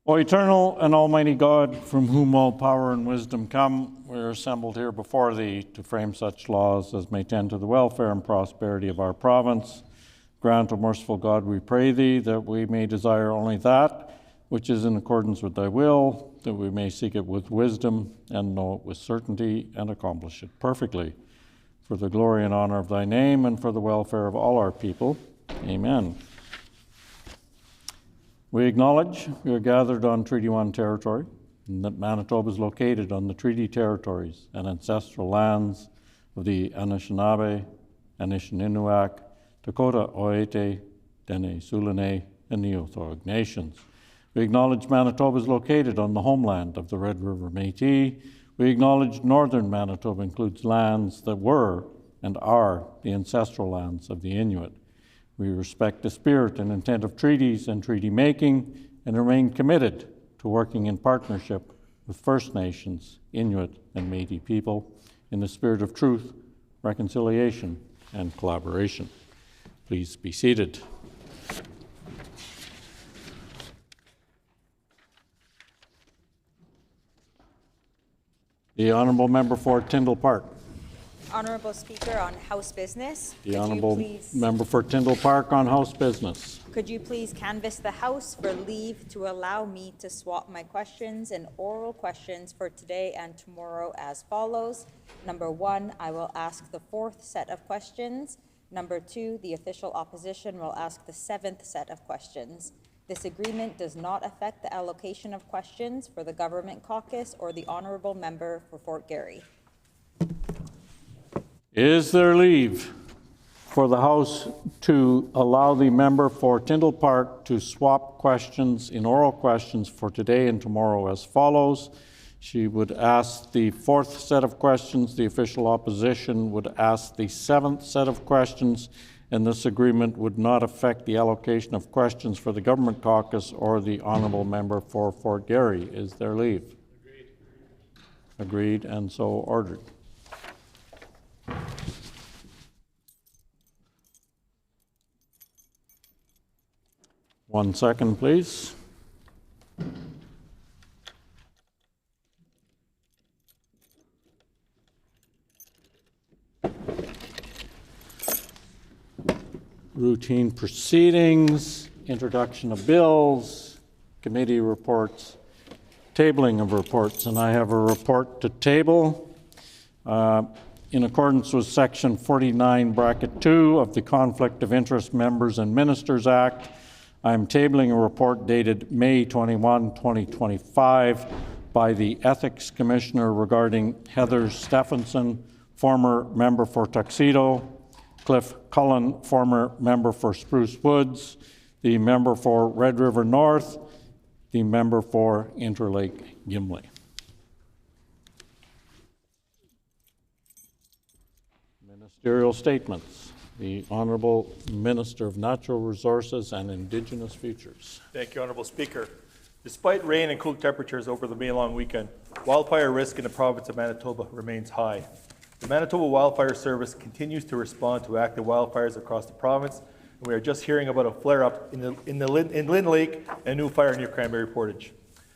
O eternal and almighty God, from whom all power and wisdom come, we are assembled here before thee to frame such laws as may tend to the welfare and prosperity of our province. Grant, O merciful God, we pray thee, that we may desire only that which is in accordance with thy will, that we may seek it with wisdom and know it with certainty and accomplish it perfectly. For the glory and honor of thy name and for the welfare of all our people. Amen. We acknowledge we are gathered on Treaty 1 territory, and that Manitoba is located on the treaty territories and ancestral lands of the Anishinaabe, Anishinaabe, Dakota, Oete, Dene, Sulene, and Neothorg nations. We acknowledge Manitoba is located on the homeland of the Red River Métis. We acknowledge northern Manitoba includes lands that were and are the ancestral lands of the Inuit. We respect the spirit and intent of treaties and treaty making and remain committed to working in partnership with First Nations, Inuit, and Métis people in the spirit of truth, reconciliation, and collaboration. Please be seated. The Honourable Member for Tyndall Park. Honourable Speaker, on House business. The Honourable Member for Tyndall Park on House business. Could you please canvass the House for leave to allow me to swap my questions and oral questions for today and tomorrow as follows. Number 1, I will ask the 4th set of questions. Number 2, the official opposition will ask the 7th set of questions. This agreement does not affect the allocation of questions for the Government Caucus or the Honourable Member for Fort Garry. Is there leave for the House to allow the member for Tyndall Park to swap questions in oral questions for today and tomorrow as follows? She would ask the 4th set of questions, the official opposition would ask the 7th set of questions, and this agreement would not affect the allocation of questions for the Government Caucus or the Honourable Member for Fort Garry. Is there leave? Agreed. Agreed, and so ordered. One second, please. Routine proceedings, introduction of bills, committee reports, tabling of reports, and I have a report to table. In accordance with Section 49, Bracket 2 of the Conflict of Interest Members and Ministers Act, I am tabling a report dated May 21, 2025 by the Ethics Commissioner regarding Heather Stephenson, former member for Tuxedo, Cliff Cullen, former member for Spruce Woods, the member for Red River North, the member for Interlake Gimli. Ministerial statements. The Honourable Minister of Natural Resources and Indigenous Futures. Thank you, Honourable Speaker. Despite rain and cool temperatures over the May long weekend, wildfire risk in the province of Manitoba remains high. The Manitoba Wildfire Service continues to respond to active wildfires across the province, and we are just hearing about a flare-up in Lynn Lake and a new fire near Cranberry Portage.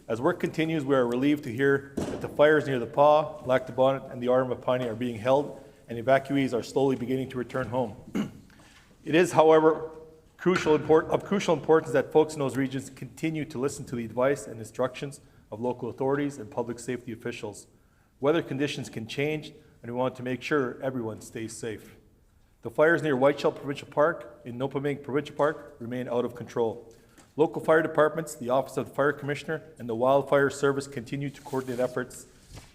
As work continues, we are relieved to hear that the fires near the Paw, Lac du Bonnet, and the Arm of Piney are being held, and evacuees are slowly beginning to return home. It is, however, of crucial importance that folks in those regions continue to listen to the advice and instructions of local authorities and public safety officials. Weather conditions can change, and we want to make sure everyone stays safe. The fires near Whiteshell Provincial Park and Nopamig Provincial Park remain out of control. Local fire departments, the Office of the Fire Commissioner, and the Wildfire Service continue to coordinate efforts.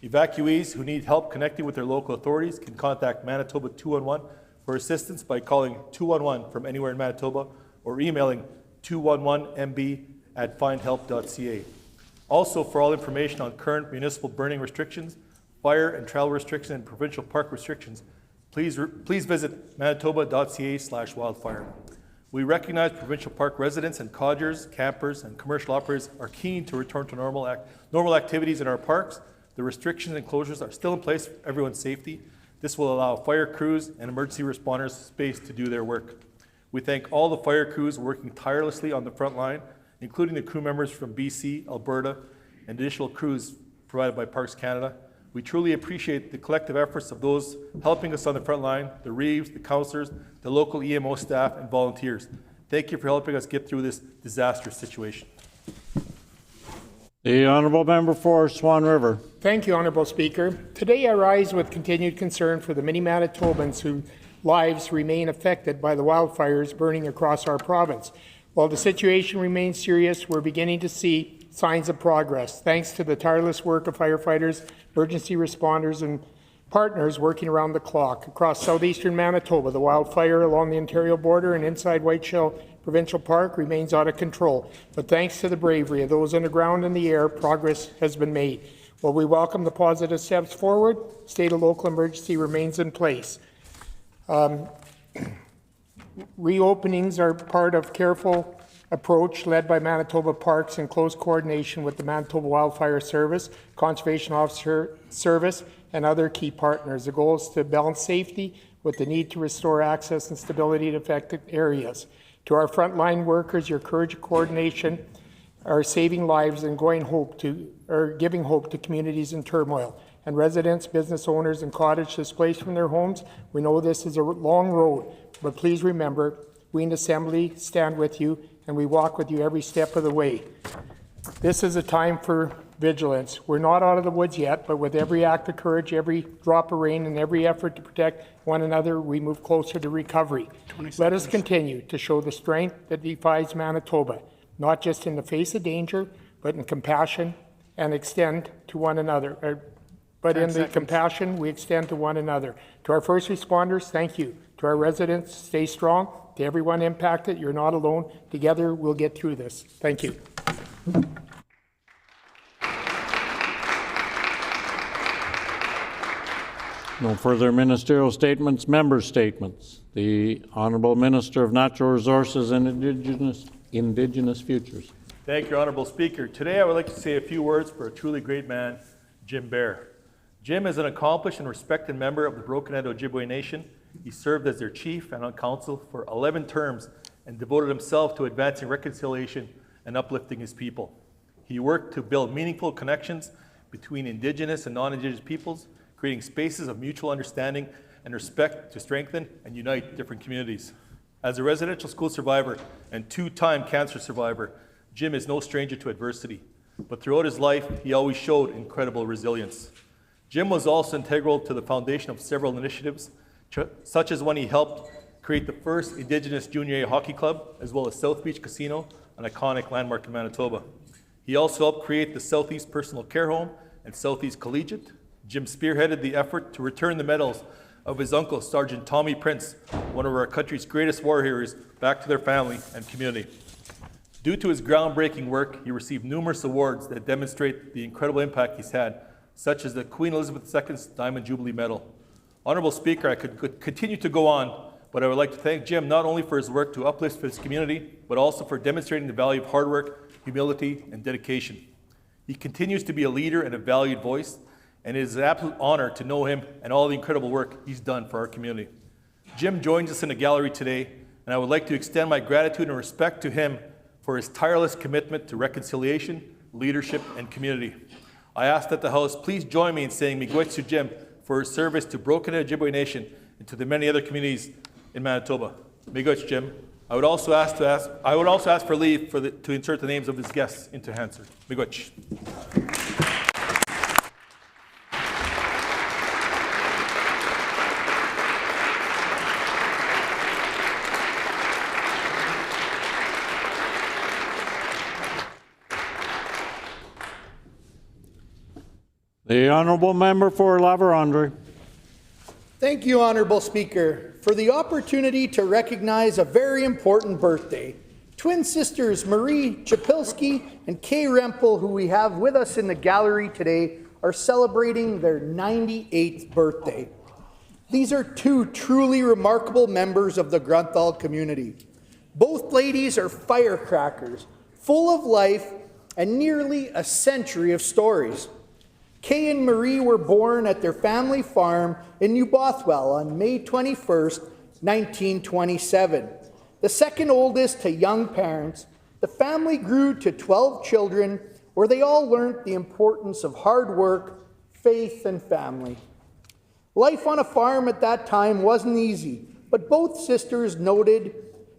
Evacuees who need help connecting with their local authorities can contact Manitoba 211 for assistance by calling 211 from anywhere in Manitoba or emailing 211mb@findhelp.ca. Also, for all information on current municipal burning restrictions, fire and travel restrictions, and provincial park restrictions, please visit manitoba.ca/wildfire. We recognize provincial park residents and codgers, campers, and commercial operators are keen to return to normal activities in our parks. The restrictions and closures are still in place for everyone's safety. This will allow fire crews and emergency responders space to do their work. We thank all the fire crews working tirelessly on the front line including the crew members from BC, Alberta, and additional crews provided by Parks Canada. We truly appreciate the collective efforts of those helping us on the front line, the Reeves, the councillors, the local EMO staff, and volunteers. Thank you for helping us get through this disastrous situation. The Honourable Member for Swan River. Thank you, Honourable Speaker. Today I rise with continued concern for the many Manitobans whose lives remain affected by the wildfires burning across our province. While the situation remains serious, we're beginning to see signs of progress, thanks to the tireless work of firefighters, emergency responders, and partners working around the clock. Across southeastern Manitoba, the wildfire along the Ontario border and inside Whiteshell Provincial Park remains out of control. But thanks to the bravery of those on the ground and the air, progress has been made. While we welcome the positive steps forward, state and local emergency remains in place. Reopenings are part of careful approach led by Manitoba Parks in close coordination with the Manitoba Wildfire Service, Conservation Officer Service, and other key partners. The goal is to balance safety with the need to restore access and stability to affected areas. To our frontline workers, your courage and coordination are saving lives and giving hope to communities in turmoil. And residents, business owners, and cottage displaced from their homes, we know this is a long road, but please remember, we in Assembly stand with you and we walk with you every step of the way. This is a time for vigilance. We're not out of the woods yet, but with every act of courage, every drop of rain, and every effort to protect one another, we move closer to recovery. Let us continue to show the strength that defies Manitoba, not just in the face of danger, but in compassion and extend to one another. Compassion we extend to one another. To our first responders, thank you. To our residents, stay strong. To everyone impacted, you're not alone. Together, we'll get through this. Thank you. No further ministerial statements, member statements. The Honourable Minister of Natural Resources and Indigenous Futures. Thank you, Honourable Speaker. Today I would like to say a few words for a truly great man, Jim Bear. Jim is an accomplished and respected member of the Broken End Ojibwe Nation. He served as their chief and on council for 11 terms and devoted himself to advancing reconciliation and uplifting his people. He worked to build meaningful connections between Indigenous and non-Indigenous peoples, creating spaces of mutual understanding and respect to strengthen and unite different communities. As a residential school survivor and two-time cancer survivor, Jim is no stranger to adversity, but throughout his life, he always showed incredible resilience. Jim was also integral to the foundation of several initiatives, such as when he helped create the first Indigenous Junior A Hockey Club, as well as South Beach Casino, an iconic landmark in Manitoba. He also helped create the Southeast Personal Care Home and Southeast Collegiate. Jim spearheaded the effort to return the medals of his uncle, Sergeant Tommy Prince, one of our country's greatest war heroes, back to their family and community. Due to his groundbreaking work, he received numerous awards that demonstrate the incredible impact he's had, such as the Queen Elizabeth II's Diamond Jubilee Medal. Honourable Speaker, I could continue to go on, but I would like to thank Jim not only for his work to uplift his community, but also for demonstrating the value of hard work, humility, and dedication. He continues to be a leader and a valued voice, and it is an absolute honor to know him and all the incredible work he's done for our community. Jim joins us in the gallery today, and I would like to extend my gratitude and respect to him for his tireless commitment to reconciliation, leadership, and community. I ask that the House please join me in saying miigwech to Jim for his service to Broken Ojibwe Nation and to the many other communities in Manitoba. Miigwech, Jim. I would also ask for leave to insert the names of his guests into Hansard. Miigwech. The Honourable Member for La Vérendrye. Thank you, Honourable Speaker, for the opportunity to recognize a very important birthday. Twin sisters Marie Chapilski and Kay Rempel, who we have with us in the gallery today, are celebrating their 98th birthday. These are two truly remarkable members of the Grunthal community. Both ladies are firecrackers, full of life and nearly a century of stories. Kay and Marie were born at their family farm in New Bothwell on May 21st, 1927. The second oldest to young parents, the family grew to 12 children, where they all learned the importance of hard work, faith, and family. Life on a farm at that time wasn't easy, but both sisters noted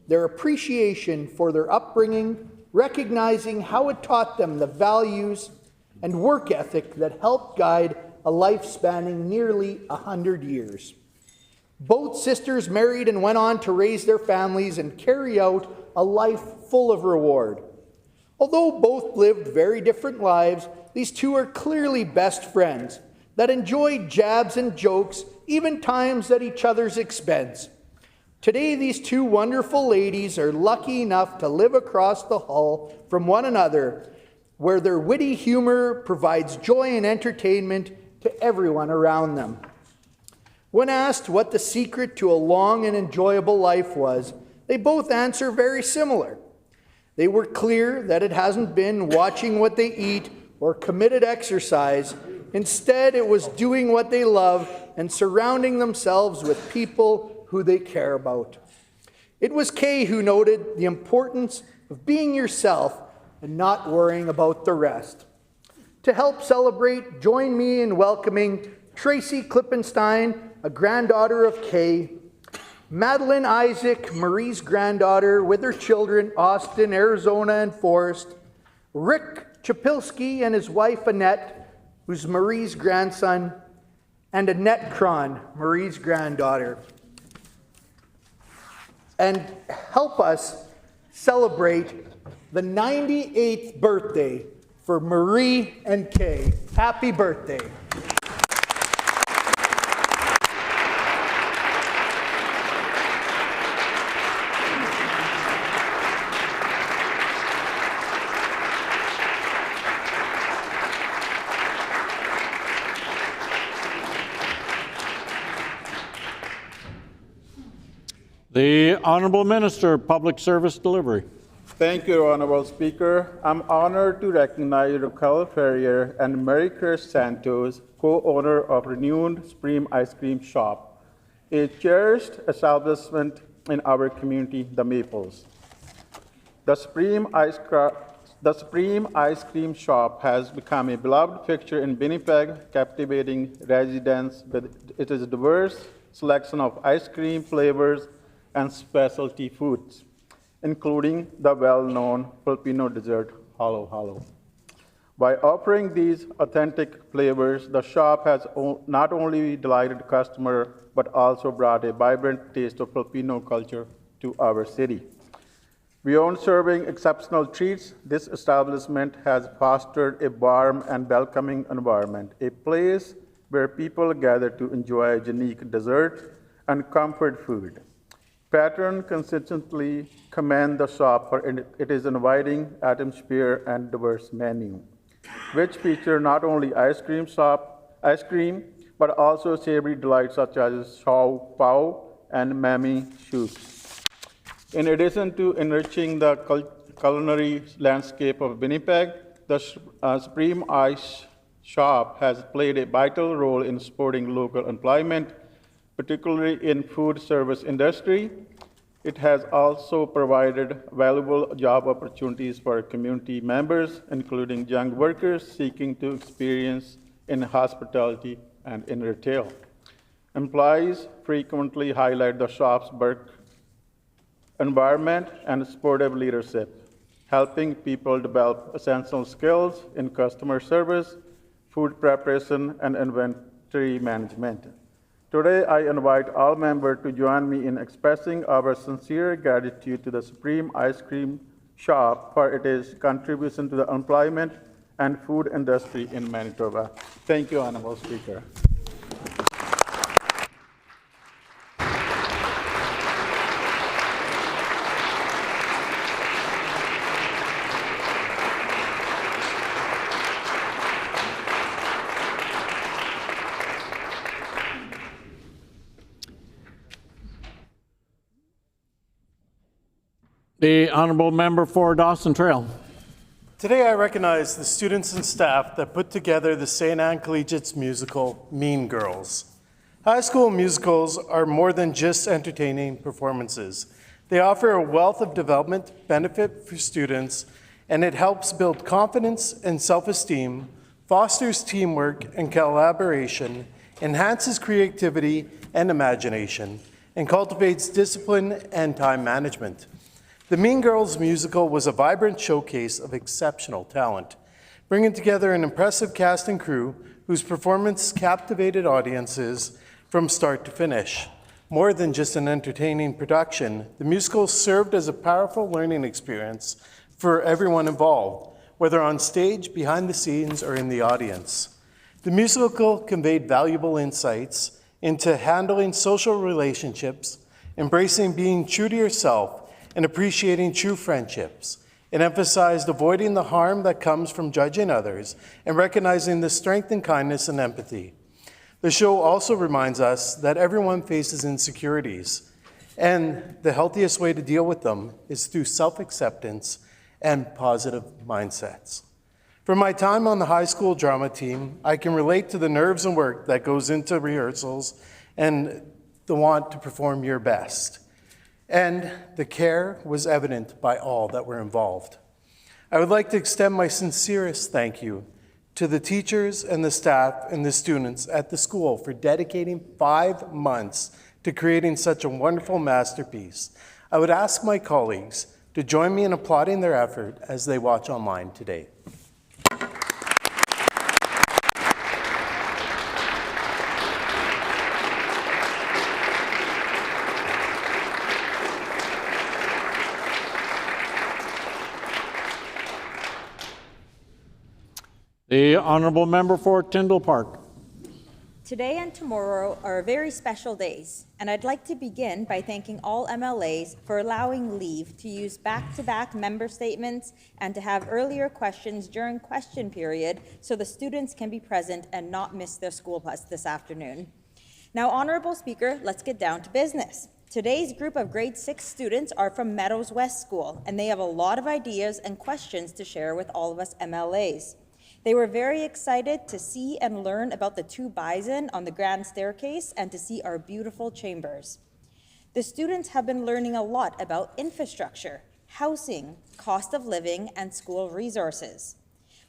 their appreciation for their upbringing, recognizing how it taught them the values and work ethic that helped guide a life spanning nearly 100 years. Both sisters married and went on to raise their families and carry out a life full of reward. Although both lived very different lives, these two are clearly best friends that enjoyed jabs and jokes, even times at each other's expense. Today, these two wonderful ladies are lucky enough to live across the hall from one another, where their witty humor provides joy and entertainment to everyone around them. When asked what the secret to a long and enjoyable life was, they both answer very similar. They were clear that it hasn't been watching what they eat or committed exercise. Instead, it was doing what they love and surrounding themselves with people who they care about. It was Kay who noted the importance of being yourself and not worrying about the rest. To help celebrate, join me in welcoming Tracy Klippenstein, a granddaughter of Kay, Madeline Isaac, Marie's granddaughter, with her children, Austin, Arizona, and Forrest, Rick Chapilski and his wife, Annette, who's Marie's grandson, and Annette Cron, Marie's granddaughter. And help us celebrate the 98th birthday for Marie and Kay. Happy birthday. The Honourable Minister of Public Service Delivery. Thank you, Honourable Speaker. I'm honored to recognize Raquel Ferrier and Mary Chris Santos, co-owner of Renewed Supreme Ice Cream Shop, a cherished establishment in our community, the Maples. The Supreme Ice Cream Shop has become a beloved fixture in Winnipeg, captivating residents with its diverse selection of ice cream flavors and specialty foods, including the well-known Filipino dessert, Halo Halo. By offering these authentic flavors, the shop has not only delighted customers, but also brought a vibrant taste of Filipino culture to our city. Beyond serving exceptional treats, this establishment has fostered a warm and welcoming environment, a place where people gather to enjoy unique dessert and comfort food. Patrons consistently commend the shop for its inviting atmosphere and diverse menu, which feature not only ice cream, but also savory delights such as shao pao and mami soups. In addition to enriching the culinary landscape of Winnipeg, the Supreme Ice Shop has played a vital role in supporting local employment, particularly in food service industry. It has also provided valuable job opportunities for community members, including young workers seeking to experience in hospitality and in retail. Employees frequently highlight the shop's work environment and supportive leadership, helping people develop essential skills in customer service, food preparation, and inventory management. Today, I invite all members to join me in expressing our sincere gratitude to the Supreme Ice Cream Shop for its contribution to the employment and food industry in Manitoba. Thank you, Honourable Speaker. The Honourable Member for Dawson Trail. Today I recognize the students and staff that put together the St. Anne Collegiate's musical, Mean Girls. High school musicals are more than just entertaining performances. They offer a wealth of development benefit for students, and it helps build confidence and self-esteem, fosters teamwork and collaboration, enhances creativity and imagination, and cultivates discipline and time management. The Mean Girls musical was a vibrant showcase of exceptional talent, bringing together an impressive cast and crew whose performance captivated audiences from start to finish. More than just an entertaining production, the musical served as a powerful learning experience for everyone involved, whether on stage, behind the scenes, or in the audience. The musical conveyed valuable insights into handling social relationships, embracing being true to yourself, and appreciating true friendships. It emphasized avoiding the harm that comes from judging others and recognizing the strength and kindness and empathy. The show also reminds us that everyone faces insecurities, and the healthiest way to deal with them is through self-acceptance and positive mindsets. From my time on the high school drama team, I can relate to the nerves and work that goes into rehearsals and the want to perform your best. And the care was evident by all that were involved. I would like to extend my sincerest thank you to the teachers and the staff and the students at the school for dedicating 5 months to creating such a wonderful masterpiece. I would ask my colleagues to join me in applauding their effort as they watch online today. The Honourable Member for Tyndall Park. Today and tomorrow are very special days, and I'd like to begin by thanking all MLAs for allowing leave to use back-to-back member statements and to have earlier questions during question period so the students can be present and not miss their school bus this afternoon. Now, Honourable Speaker, let's get down to business. Today's group of grade 6 students are from Meadows West School, and they have a lot of ideas and questions to share with all of us MLAs. They were very excited to see and learn about the 2 bison on the grand staircase and to see our beautiful chambers. The students have been learning a lot about infrastructure, housing, cost of living, and school resources.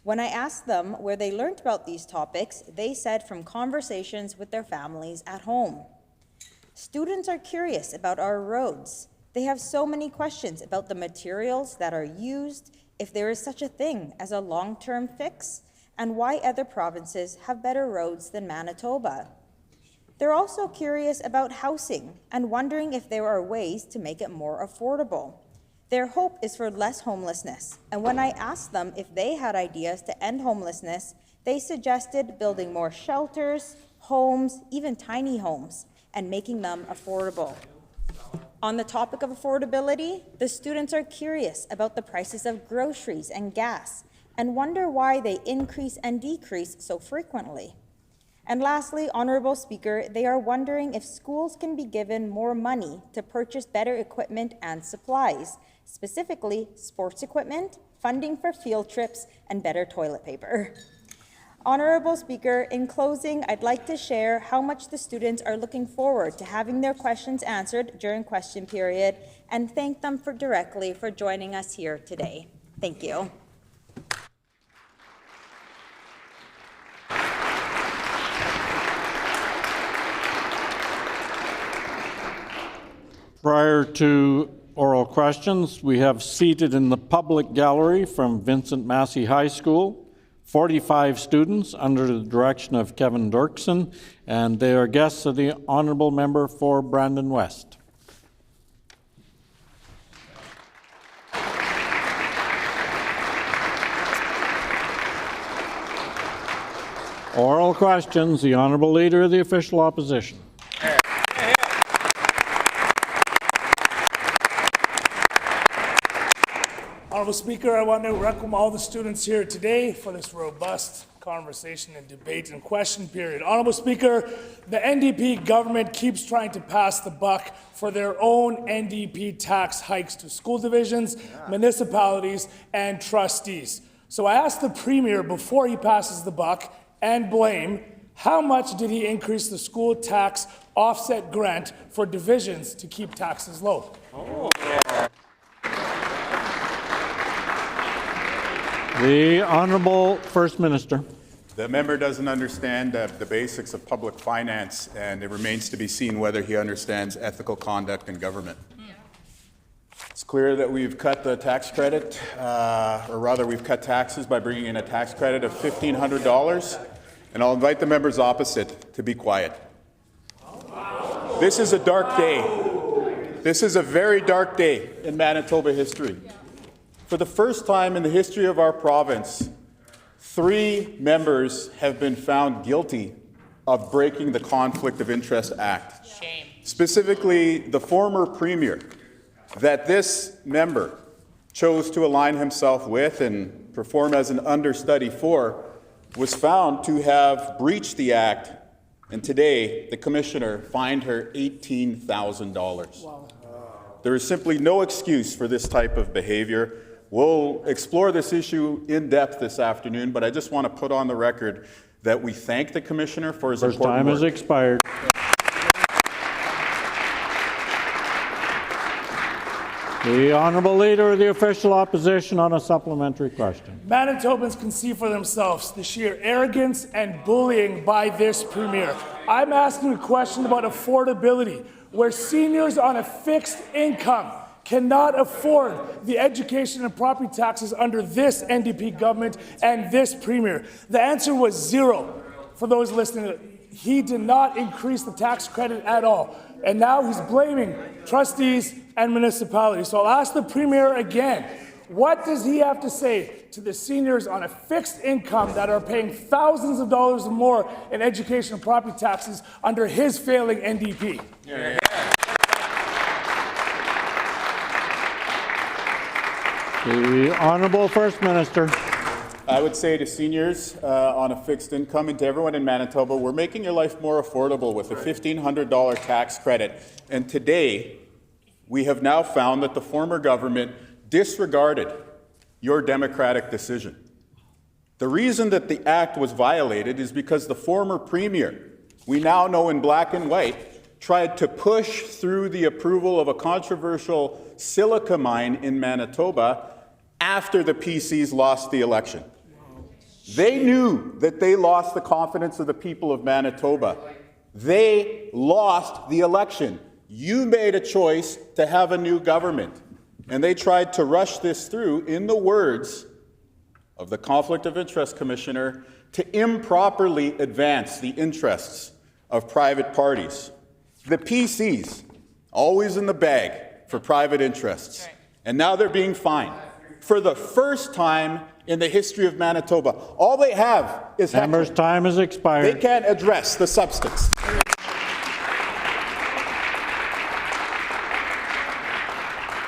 When I asked them where they learned about these topics, they said from conversations with their families at home. Students are curious about our roads. They have so many questions about the materials that are used, if there is such a thing as a long-term fix, and why other provinces have better roads than Manitoba. They're also curious about housing and wondering if there are ways to make it more affordable. Their hope is for less homelessness, and when I asked them if they had ideas to end homelessness, they suggested building more shelters, homes, even tiny homes, and making them affordable. On the topic of affordability, the students are curious about the prices of groceries and gas and wonder why they increase and decrease so frequently. And lastly, Honourable Speaker, they are wondering if schools can be given more money to purchase better equipment and supplies, specifically sports equipment, funding for field trips, and better toilet paper. Honourable Speaker, in closing, I'd like to share how much the students are looking forward to having their questions answered during question period and thank them directly for joining us here today. Thank you. Prior to oral questions, we have seated in the public gallery from Vincent Massey High School 45 students under the direction of Kevin Dirksen, and they are guests of the Honourable Member for Brandon West. Oral questions, the Honourable Leader of the Official Opposition. Honourable Speaker, I want to welcome all the students here today for this robust conversation and debate and question period. Honourable Speaker, the NDP government keeps trying to pass the buck for their own NDP tax hikes to school divisions, municipalities, and trustees. So I asked the Premier before he passes the buck and blame, how much did he increase the school tax offset grant for divisions to keep taxes low? The Honourable First Minister. The member doesn't understand the basics of public finance, and it remains to be seen whether he understands ethical conduct in government. It's clear that we've cut the tax credit, or rather we've cut taxes by bringing in a tax credit of $1,500, and I'll invite the members opposite to be quiet. This is a dark day. This is a very dark day in Manitoba history. For the first time in the history of our province, 3 members have been found guilty of breaking the Conflict of Interest Act. Shame. Specifically, the former premier that this member chose to align himself with and perform as an understudy for was found to have breached the act, and today the commissioner fined her $18,000. Wow. There is simply no excuse for this type of behavior. We'll explore this issue in depth this afternoon, but I just want to put on the record that we thank the commissioner for his important work. First time has expired. The Honourable Leader of the Official Opposition on a supplementary question. Manitobans can see for themselves the sheer arrogance and bullying by this premier. I'm asking a question about affordability, where seniors on a fixed income cannot afford the education and property taxes under this NDP government and this premier. The answer was 0 for those listening. He did not increase the tax credit at all. And now he's blaming trustees and municipalities. So I'll ask the premier again, what does he have to say to the seniors on a fixed income that are paying thousands of dollars or more in education and property taxes under his failing NDP? Yeah. The Honourable First Minister. I would say to seniors on a fixed income and to everyone in Manitoba, we're making your life more affordable with a $1,500 tax credit. And today, we have now found that the former government disregarded your democratic decision. The reason that the act was violated is because the former premier, we now know in black and white, tried to push through the approval of a controversial silica mine in Manitoba after the PCs lost the election. They knew that they lost the confidence of the people of Manitoba. They lost the election. You made a choice to have a new government, and they tried to rush this through, in the words of the Conflict of Interest Commissioner, to improperly advance the interests of private parties. The PCs, always in the bag for private interests, and now they're being fined. For the first time in the history of Manitoba, all they have is heckling. Member's time has expired. They can't address the substance.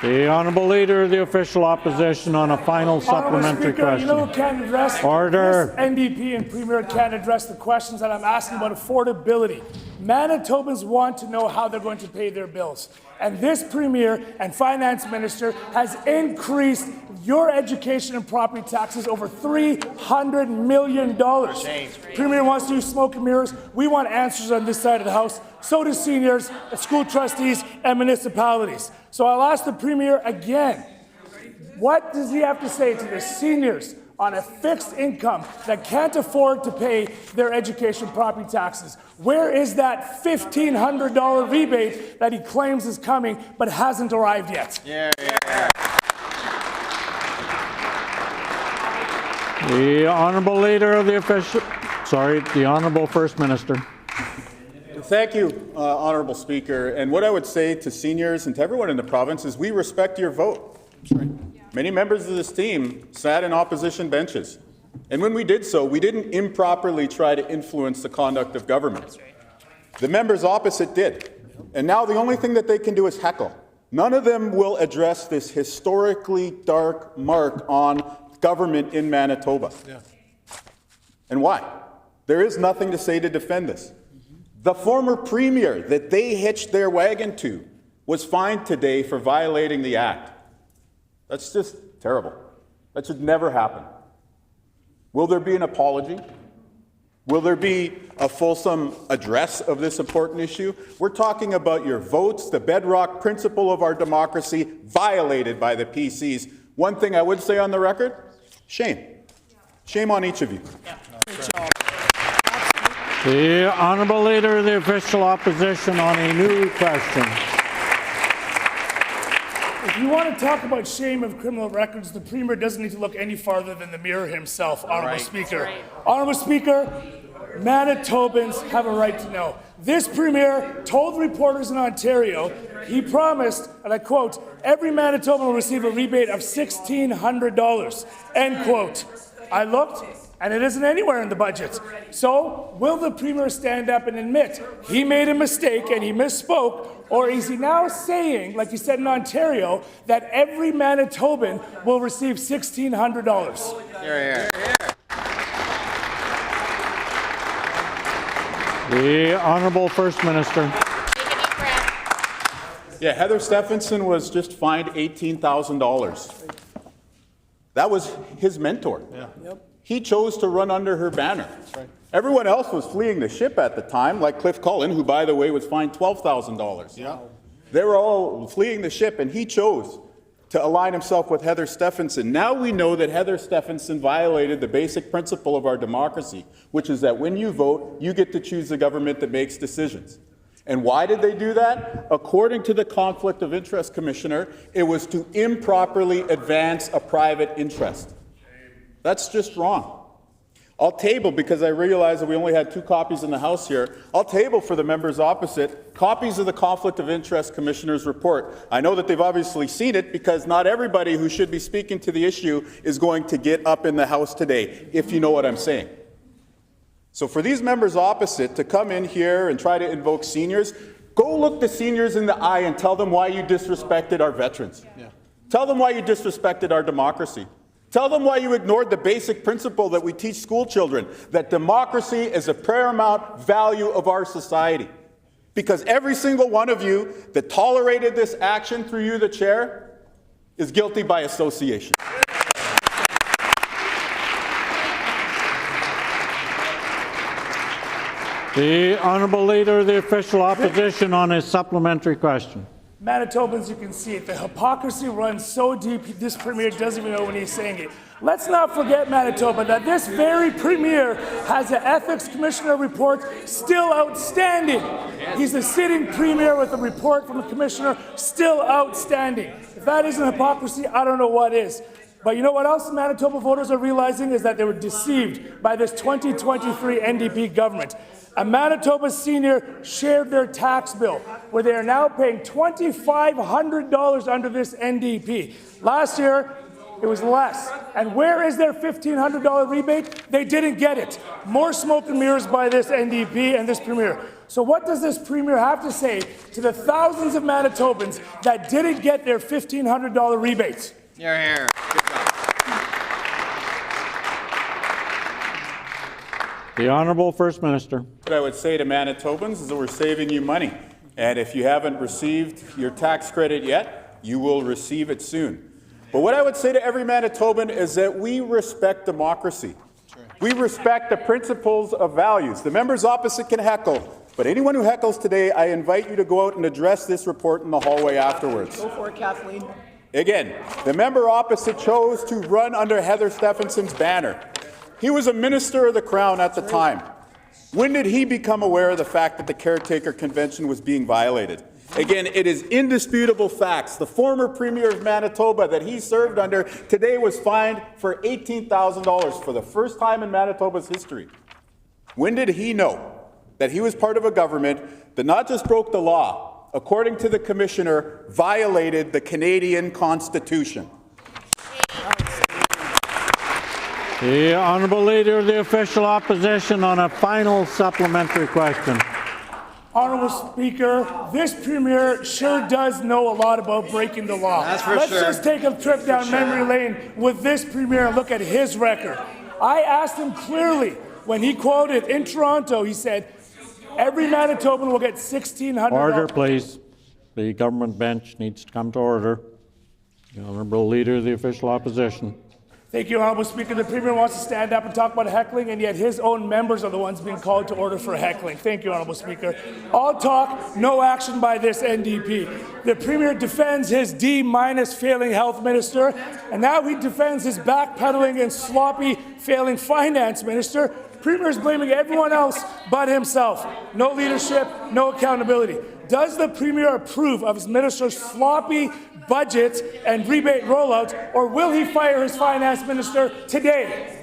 The Honourable Leader of the Official Opposition on a final supplementary Speaker, question. You know who can't address Order. This NDP and Premier can't address the questions that I'm asking about affordability. Manitobans want to know how they're going to pay their bills. And this Premier and Finance Minister has increased your education and property taxes over $300 million. Premier wants to use smoke and mirrors. We want answers on this side of the House. So do seniors, school trustees, and municipalities. So I'll ask the Premier again, what does he have to say to the seniors on a fixed income that can't afford to pay their education property taxes? Where is that $1,500 rebate that he claims is coming but hasn't arrived yet? The Honourable Leader of the the Honourable First Minister. Thank you, Honourable Speaker. And what I would say to seniors and to everyone in the province is we respect your vote. Many members of this team sat in opposition benches. And when we did so, we didn't improperly try to influence the conduct of government. The members opposite did. And now the only thing that they can do is heckle. None of them will address this historically dark mark on government in Manitoba. And why? There is nothing to say to defend this. The former premier that they hitched their wagon to was fined today for violating the act. That's just terrible. That should never happen. Will there be an apology? Will there be a fulsome address of this important issue? We're talking about your votes, the bedrock principle of our democracy, violated by the PCs. One thing I would say on the record, shame. Shame on each of you. The Honourable Leader of the Official Opposition on a new question. If you want to talk about shame of criminal records, the Premier doesn't need to look any farther than the mirror himself, Honourable Speaker. Honourable Speaker, Manitobans have a right to know. This Premier told reporters in Ontario, he promised, and I quote, every Manitoban will receive a rebate of $1,600, end quote. I looked, and it isn't anywhere in the budget. So, will the Premier stand up and admit he made a mistake and he misspoke, or is he now saying, like he said in Ontario, that every Manitoban will receive $1,600? The Honourable First Minister. Yeah, Heather Stephenson was just fined $18,000. That was his mentor. He chose to run under her banner. Everyone else was fleeing the ship at the time, like Cliff Cullen, who, by the way, was fined $12,000. They were all fleeing the ship, and he chose to align himself with Heather Stephenson. Now we know that Heather Stephenson violated the basic principle of our democracy, which is that when you vote, you get to choose the government that makes decisions. And why did they do that? According to the Conflict of Interest Commissioner, it was to improperly advance a private interest. That's just wrong. I'll table, because I realize that we only had 2 copies in the House here, I'll table for the members opposite copies of the Conflict of Interest Commissioner's report. I know that they've obviously seen it, because not everybody who should be speaking to the issue is going to get up in the House today, if you know what I'm saying. So for these members opposite to come in here and try to invoke seniors, go look the seniors in the eye and tell them why you disrespected our veterans. Tell them why you disrespected our democracy. Tell them why you ignored the basic principle that we teach school children, that democracy is a paramount value of our society. Because every single one of you that tolerated this action through you, the chair, is guilty by association. The Honourable Leader of the Official Opposition on a supplementary question. Manitobans, you can see it. The hypocrisy runs so deep, this Premier doesn't even know when he's saying it. Let's not forget, Manitoba, that this very Premier has an Ethics Commissioner report still outstanding. He's a sitting Premier with a report from the Commissioner still outstanding. If that isn't hypocrisy, I don't know what is. But you know what else Manitoba voters are realizing is that they were deceived by this 2023 NDP government. A Manitoba senior shared their tax bill, where they are now paying $2,500 under this NDP. Last year, it was less. And where is their $1,500 rebate? They didn't get it. More smoke and mirrors by this NDP and this Premier. So what does this Premier have to say to the thousands of Manitobans that didn't get their $1,500 rebates? You're here. Good job. The Honourable First Minister. What I would say to Manitobans is that we're saving you money. And if you haven't received your tax credit yet, you will receive it soon. But what I would say to every Manitoban is that we respect democracy. We respect the principles of values. The members opposite can heckle, but anyone who heckles today, I invite you to go out and address this report in the hallway afterwards. Go for it, Kathleen. Again, the member opposite chose to run under Heather Stephenson's banner. He was a minister of the Crown at the time. When did he become aware of the fact that the Caretaker Convention was being violated? Again, it is indisputable facts. The former Premier of Manitoba that he served under today was fined for $18,000 for the first time in Manitoba's history. When did he know that he was part of a government that not just broke the law, according to the Commissioner, violated the Canadian Constitution? The Honourable Leader of the Official Opposition on a final supplementary question. Honourable Speaker, this Premier sure does know a lot about breaking the law. That's for Let's sure. just take a trip down memory lane with this Premier and look at his record. I asked him clearly when he quoted in Toronto, he said, every Manitoban will get $1,600. Order, please. The government bench needs to come to order. The Honourable Leader of the Official Opposition. Thank you, Honorable Speaker. The Premier wants to stand up and talk about heckling, and yet his own members are the ones being called to order for heckling. Thank you, Honorable Speaker. All talk, no action by this NDP. The Premier defends his D- failing health minister, and now he defends his backpedaling and sloppy failing finance minister. Premier is blaming everyone else but himself. No leadership, no accountability. Does the Premier approve of his minister's sloppy budget and rebate rollout, or will he fire his finance minister today?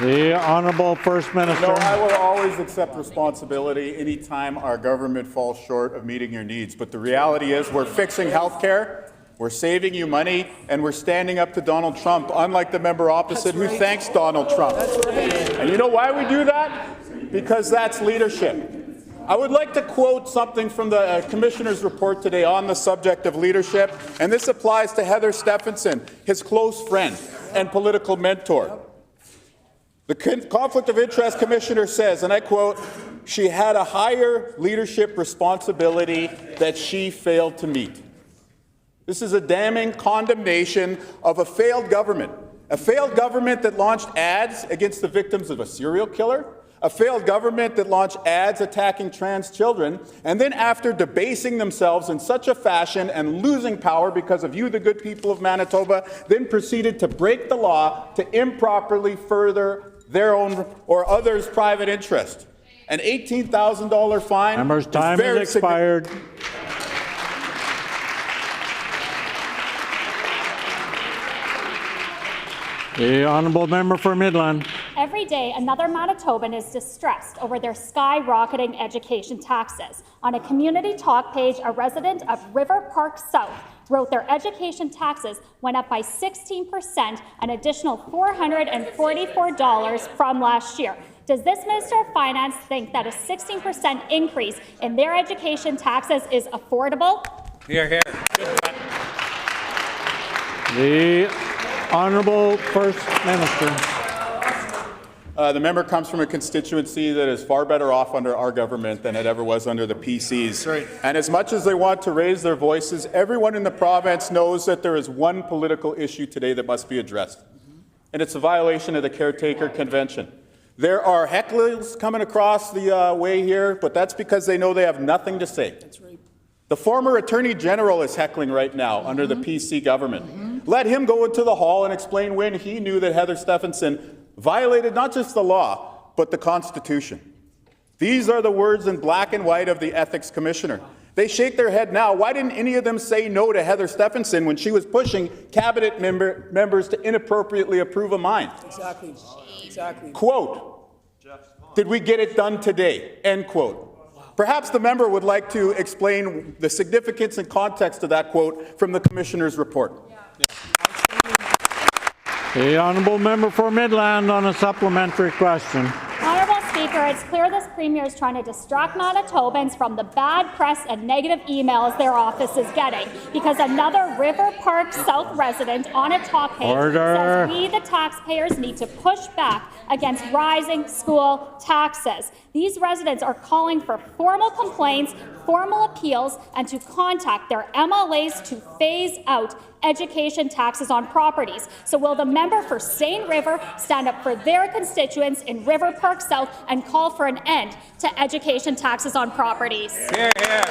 The Honourable First Minister. No, I will always accept responsibility anytime our government falls short of meeting your needs. But the reality is we're fixing health care, we're saving you money, and we're standing up to Donald Trump, unlike the member opposite who thanks Donald Trump. And you know why we do that? Because that's leadership. I would like to quote something from the Commissioner's report today on the subject of leadership, and this applies to Heather Stephenson, his close friend and political mentor. The Conflict of Interest Commissioner says, and I quote, "She had a higher leadership responsibility that she failed to meet." This is a damning condemnation of a failed government that launched ads against the victims of a serial killer, a failed government that launched ads attacking trans children, and then after debasing themselves in such a fashion and losing power because of you, the good people of Manitoba, then proceeded to break the law to improperly further their own or others' private interest. An $18,000 fine. Members' time has expired. The Honourable Member for Midland. Every day, another Manitoban is distressed over their skyrocketing education taxes. On a community talk page, a resident of River Park South wrote their education taxes went up by 16%, an additional $444 from last year. Does this Minister of Finance think that a 16% increase in their education taxes is affordable? Hear, hear. The Honourable First Minister. The member comes from a constituency that is far better off under our government than it ever was under the PCs. Right. And as much as they want to raise their voices, everyone in the province knows that there is one political issue today that must be addressed. And it's a violation of the Caretaker Convention. There are hecklers coming across the way here, but that's because they know they have nothing to say. That's right. The former Attorney General is heckling right now under the PC government. Let him go into the hall and explain when he knew that Heather Stephenson violated not just the law, but the Constitution. These are the words in black and white of the Ethics Commissioner. They shake their head now. Why didn't any of them say no to Heather Stephenson when she was pushing cabinet members to inappropriately approve a mine? Exactly. Quote, "Did we get it done today?" End quote. Perhaps the member would like to explain the significance and context of that quote from the Commissioner's report. The Honourable Member for Midland on a supplementary question. Honourable Speaker, it's clear this Premier is trying to distract Manitobans from the bad press and negative emails their office is getting, because another River Park South resident on a talk page says we, the taxpayers, need to push back against rising school taxes. These residents are calling for formal complaints, formal appeals, and to contact their MLAs to phase out education taxes on properties. So will the member for Seine River stand up for their constituents in River Park South and call for an end to education taxes on properties? Hear, hear.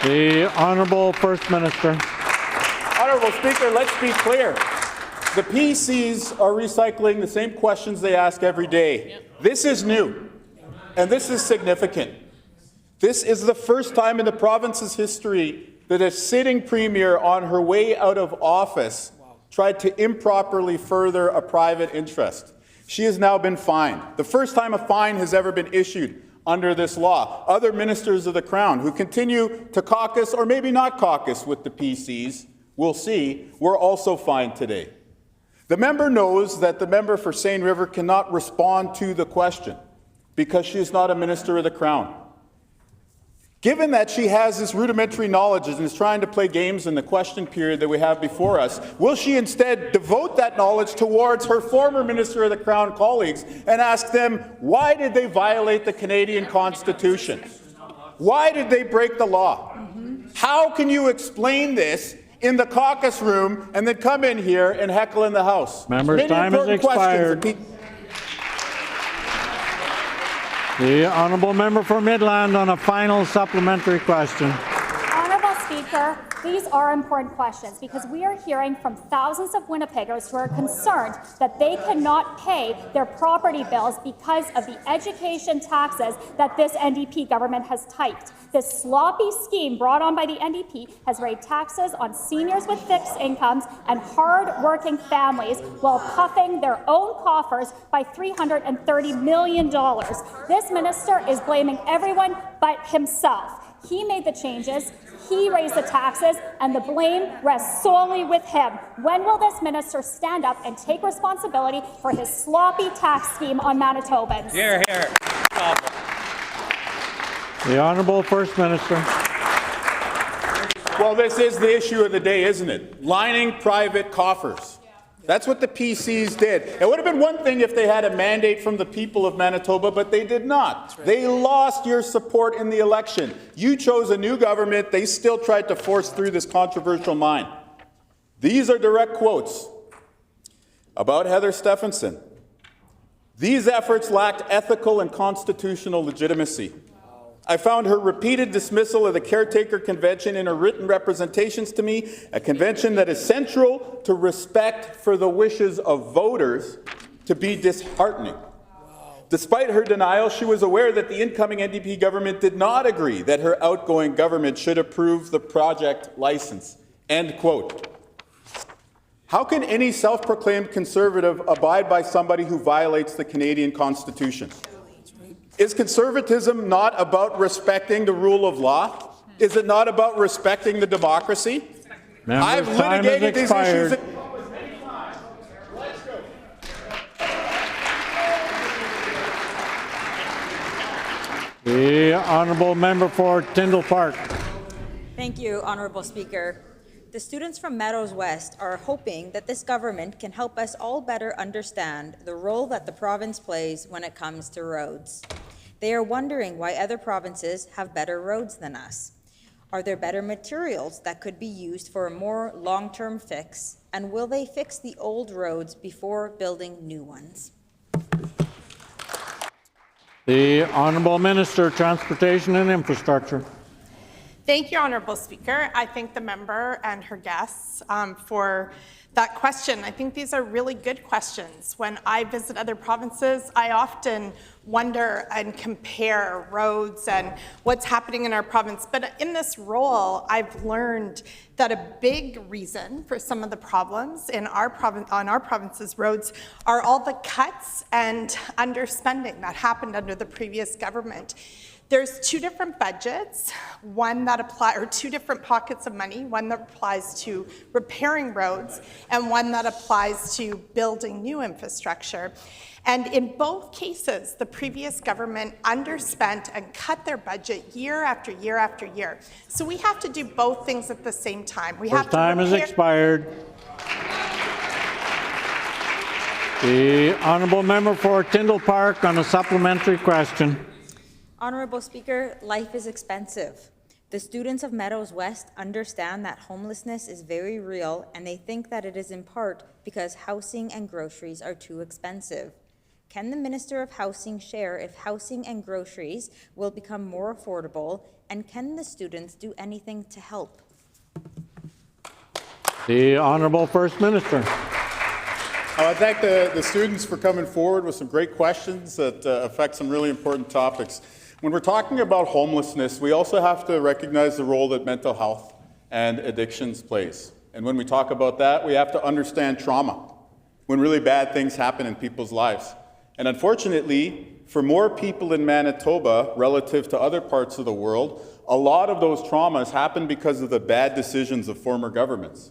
The Honourable First Minister. Honourable Speaker, let's be clear. The PCs are recycling the same questions they ask every day. Yep. This is new, and this is significant. This is the first time in the province's history that a sitting premier on her way out of office tried to improperly further a private interest. She has now been fined. The first time a fine has ever been issued under this law. Other ministers of the Crown who continue to caucus or maybe not caucus with the PCs, we'll see, were also fined today. The member knows that the member for Seine River cannot respond to the question because she is not a minister of the Crown. Given that she has this rudimentary knowledge and is trying to play games in the question period that we have before us, will she instead devote that knowledge towards her former Minister of the Crown colleagues and ask them, why did they violate the Canadian Constitution? Why did they break the law? How can you explain this in the caucus room and then come in here and heckle in the House? Members' Many time has important questions that expired. The honourable member for Midland on a final supplementary question. Honourable Speaker, these are important questions because we are hearing from thousands of Winnipeggers who are concerned that they cannot pay their property bills because of the education taxes that this NDP government has typed. This sloppy scheme brought on by the NDP has raised taxes on seniors with fixed incomes and hard-working families while puffing their own coffers by $330 million. This minister is blaming everyone but himself. He made the changes, he raised the taxes, and the blame rests solely with him. When will this minister stand up and take responsibility for his sloppy tax scheme on Manitobans? Here, here. The Honourable First Minister. Well, this is the issue of the day, isn't it? Lining private coffers. That's what the PCs did. It would have been one thing if they had a mandate from the people of Manitoba, but they did not. They lost your support in the election. You chose a new government. They still tried to force through this controversial mine. These are direct quotes about Heather Stephenson. These efforts lacked ethical and constitutional legitimacy. I found her repeated dismissal of the Caretaker Convention in her written representations to me, a convention that is central to respect for the wishes of voters, to be disheartening. Despite her denial, she was aware that the incoming NDP government did not agree that her outgoing government should approve the project license. End quote. How can any self-proclaimed conservative abide by somebody who violates the Canadian Constitution? Is conservatism not about respecting the rule of law? Is it not about respecting the democracy? I've litigated these issues. The honourable member for Tyndall Park. Thank you, Honourable Speaker. The students from Meadows West are hoping that this government can help us all better understand the role that the province plays when it comes to roads. They are wondering why other provinces have better roads than us. Are there better materials that could be used for a more long-term fix? And will they fix the old roads before building new ones? The Honourable Minister, Transportation and Infrastructure. Thank you, Honourable Speaker. I thank the member and her guests for that question. I think these are really good questions. When I visit other provinces, I often wonder and compare roads and what's happening in our province. But in this role, I've learned that a big reason for some of the problems in our province, on our province's roads, are all the cuts and underspending that happened under the previous government. There's two different budgets, one that apply, or two different pockets of money, one that applies to repairing roads and one that applies to building new infrastructure. And in both cases, the previous government underspent and cut their budget year after year after year. So we have to do both things at the same time. We have to time has expired. The honourable member for Tyndall Park on a supplementary question. Honourable Speaker, life is expensive. The students of Meadows West understand that homelessness is very real, and they think that it is in part because housing and groceries are too expensive. Can the Minister of Housing share if housing and groceries will become more affordable, and can the students do anything to help? The Honourable First Minister. I thank the students for coming forward with some great questions that affect some really important topics. When we're talking about homelessness, we also have to recognize the role that mental health and addictions plays. And when we talk about that, we have to understand trauma, when really bad things happen in people's lives. And unfortunately, for more people in Manitoba relative to other parts of the world, a lot of those traumas happen because of the bad decisions of former governments,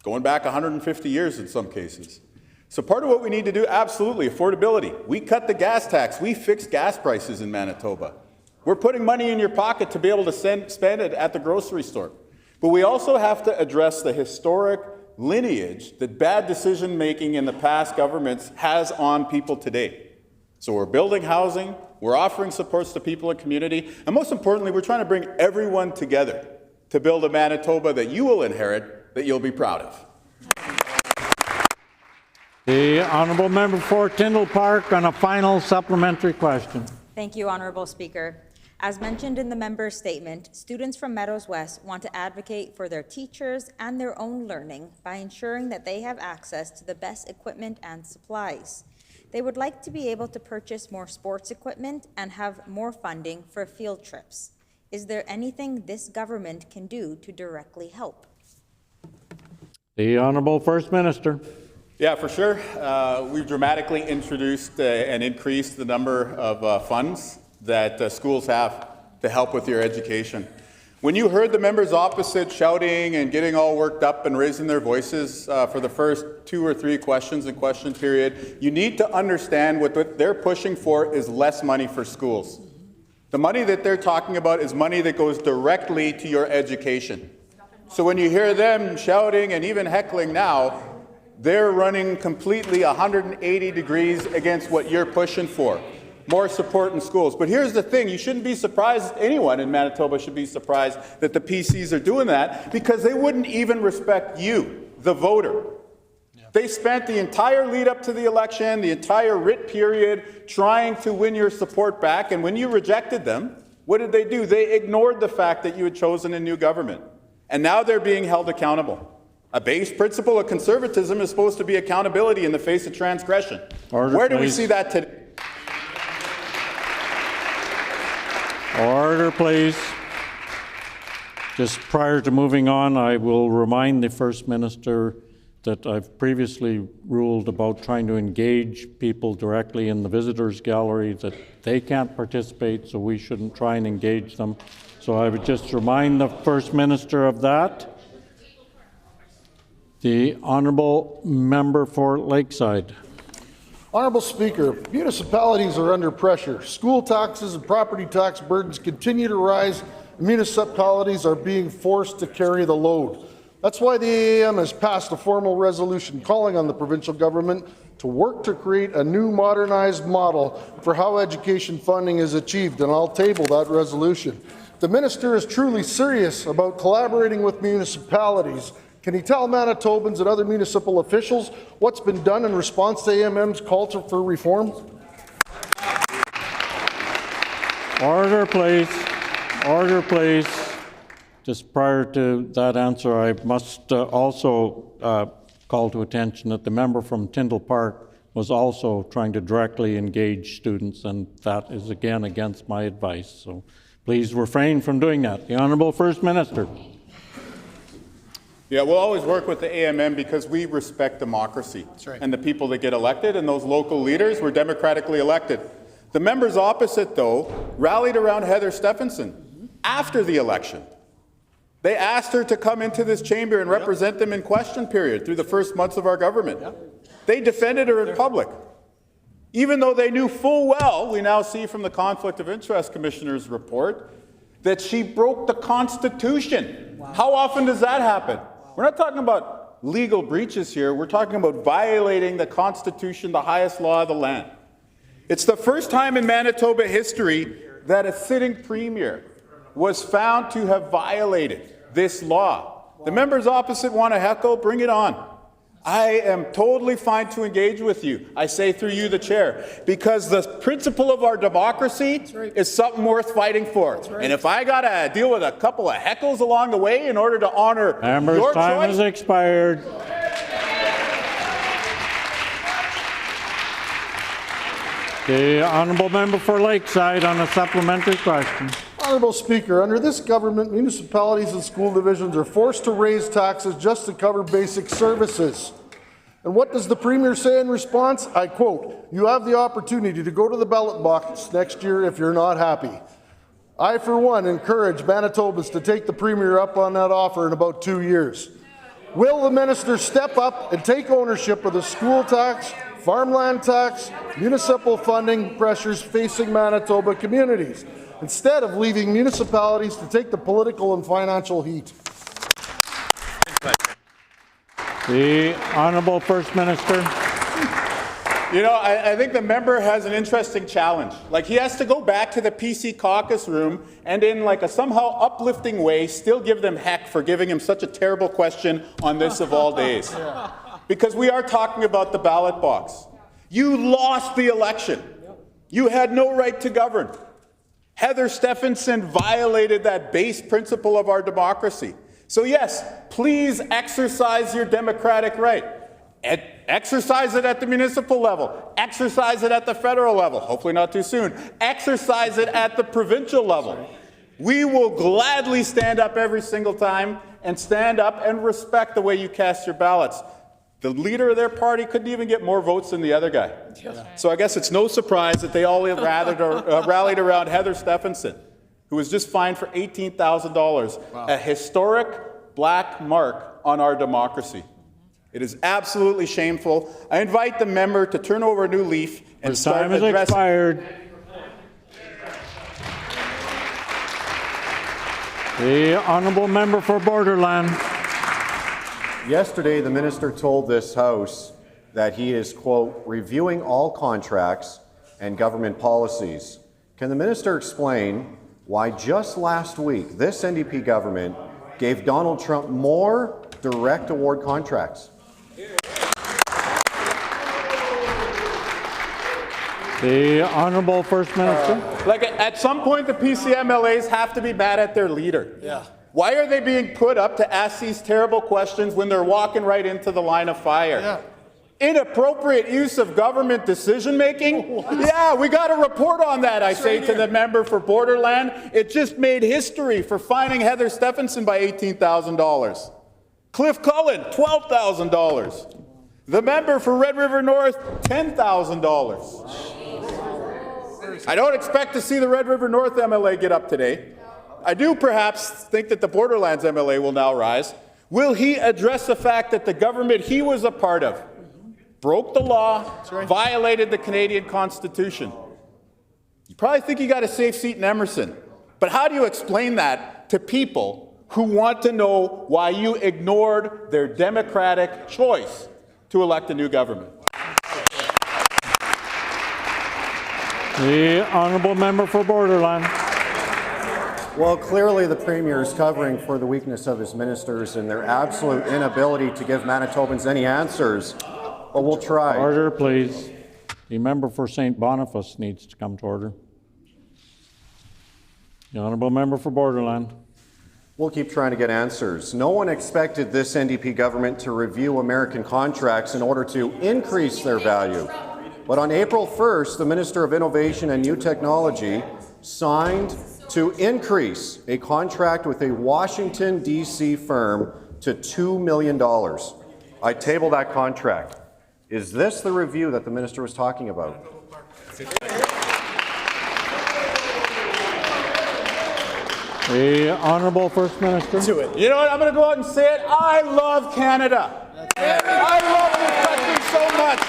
going back 150 years in some cases. So part of what we need to do, absolutely, affordability. We cut the gas tax. We fixed gas prices in Manitoba. We're putting money in your pocket to be able to spend it at the grocery store. But we also have to address the historic lineage that bad decision-making in the past governments has on people today. So we're building housing, we're offering supports to people in community, and most importantly, we're trying to bring everyone together to build a Manitoba that you will inherit, that you'll be proud of. The honourable member for Tyndall Park on a final supplementary question. Thank you, Honourable Speaker. As mentioned in the member's statement, students from Meadows West want to advocate for their teachers and their own learning by ensuring that they have access to the best equipment and supplies. They would like to be able to purchase more sports equipment and have more funding for field trips. Is there anything this government can do to directly help? The Honourable First Minister. Yeah, for sure. We've dramatically introduced and increased the number of funds that schools have to help with your education. When you heard the members opposite shouting and getting all worked up and raising their voices for the first 2 or 3 questions in question period, you need to understand what they're pushing for is less money for schools. The money that they're talking about is money that goes directly to your education. So when you hear them shouting and even heckling now, they're running completely 180 degrees against what you're pushing for. More support in schools. But here's the thing, you shouldn't be surprised, anyone in Manitoba should be surprised that the PCs are doing that, because they wouldn't even respect you, the voter. They spent the entire lead up to the election, the entire writ period, trying to win your support back, and when you rejected them, what did they do? They ignored the fact that you had chosen a new government. And now they're being held accountable. A base principle of conservatism is supposed to be accountability in the face of transgression. Order, Where do we please. see that today? Order, please. Just prior to moving on, I will remind the First Minister that I've previously ruled about trying to engage people directly in the visitors gallery, that they can't participate, so we shouldn't try and engage them. So I would just remind the First Minister of that. The Honourable Member for Lakeside. Honourable Speaker, municipalities are under pressure. School taxes and property tax burdens continue to rise. Municipalities are being forced to carry the load. That's why the AAM has passed a formal resolution calling on the provincial government to work to create a new modernized model for how education funding is achieved, and I'll table that resolution. The Minister is truly serious about collaborating with municipalities. Can he tell Manitobans and other municipal officials what's been done in response to AMM's call for reform? Order, please. Order, please. Just prior to that answer, I must also call to attention that the member from Tyndall Park was also trying to directly engage students, and that is again against my advice. So please refrain from doing that. The Honourable First Minister. Yeah, we'll always work with the AMM because we respect democracy. That's right. And the people that get elected, and those local leaders were democratically elected. The members opposite, though, rallied around Heather Stephenson after the election. They asked her to come into this chamber and represent them in question period through the first months of our government. They defended her in public. Even though they knew full well, we now see from the Conflict of Interest Commissioner's report, that she broke the Constitution. Wow. How often does that happen? We're not talking about legal breaches here. We're talking about violating the Constitution, the highest law of the land. It's the first time in Manitoba history that a sitting premier was found to have violated this law. The members opposite want to heckle, bring it on. I am totally fine to engage with you. I say through you, the chair, because the principle of our democracy is something worth fighting for. And if I got to deal with a couple of heckles along the way in order to honor Member's your time choice, has expired. The Honourable Member for Lakeside on a supplementary question. Honourable Speaker, under this government, municipalities and school divisions are forced to raise taxes just to cover basic services. And what does the Premier say in response? I quote, "You have the opportunity to go to the ballot box next year if you're not happy." I, for one, encourage Manitobans to take the Premier up on that offer in about 2 years. Will the Minister step up and take ownership of the school tax, farmland tax, municipal funding pressures facing Manitoba communities, instead of leaving municipalities to take the political and financial heat? The Honourable First Minister. You know, I think the member has an interesting challenge. Like, he has to go back to the PC caucus room and in like a somehow uplifting way still give them heck for giving him such a terrible question on this of all days. Because we are talking about the ballot box. You lost the election. You had no right to govern. Heather Stephenson violated that base principle of our democracy. So yes, please exercise your democratic right. Exercise it at the municipal level. Exercise it at the federal level. Hopefully not too soon. Exercise it at the provincial level. We will gladly stand up every single time and stand up and respect the way you cast your ballots. The leader of their party couldn't even get more votes than the other guy. So I guess it's no surprise that they all rallied around Heather Stephenson, who was just fined for $18,000, a historic black mark on our democracy. It is absolutely shameful. I invite the member to turn over a new leaf and start addressing... Time has expired. The honourable member for Borderland. Yesterday, the minister told this House that he is, quote, reviewing all contracts and government policies. Can the minister explain why just last week this NDP government gave Donald Trump more direct award contracts? The Honourable First Minister. Like, at some point, the PCMLAs have to be mad at their leader. Yeah. Why are they being put up to ask these terrible questions when they're walking right into the line of fire? Yeah. Inappropriate use of government decision-making? Yeah, we got a report on that, I say to the member for Borderland. It just made history for fining Heather Stephenson by $18,000. Cliff Cullen, $12,000. The member for Red River North, $10,000. I don't expect to see the Red River North MLA get up today. I do perhaps think that the Borderlands MLA will now rise. Will he address the fact that the government he was a part of broke the law, violated the Canadian Constitution? You probably think you got a safe seat in Emerson. But how do you explain that to people who want to know why you ignored their democratic choice to elect a new government? The honourable member for Borderland. Well, clearly the Premier is covering for the weakness of his ministers and their absolute inability to give Manitobans any answers. But we'll try. Order, please. The member for St. Boniface needs to come to order. The honourable member for Borderland. We'll keep trying to get answers. No one expected this NDP government to review American contracts in order to increase their value. But on April 1st, the Minister of Innovation and New Technology signed to increase a contract with a Washington, D.C. firm to $2 million. I table that contract. Is this the review that the minister was talking about? The Honourable First Minister. You know what? I'm going to go out and say it. I love Canada. I love this country so much.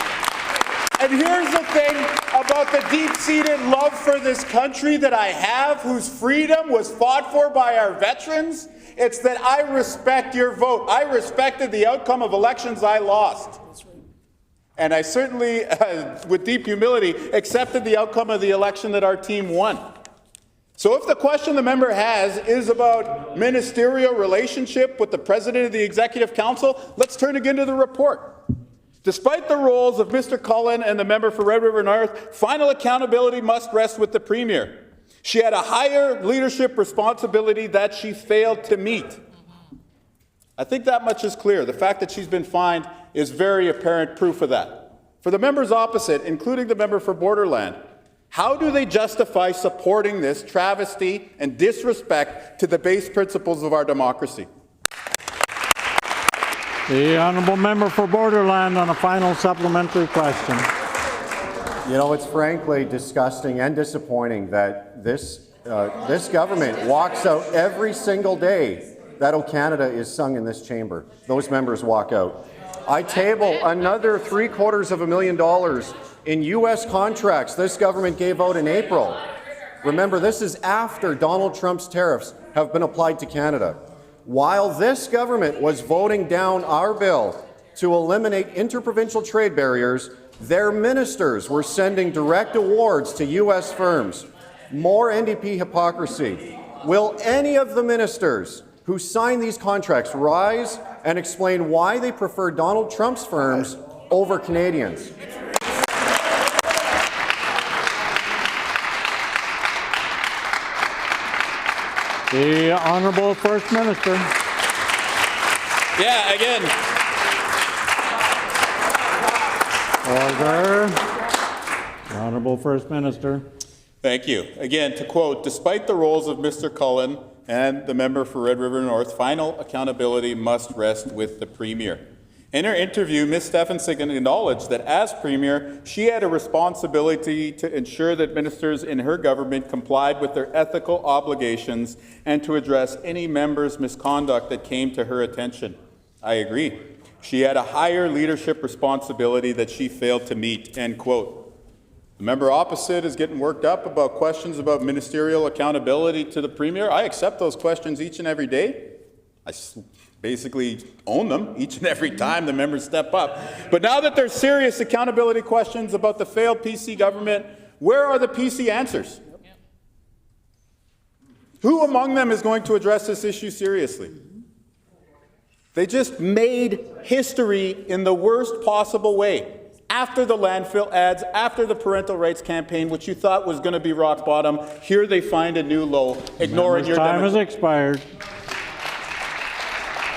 And here's the thing about the deep-seated love for this country that I have, whose freedom was fought for by our veterans. It's that I respect your vote. I respected the outcome of elections I lost. And I certainly, with deep humility, accepted the outcome of the election that our team won. So if the question the member has is about ministerial relationship with the President of the Executive Council, let's turn again to the report. Despite the roles of Mr. Cullen and the member for Red River North, final accountability must rest with the Premier. She had a higher leadership responsibility that she failed to meet. I think that much is clear. The fact that she's been fined is very apparent proof of that. For the members opposite, including the member for Borderland, how do they justify supporting this travesty and disrespect to the base principles of our democracy? The honourable member for Borderland on a final supplementary question. You know, it's frankly disgusting and disappointing that this government walks out every single day that "O Canada" is sung in this chamber. Those members walk out. I table another $750,000 in U.S. contracts this government gave out in April. Remember, this is after Donald Trump's tariffs have been applied to Canada. While this government was voting down our bill to eliminate interprovincial trade barriers, Their ministers were sending direct awards to U.S. firms. More NDP hypocrisy. Will any of the ministers who signed these contracts rise and explain why they prefer Donald Trump's firms over Canadians? The Honourable First Minister. Yeah, again. Order. The Honourable First Minister. Thank you. Again, to quote, despite the roles of Mr. Cullen and the member for Red River North, final accountability must rest with the Premier. In her interview, Ms. Stephenson acknowledged that as Premier, she had a responsibility to ensure that ministers in her government complied with their ethical obligations and to address any member's misconduct that came to her attention. I agree. She had a higher leadership responsibility that she failed to meet, end quote. The member opposite is getting worked up about questions about ministerial accountability to the Premier. I accept those questions each and every day. I basically own them each and every time the members step up. But now that there's serious accountability questions about the failed PC government, where are the PC answers? Who among them is going to address this issue seriously? They just made history in the worst possible way. After the landfill ads, after the parental rights campaign, which you thought was going to be rock bottom, here they find a new low, ignoring your time has expired.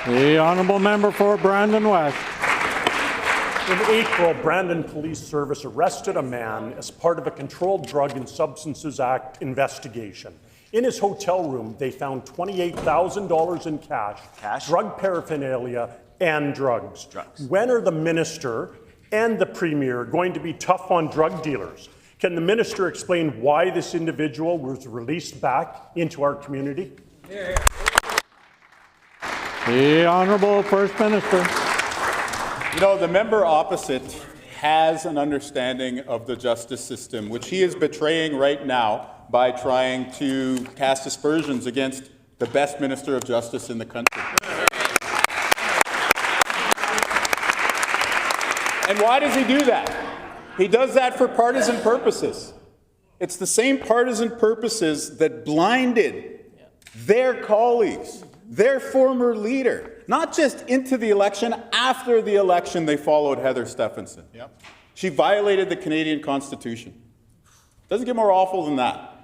The Honourable Member for Brandon West. In April, Brandon Police Service arrested a man as part of a Controlled Drug and Substances Act investigation. In his hotel room, they found $28,000 in cash, drug paraphernalia, and drugs. When are the minister and the Premier going to be tough on drug dealers? Can the minister explain why this individual was released back into our community? The Honourable First Minister. You know, the member opposite has an understanding of the justice system, which he is betraying right now by trying to cast aspersions against the best Minister of Justice in the country. And why does he do that? He does that for partisan purposes. It's the same partisan purposes that blinded their colleagues, their former leader, not just into the election, after the election they followed Heather Stephenson. Yep. She violated the Canadian Constitution. Doesn't get more awful than that.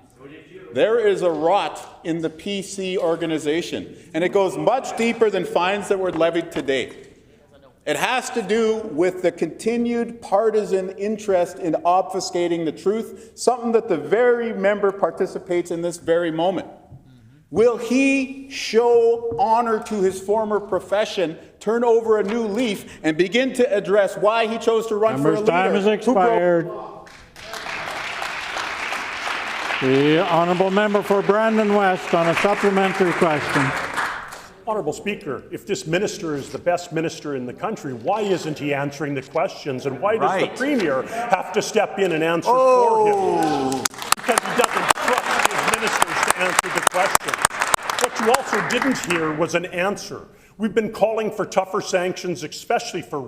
There is a rot in the PC organization, and it goes much deeper than fines that were levied today. It has to do with the continued partisan interest in obfuscating the truth, something that the very member participates in this very moment. Will he show honor to his former profession, turn over a new leaf, and begin to address why he chose to run for a leader? Time has expired. The Honourable Member for Brandon West on a supplementary question. Honourable Speaker, if this minister is the best minister in the country, why isn't he answering the questions? And why does the Premier have to step in and answer for him? Because he doesn't trust his ministers to answer the questions. What you also didn't hear was an answer. We've been calling for tougher sanctions, especially for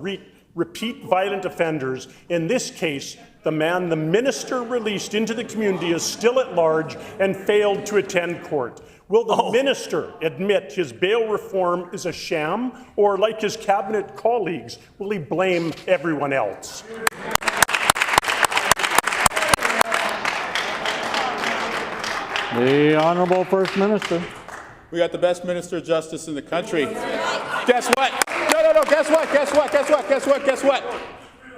repeat violent offenders. In this case, the man the minister released into the community is still at large and failed to attend court. Will the minister admit his bail reform is a sham, or like his cabinet colleagues, will he blame everyone else? The Honourable First Minister. We got the best Minister of Justice in the country. Guess what? No, guess what? Guess what?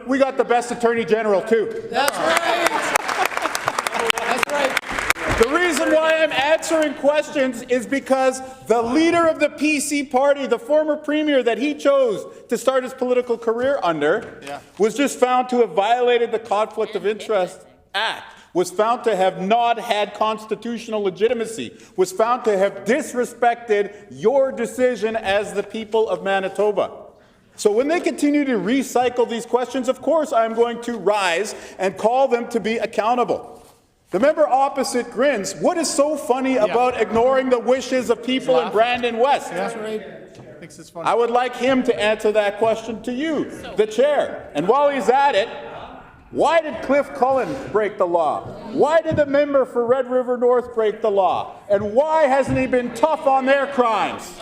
We got the best Attorney General, too. That's right. That's right. The reason why I'm answering questions is because the leader of the PC party, the former Premier that he chose to start his political career under, was just found to have violated the Conflict of Interest Act, was found to have not had constitutional legitimacy, was found to have disrespected your decision as the people of Manitoba. So when they continue to recycle these questions, of course I'm going to rise and call them to be accountable. The member opposite grins. What is so funny about ignoring the wishes of people in Brandon West? That's right. Thinks it's funny. I would like him to answer that question to you, the chair. And while he's at it, Why did Cliff Cullen break the law? Why did the member for Red River North break the law? And why hasn't he been tough on their crimes?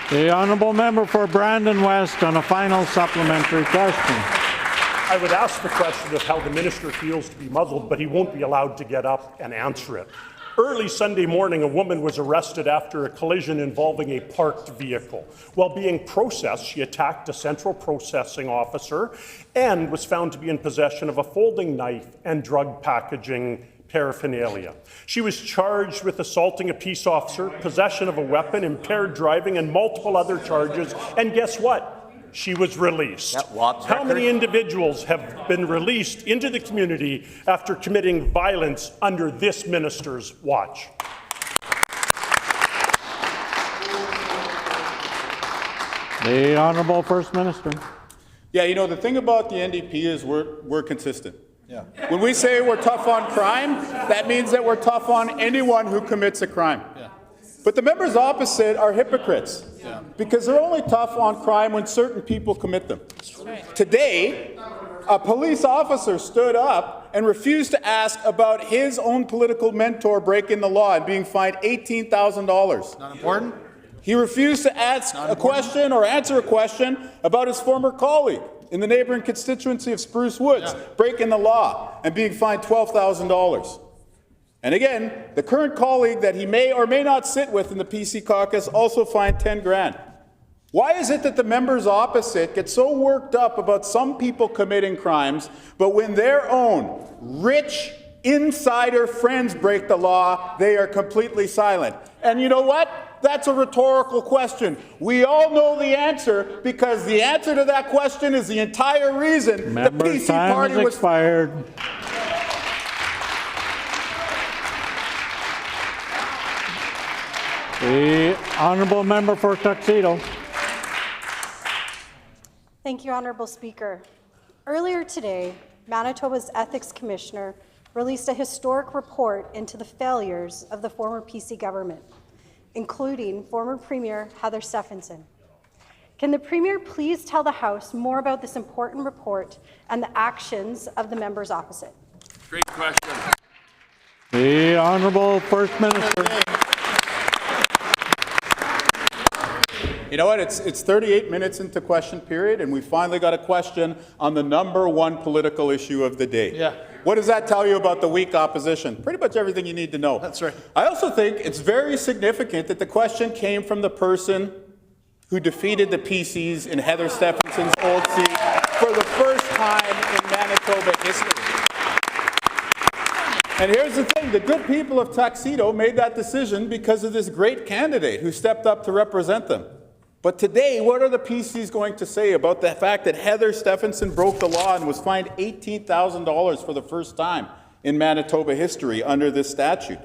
The honourable member for Brandon West on a final supplementary question. I would ask the question of how the minister feels to be muzzled, but he won't be allowed to get up and answer it. Early Sunday morning, a woman was arrested after a collision involving a parked vehicle. While being processed, she attacked a central processing officer and was found to be in possession of a folding knife and drug packaging paraphernalia. She was charged with assaulting a peace officer, possession of a weapon, impaired driving, and multiple other charges. And guess what? She was released. How many individuals have been released into the community after committing violence under this minister's watch? The Honourable First Minister. Yeah, you know, the thing about the NDP is we're consistent. Yeah. When we say we're tough on crime, that means that we're tough on anyone who commits a crime. Yeah. But the members opposite are hypocrites, because they're only tough on crime when certain people commit them. Today, a police officer stood up and refused to ask about his own political mentor breaking the law and being fined $18,000. Not important? He refused to ask a question or answer a question about his former colleague in the neighboring constituency of Spruce Woods breaking the law and being fined $12,000. And again, the current colleague that he may or may not sit with in the PC caucus also fined 10 grand. Why is it that the members opposite get so worked up about some people committing crimes, but when their own rich insider friends break the law, they are completely silent? And you know what? That's a rhetorical question. We all know the answer, because the answer to that question is the entire reason the PC party was expired. The honourable member for Tuxedo. Thank you, Honourable Speaker. Earlier today, Manitoba's Ethics Commissioner released a historic report into the failures of the former PC government, including former Premier Heather Stephenson. Can the Premier please tell the House more about this important report and the actions of the members opposite? Great question. The Honourable First Minister. You know what? It's 38 minutes into question period, and we finally got a question on the #1 political issue of the day. Yeah. What does that tell you about the weak opposition? Pretty much everything you need to know. That's right. I also think it's very significant that the question came from the person who defeated the PCs in Heather Stephenson's old seat for the first time in Manitoba history. And here's the thing, the good people of Tuxedo made that decision because of this great candidate who stepped up to represent them. But today, what are the PCs going to say about the fact that Heather Stephenson broke the law and was fined $18,000 for the first time in Manitoba history under this statute?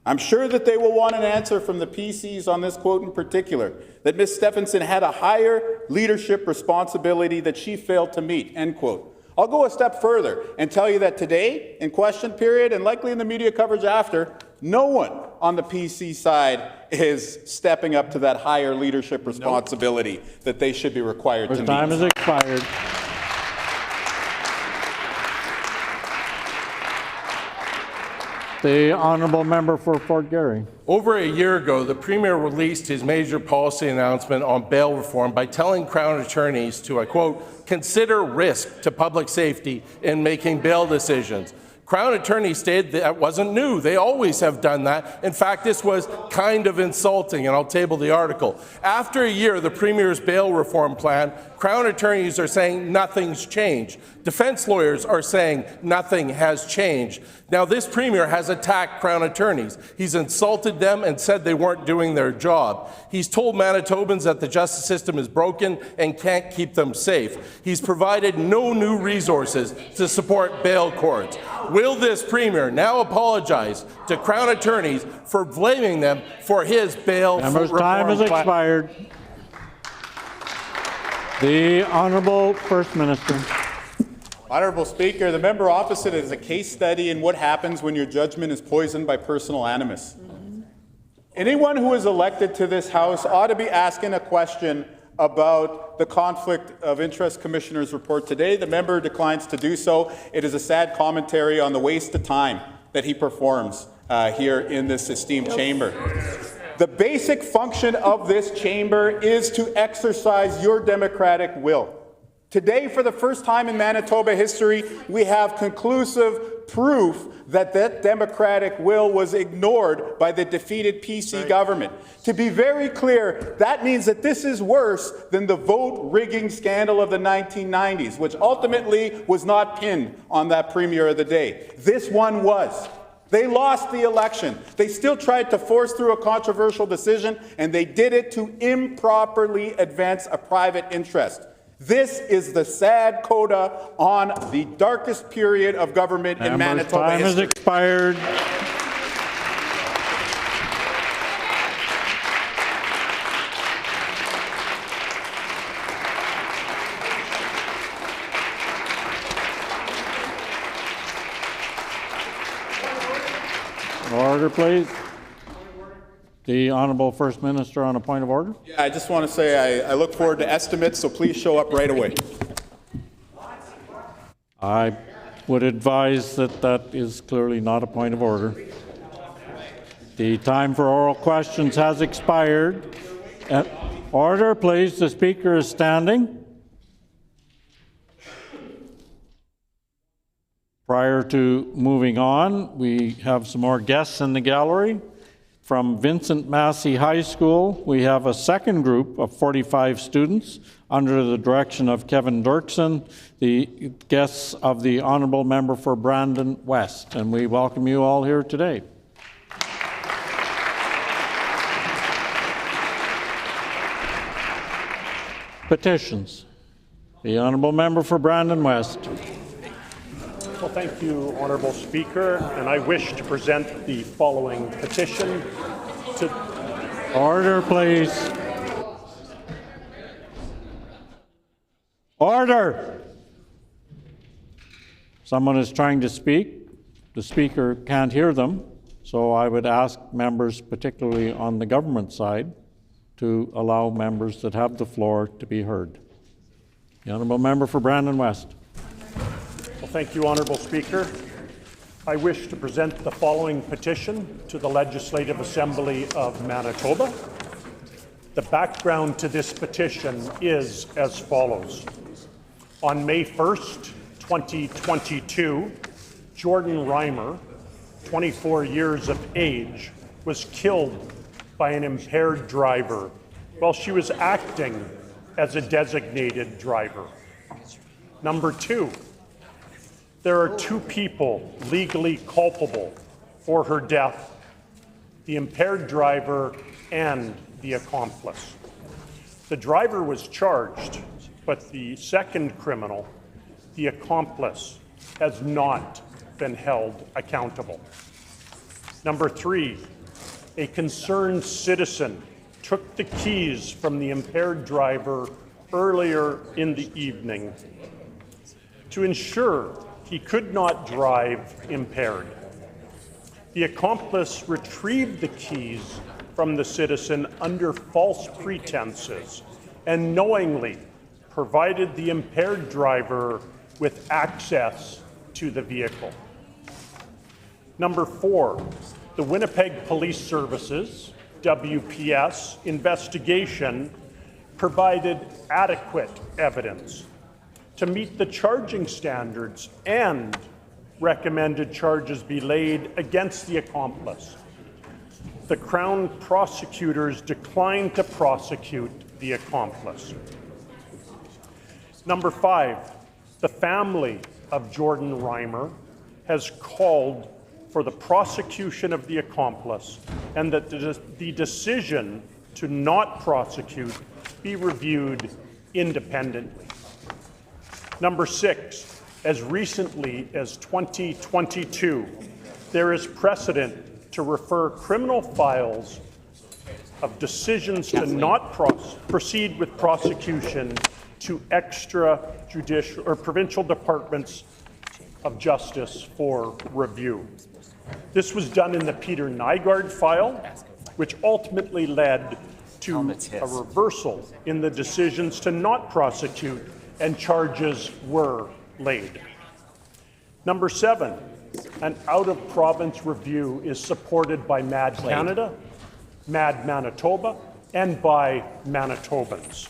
I'm sure that they will want an answer from the PCs on this quote in particular, that Ms. Stephenson had a higher leadership responsibility that she failed to meet, end quote. I'll go a step further and tell you that today, in question period, and likely in the media coverage after, no one on the PC side is stepping up to that higher leadership responsibility that they should be required to meet. Time has expired. The honourable member for Fort Garry. Over a year ago, the Premier released his major policy announcement on bail reform by telling Crown attorneys to, I quote, consider risk to public safety in making bail decisions. Crown attorneys stated that wasn't new. They always have done that. In fact, this was kind of insulting, and I'll table the article. After a year, the Premier's bail reform plan, Crown attorneys are saying nothing's changed. Defense lawyers are saying nothing has changed. Now, this Premier has attacked Crown attorneys. He's insulted them and said they weren't doing their job. He's told Manitobans that the justice system is broken and can't keep them safe. He's provided no new resources to support bail courts. Will this Premier now apologize to Crown attorneys for blaming them for his bail Member's reform time has plan? expired. The Honourable First Minister. Honourable Speaker, the member opposite is a case study in what happens when your judgment is poisoned by personal animus. Anyone who is elected to this House ought to be asking a question about the Conflict of Interest Commissioner's report today. The member declines to do so. It is a sad commentary on the waste of time that he performs here in this esteemed chamber. The basic function of this chamber is to exercise your democratic will. Today, for the first time in Manitoba history, we have conclusive proof that that democratic will was ignored by the defeated PC government. To be very clear, that means that this is worse than the vote rigging scandal of the 1990s, which ultimately was not pinned on that Premier of the day. This one was. They lost the election. They still tried to force through a controversial decision, and they did it to improperly advance a private interest. This is the sad coda on the darkest period of government in Manitoba time history. has expired. Order, please. The Honourable First Minister on a point of order. Yeah, I just want to say I look forward to estimates, so please show up right away. I would advise that that is clearly not a point of order. The time for oral questions has expired. Order, please. The Speaker is standing. Prior to moving on, we have some more guests in the gallery. From Vincent Massey High School, we have a second group of 45 students under the direction of Kevin Dirksen, the guests of the Honourable Member for Brandon West, and we welcome you all here today. Petitions. The Honourable Member for Brandon West. Well, thank you, Honourable Speaker, and I wish to present the following petition to... Order, please. Order! Someone is trying to speak. The Speaker can't hear them, so I would ask members, particularly on the government side, to allow members that have the floor to be heard. The Honourable Member for Brandon West. Well, thank you, Honourable Speaker. I wish to present the following petition to the Legislative Assembly of Manitoba. The background to this petition is as follows. On May 1st, 2022, Jordan Reimer, 24 years of age, was killed by an impaired driver while she was acting as a designated driver. Number two, there are two people legally culpable for her death, the impaired driver and the accomplice. The driver was charged, but the second criminal, the accomplice, has not been held accountable. Number three, a concerned citizen took the keys from the impaired driver earlier in the evening to ensure he could not drive impaired. The accomplice retrieved the keys from the citizen under false pretenses and knowingly provided the impaired driver with access to the vehicle. Number four, the Winnipeg Police Services, WPS, investigation provided adequate evidence to meet the charging standards and recommended charges be laid against the accomplice. The Crown prosecutors declined to prosecute the accomplice. Number five, the family of Jordan Reimer has called for the prosecution of the accomplice and that the decision to not prosecute be reviewed independently. Number six, as recently as 2022, there is precedent to refer criminal files of decisions to not proceed with prosecution to extrajudicial or provincial departments of justice for review. This was done in the Peter Nygaard file, which ultimately led to a reversal in the decisions to not prosecute, and charges were laid. Number 7, an out-of-province review is supported by MAD Canada, MAD Manitoba, and by Manitobans.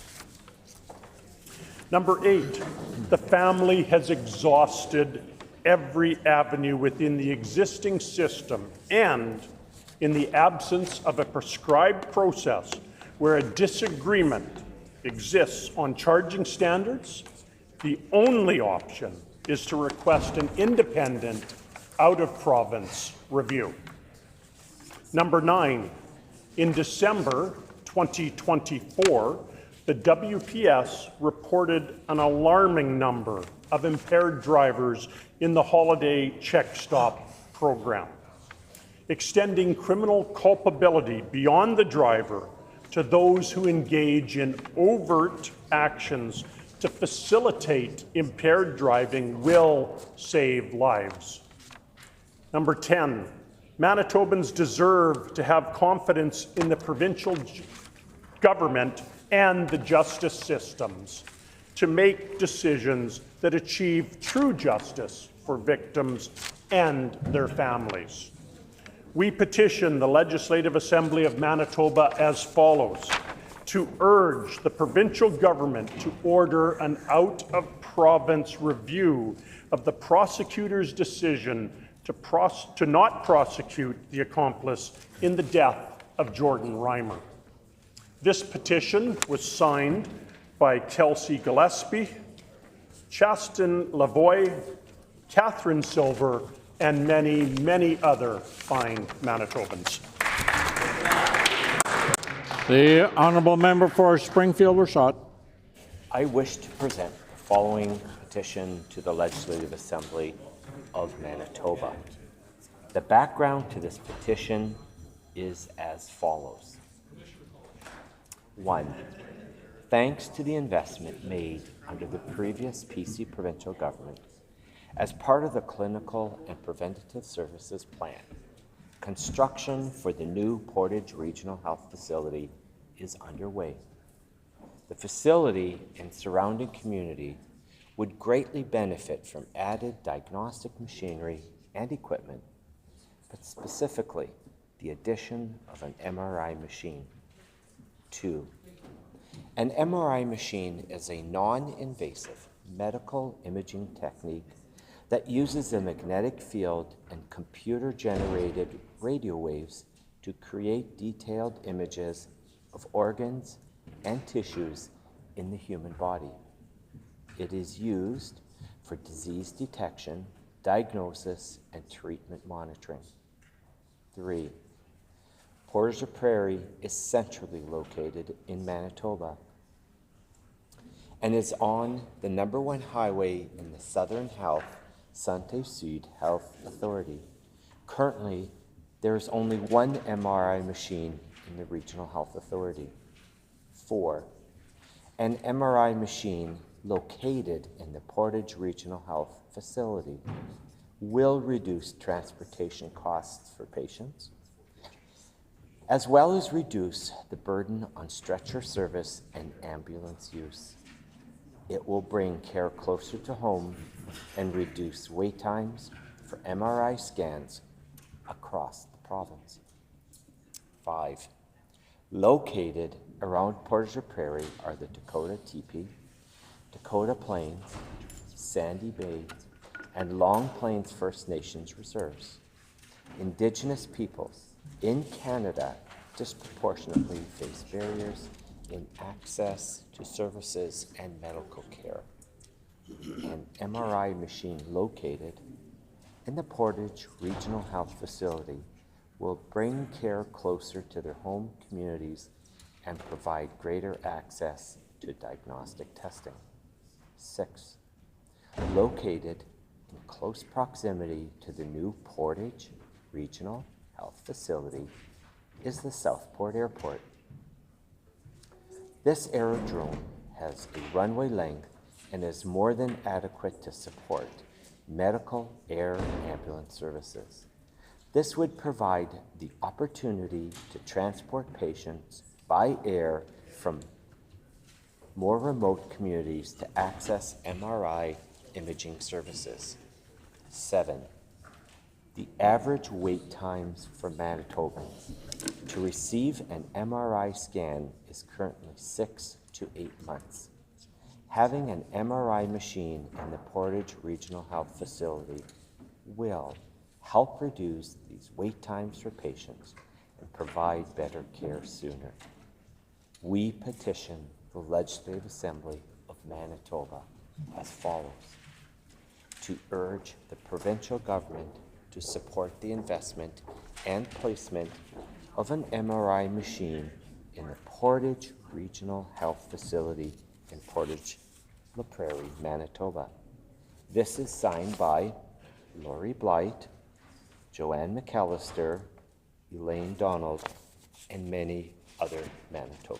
Number 8, the family has exhausted every avenue within the existing system, and in the absence of a prescribed process where a disagreement exists on charging standards, the only option is to request an independent, out-of-province review. Number 9, in December 2024, the WPS reported an alarming number of impaired drivers in the holiday check stop program, extending criminal culpability beyond the driver to those who engage in overt actions to facilitate impaired driving will save lives. Number 10, Manitobans deserve to have confidence in the provincial government and the justice systems to make decisions that achieve true justice for victims and their families. We petition the Legislative Assembly of Manitoba as follows: to urge the provincial government to order an out-of-province review of the prosecutor's decision to not prosecute the accomplice in the death of Jordan Reimer. This petition was signed by Kelsey Gillespie, Chasten Lavoie, Catherine Silver, and many, many other fine Manitobans. The honourable member for Springfield-Rashad. I wish to present the following petition to the Legislative Assembly of Manitoba. The background to this petition is as follows. 1. Thanks to the investment made under the previous PC provincial government as part of the Clinical and Preventative Services Plan, construction for the new Portage Regional Health Facility is underway. The facility and surrounding community would greatly benefit from added diagnostic machinery and equipment, but specifically the addition of an MRI machine. 2. An MRI machine is a non-invasive medical imaging technique that uses the magnetic field and computer-generated radio waves to create detailed images of organs and tissues in the human body. It is used for disease detection, diagnosis, and treatment monitoring. 3. Portage Prairie is centrally located in Manitoba and is on the #1 highway in the Southern Health Santé Sud Health Authority. Currently, there is only one MRI machine in the Regional Health Authority. 4. An MRI machine located in the Portage Regional Health Facility will reduce transportation costs for patients, as well as reduce the burden on stretcher service and ambulance use. It will bring care closer to home and reduce wait times for MRI scans across the province. 5. Located around Portage Prairie are the Dakota Teepee, Dakota Plains, Sandy Bay, and Long Plains First Nations reserves. Indigenous peoples in Canada disproportionately face barriers in access to services and medical care. An MRI machine located in the Portage Regional Health Facility will bring care closer to their home communities and provide greater access to diagnostic testing. 6. Located in close proximity to the new Portage Regional Health Facility is the Southport Airport. This aerodrome has a runway length and is more than adequate to support medical, air, and ambulance services. This would provide the opportunity to transport patients by air from more remote communities to access MRI imaging services. 7, the average wait times for Manitobans to receive an MRI scan is currently 6 to 8 months. Having an MRI machine in the Portage Regional Health Facility will help reduce these wait times for patients and provide better care sooner. We petition the Legislative Assembly of Manitoba as follows: to urge the provincial government to support the investment and placement of an MRI machine in the Portage Regional Health Facility in Portage La Prairie, Manitoba. This is signed by Lori Blight, Joanne McAllister, Elaine Donald, and many other Manitobans.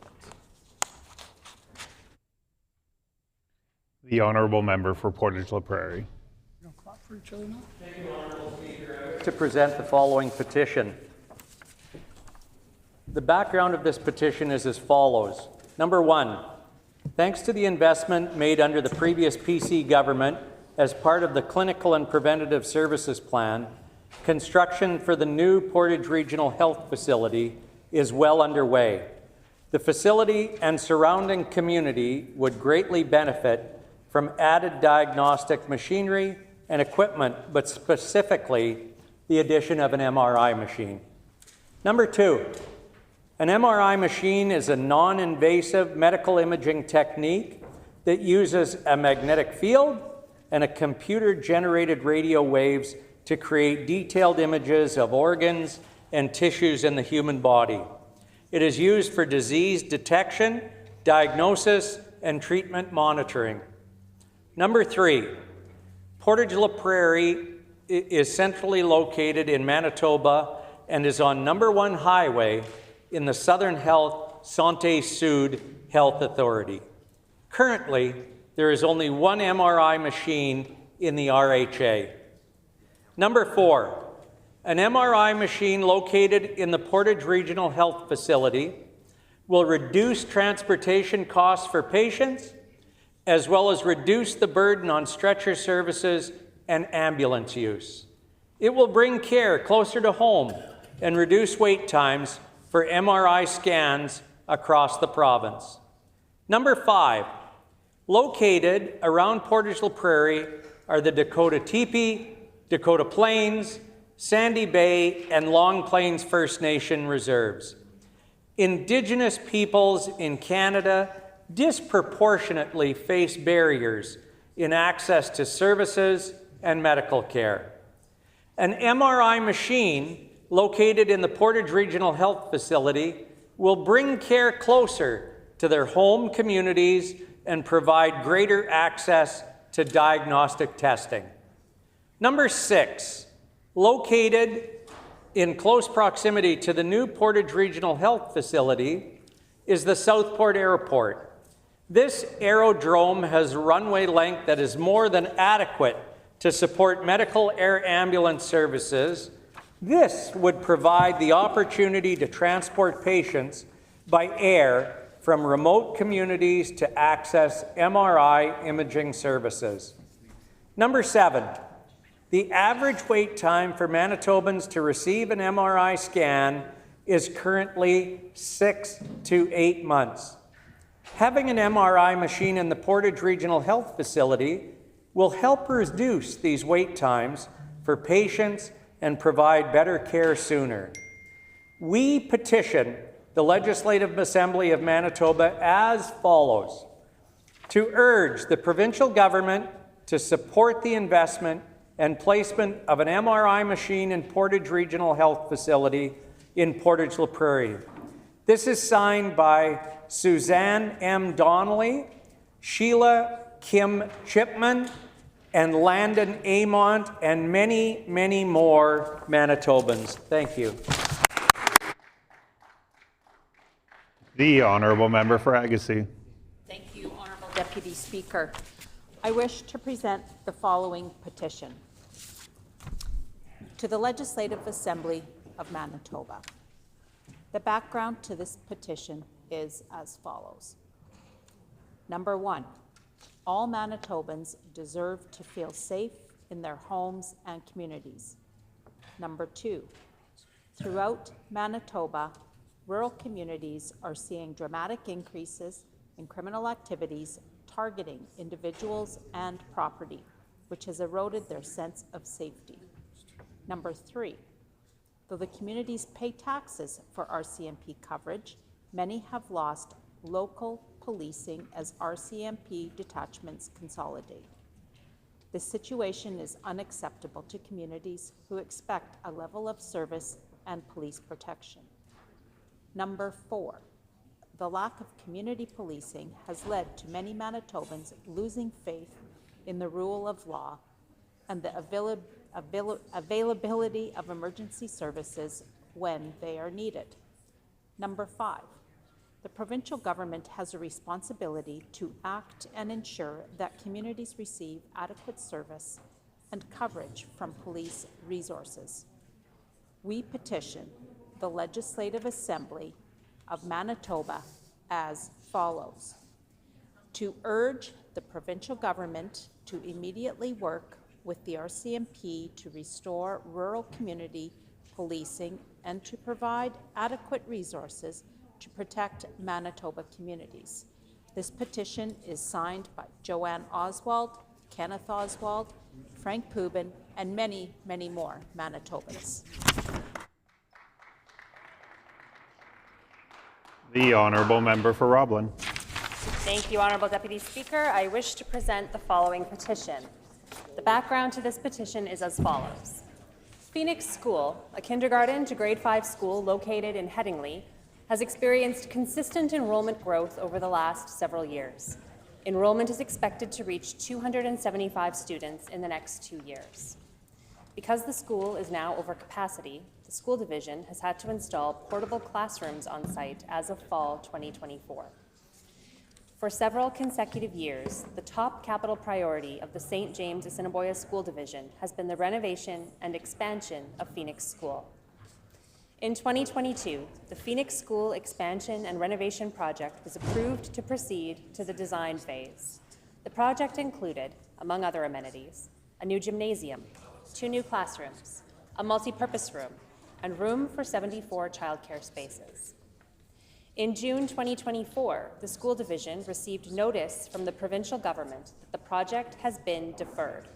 The Honourable Member for Portage La Prairie. To present the following petition. The background of this petition is as follows. Number 1, thanks to the investment made under the previous PC government as part of the Clinical and Preventative Services Plan, construction for the new Portage Regional Health Facility is well underway. The facility and surrounding community would greatly benefit from added diagnostic machinery and equipment, but specifically the addition of an MRI machine. Number 2, an MRI machine is a non-invasive medical imaging technique that uses a magnetic field and a computer-generated radio waves to create detailed images of organs and tissues in the human body. It is used for disease detection, diagnosis, and treatment monitoring. Number 3, Portage La Prairie is centrally located in Manitoba and is on number 1 highway in the Southern Health Santé Sud Health Authority. Currently, there is only 1 MRI machine in the RHA. Number 4, an MRI machine located in the Portage Regional Health Facility will reduce transportation costs for patients, as well as reduce the burden on stretcher services and ambulance use. It will bring care closer to home and reduce wait times for MRI scans across the province. Number 5, located around Portage La Prairie are the Dakota Teepee, Dakota Plains, Sandy Bay, and Long Plains First Nation reserves. Indigenous peoples in Canada disproportionately face barriers in access to services and medical care. An MRI machine located in the Portage Regional Health Facility will bring care closer to their home communities and provide greater access to diagnostic testing. Number 6, located in close proximity to the new Portage Regional Health Facility is the Southport Airport. This aerodrome has runway length that is more than adequate to support medical air ambulance services. This would provide the opportunity to transport patients by air from remote communities to access MRI imaging services. Number 7, the average wait time for Manitobans to receive an MRI scan is currently 6 to 8 months. Having an MRI machine in the Portage Regional Health Facility will help reduce these wait times for patients and provide better care sooner. We petition the Legislative Assembly of Manitoba as follows: to urge the provincial government to support the investment and placement of an MRI machine in Portage Regional Health Facility in Portage La Prairie. This is signed by Suzanne M. Donnelly, Sheila Kim Chipman, and Landon Amont, and many, many more Manitobans. Thank you. The Honourable Member for Agassiz. Thank you, Honourable Deputy Speaker. I wish to present the following petition to the Legislative Assembly of Manitoba. The background to this petition is as follows. Number 1, all Manitobans deserve to feel safe in their homes and communities. Number 2, throughout Manitoba, rural communities are seeing dramatic increases in criminal activities targeting individuals and property, which has eroded their sense of safety. Number 3, though the communities pay taxes for RCMP coverage, many have lost local policing as RCMP detachments consolidate. This situation is unacceptable to communities who expect a level of service and police protection. Number 4, the lack of community policing has led to many Manitobans losing faith in the rule of law and the availability of emergency services when they are needed. Number 5, the provincial government has a responsibility to act and ensure that communities receive adequate service and coverage from police resources. We petition the Legislative Assembly of Manitoba as follows: to urge the provincial government to immediately work with the RCMP to restore rural community policing and to provide adequate resources to protect Manitoba communities. This petition is signed by Joanne Oswald, Kenneth Oswald, Frank Pubin, and many, many more Manitobans. The Honourable Member for Roblin. Thank you, Honourable Deputy Speaker. I wish to present the following petition. The background to this petition is as follows. Phoenix School, a kindergarten to grade 5 school located in Headingley, has experienced consistent enrollment growth over the last several years. Enrollment is expected to reach 275 students in the next 2 years. Because the school is now over capacity, the school division has had to install portable classrooms on site as of fall 2024. For several consecutive years, the top capital priority of the St. James Assiniboia School Division has been the renovation and expansion of Phoenix School. In 2022, the Phoenix School expansion and renovation project was approved to proceed to the design phase. The project included, among other amenities, a new gymnasium, 2 new classrooms, a multi-purpose room, and room for 74 childcare spaces. In June 2024, the school division received notice from the provincial government that the project has been deferred.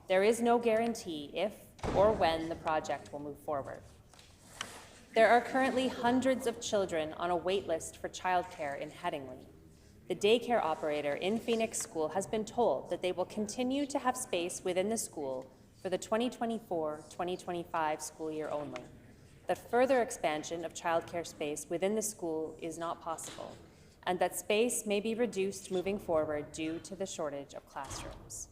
There is no guarantee if or when the project will move forward. There are currently hundreds of children on a wait list for childcare in Headingley. The daycare operator in Phoenix School has been told that they will continue to have space within the school for the 2024-2025 school year only. That further expansion of childcare space within the school is not possible, and that space may be reduced moving forward due to the shortage of classrooms.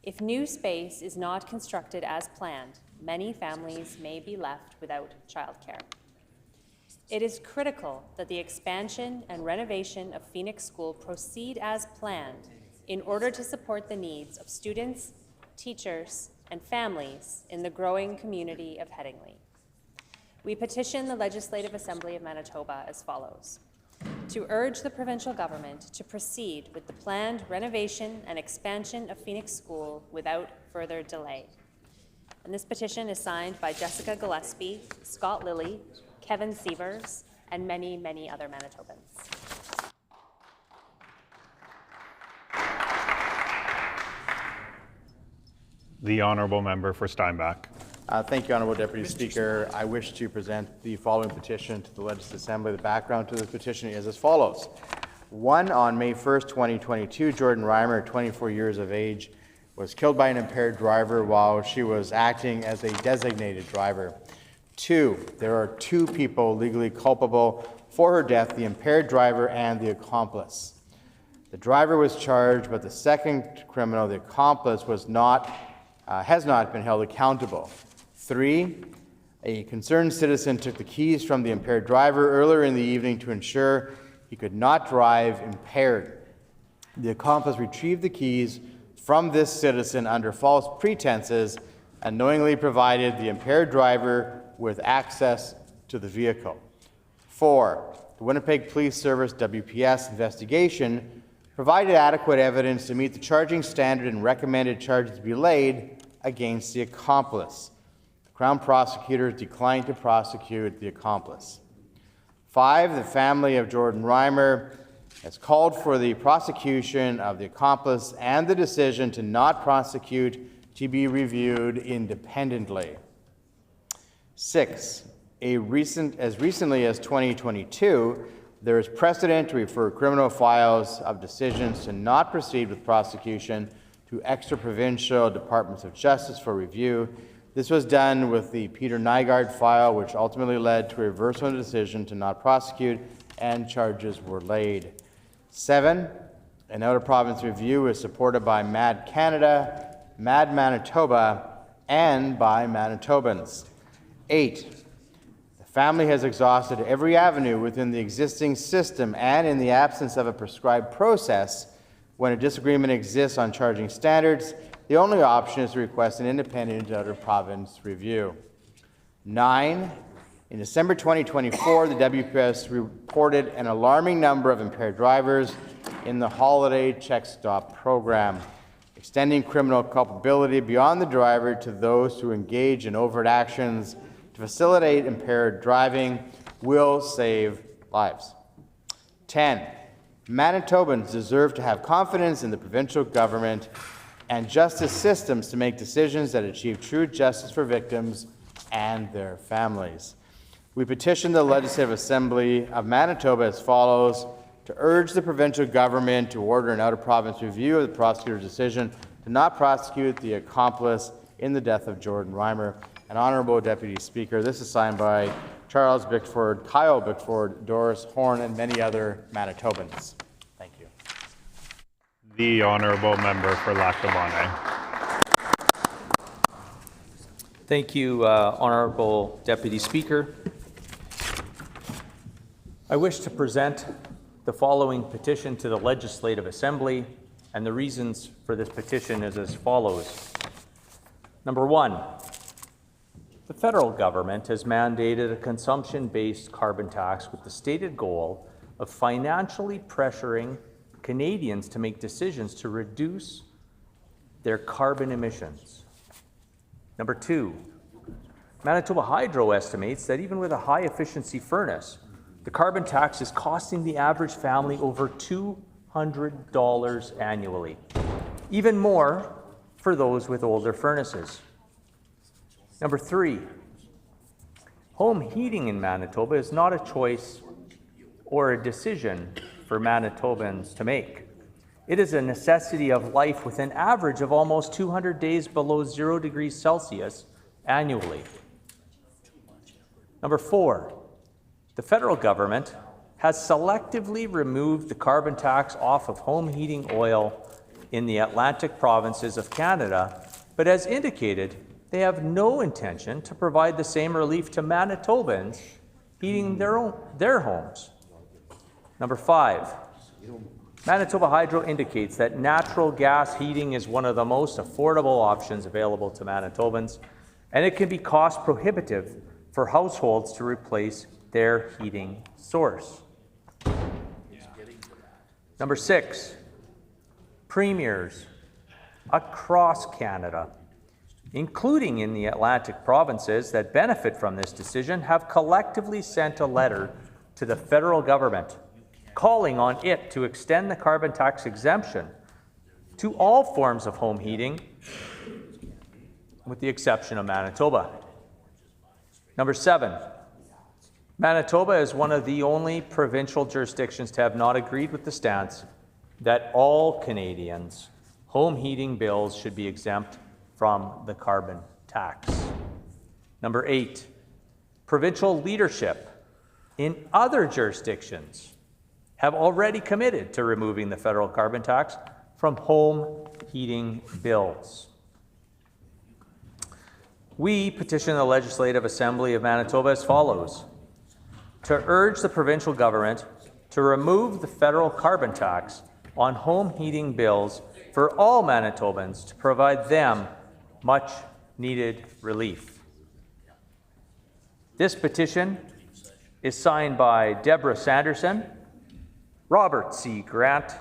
If new space is not constructed as planned, many families may be left without childcare. It is critical that the expansion and renovation of Phoenix School proceed as planned in order to support the needs of students, teachers, and families in the growing community of Headingley. We petition the Legislative Assembly of Manitoba as follows: to urge the provincial government to proceed with the planned renovation and expansion of Phoenix School without further delay. And this petition is signed by Jessica Gillespie, Scott Lilly, Kevin Sievers, and many, many other Manitobans. The Honourable Member for Steinbach. Thank you, Honourable Deputy Speaker. I wish to present the following petition to the Legislative Assembly. The background to this petition is as follows. 1, on May 1st, 2022, Jordan Reimer, 24 years of age, was killed by an impaired driver while she was acting as a designated driver. 2, there are 2 people legally culpable for her death, the impaired driver and the accomplice. The driver was charged, but the second criminal, the accomplice, has not been held accountable. 3, a concerned citizen took the keys from the impaired driver earlier in the evening to ensure he could not drive impaired. The accomplice retrieved the keys from this citizen under false pretenses and knowingly provided the impaired driver with access to the vehicle. 4, the Winnipeg Police Service WPS investigation provided adequate evidence to meet the charging standard and recommended charges to be laid against the accomplice. The Crown prosecutors declined to prosecute the accomplice. 5, the family of Jordan Reimer has called for the prosecution of the accomplice and the decision to not prosecute to be reviewed independently. 6, as recently as 2022, there is precedent to refer criminal files of decisions to not proceed with prosecution to extra-provincial departments of justice for review. This was done with the Peter Nygaard file, which ultimately led to a reversal of the decision to not prosecute, and charges were laid. 7, an out-of-province review is supported by MAD Canada, MAD Manitoba, and by Manitobans. 8, the family has exhausted every avenue within the existing system, and in the absence of a prescribed process, when a disagreement exists on charging standards, the only option is to request an independent out-of-province review. 9, in December 2024, the WPS reported an alarming number of impaired drivers in the Holiday Check Stop program. Extending criminal culpability beyond the driver to those who engage in overt actions to facilitate impaired driving will save lives. 10, Manitobans deserve to have confidence in the provincial government and justice systems to make decisions that achieve true justice for victims and their families. We petition the Legislative Assembly of Manitoba as follows: to urge the provincial government to order an out-of-province review of the prosecutor's decision to not prosecute the accomplice in the death of Jordan Reimer. And Honourable Deputy Speaker, this is signed by Charles Bickford, Kyle Bickford, Doris Horn, and many other Manitobans. Thank you. The Honourable Member for Lackawanna. Thank you, Honourable Deputy Speaker. I wish to present the following petition to the Legislative Assembly, and the reasons for this petition is as follows. Number 1, the federal government has mandated a consumption-based carbon tax with the stated goal of financially pressuring Canadians to make decisions to reduce their carbon emissions. Number 2, Manitoba Hydro estimates that even with a high-efficiency furnace, the carbon tax is costing the average family over $200 annually, even more for those with older furnaces. Number 3, home heating in Manitoba is not a choice or a decision for Manitobans to make. It is a necessity of life with an average of almost 200 days below 0 degrees Celsius annually. Number 4, the federal government has selectively removed the carbon tax off of home heating oil in the Atlantic provinces of Canada, but as indicated, they have no intention to provide the same relief to Manitobans heating their homes. Number 5, Manitoba Hydro indicates that natural gas heating is one of the most affordable options available to Manitobans, and it can be cost prohibitive for households to replace their heating source. Number 6, premiers across Canada, including in the Atlantic provinces that benefit from this decision, have collectively sent a letter to the federal government calling on it to extend the carbon tax exemption to all forms of home heating, with the exception of Manitoba. Number 7, Manitoba is one of the only provincial jurisdictions to have not agreed with the stance that all Canadians' home heating bills should be exempt from the carbon tax. Number 8, provincial leadership in other jurisdictions have already committed to removing the federal carbon tax from home heating bills. We petition the Legislative Assembly of Manitoba as follows: to urge the provincial government to remove the federal carbon tax on home heating bills for all Manitobans to provide them much-needed relief. This petition is signed by Deborah Sanderson, Robert C. Grant,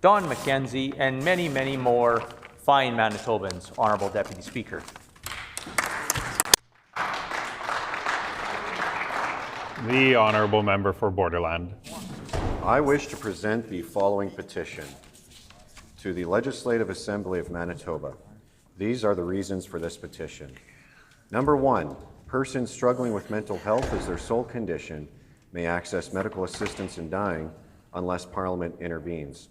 Don McKenzie, and many, many more fine Manitobans, Honourable Deputy Speaker. The Honourable Member for Borderland. I wish to present the following petition to the Legislative Assembly of Manitoba. These are the reasons for this petition. Number 1, persons struggling with mental health as their sole condition may access medical assistance in dying unless Parliament intervenes.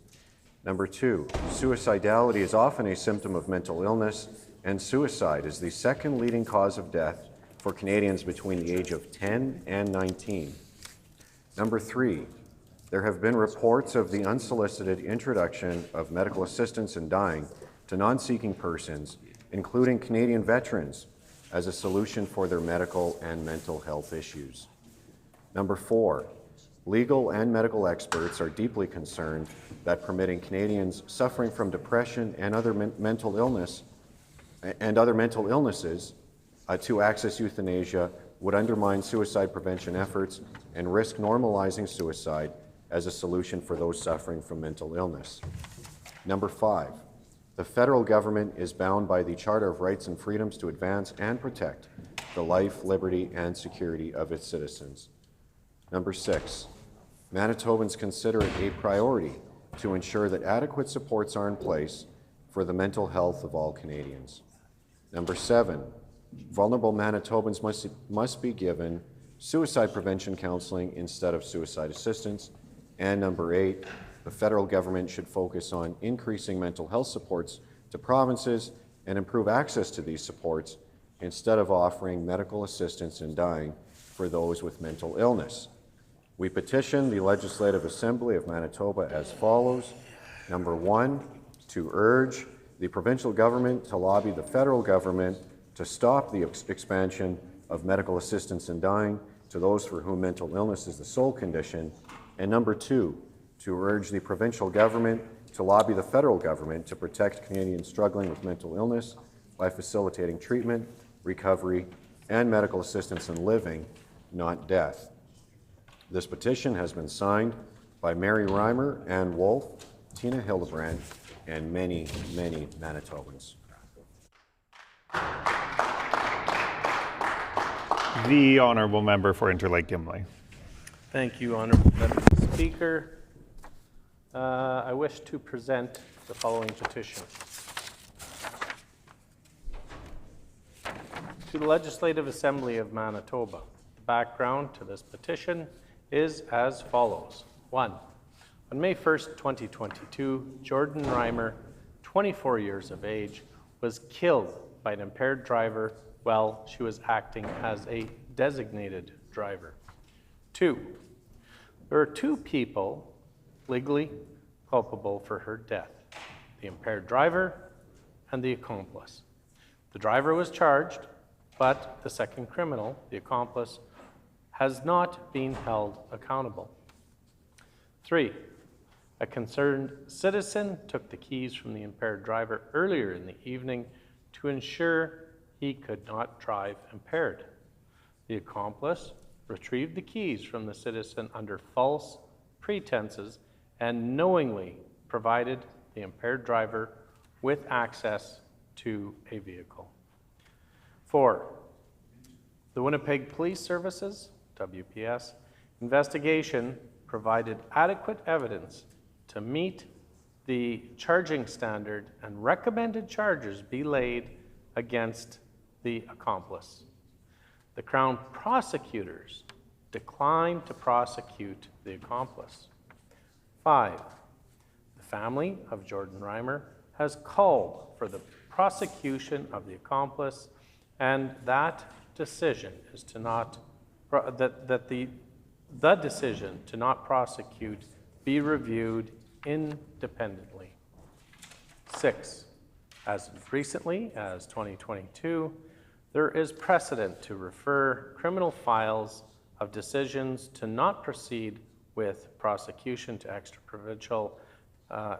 Number 2, suicidality is often a symptom of mental illness, and suicide is the second leading cause of death for Canadians between the age of 10 and 19. Number 3, there have been reports of the unsolicited introduction of medical assistance in dying to non-seeking persons, including Canadian veterans, as a solution for their medical and mental health issues. Number 4, legal and medical experts are deeply concerned that permitting Canadians suffering from depression and other mental illnesses to access euthanasia would undermine suicide prevention efforts and risk normalizing suicide as a solution for those suffering from mental illness. Number 5, the federal government is bound by the Charter of Rights and Freedoms to advance and protect the life, liberty, and security of its citizens. Number 6, Manitobans consider it a priority to ensure that adequate supports are in place for the mental health of all Canadians. Number 7, vulnerable Manitobans must be given suicide prevention counseling instead of suicide assistance. And number 8, the federal government should focus on increasing mental health supports to provinces and improve access to these supports instead of offering medical assistance in dying for those with mental illness. We petition the Legislative Assembly of Manitoba as follows. Number 1, to urge the provincial government to lobby the federal government to stop the expansion of medical assistance in dying to those for whom mental illness is the sole condition. And number 2, to urge the provincial government to lobby the federal government to protect Canadians struggling with mental illness by facilitating treatment, recovery, and medical assistance in living, not death. This petition has been signed by Mary Reimer, Ann Wolfe, Tina Hildebrand, and many, many Manitobans. The Honourable Member for Interlake Gimli. Thank you, Honourable Deputy Speaker. I wish to present the following petition. To the Legislative Assembly of Manitoba. The background to this petition is as follows. 1. On May 1st, 2022, Jordan Reimer, 24 years of age, was killed by an impaired driver while she was acting as a designated driver. 2. There are 2 people legally culpable for her death, the impaired driver and the accomplice. The driver was charged, but the second criminal, the accomplice, has not been held accountable. 3. A concerned citizen took the keys from the impaired driver earlier in the evening to ensure he could not drive impaired. The accomplice retrieved the keys from the citizen under false pretenses and knowingly provided the impaired driver with access to a vehicle. 4. The Winnipeg Police Services, WPS, investigation provided adequate evidence to meet the charging standard and recommended charges be laid against the accomplice. The Crown prosecutors declined to prosecute the accomplice. 5. The family of Jordan Reimer has called for the prosecution of the accomplice, and that decision is to not the decision to not prosecute be reviewed independently. 6. As recently as 2022, there is precedent to refer criminal files of decisions to not proceed with prosecution to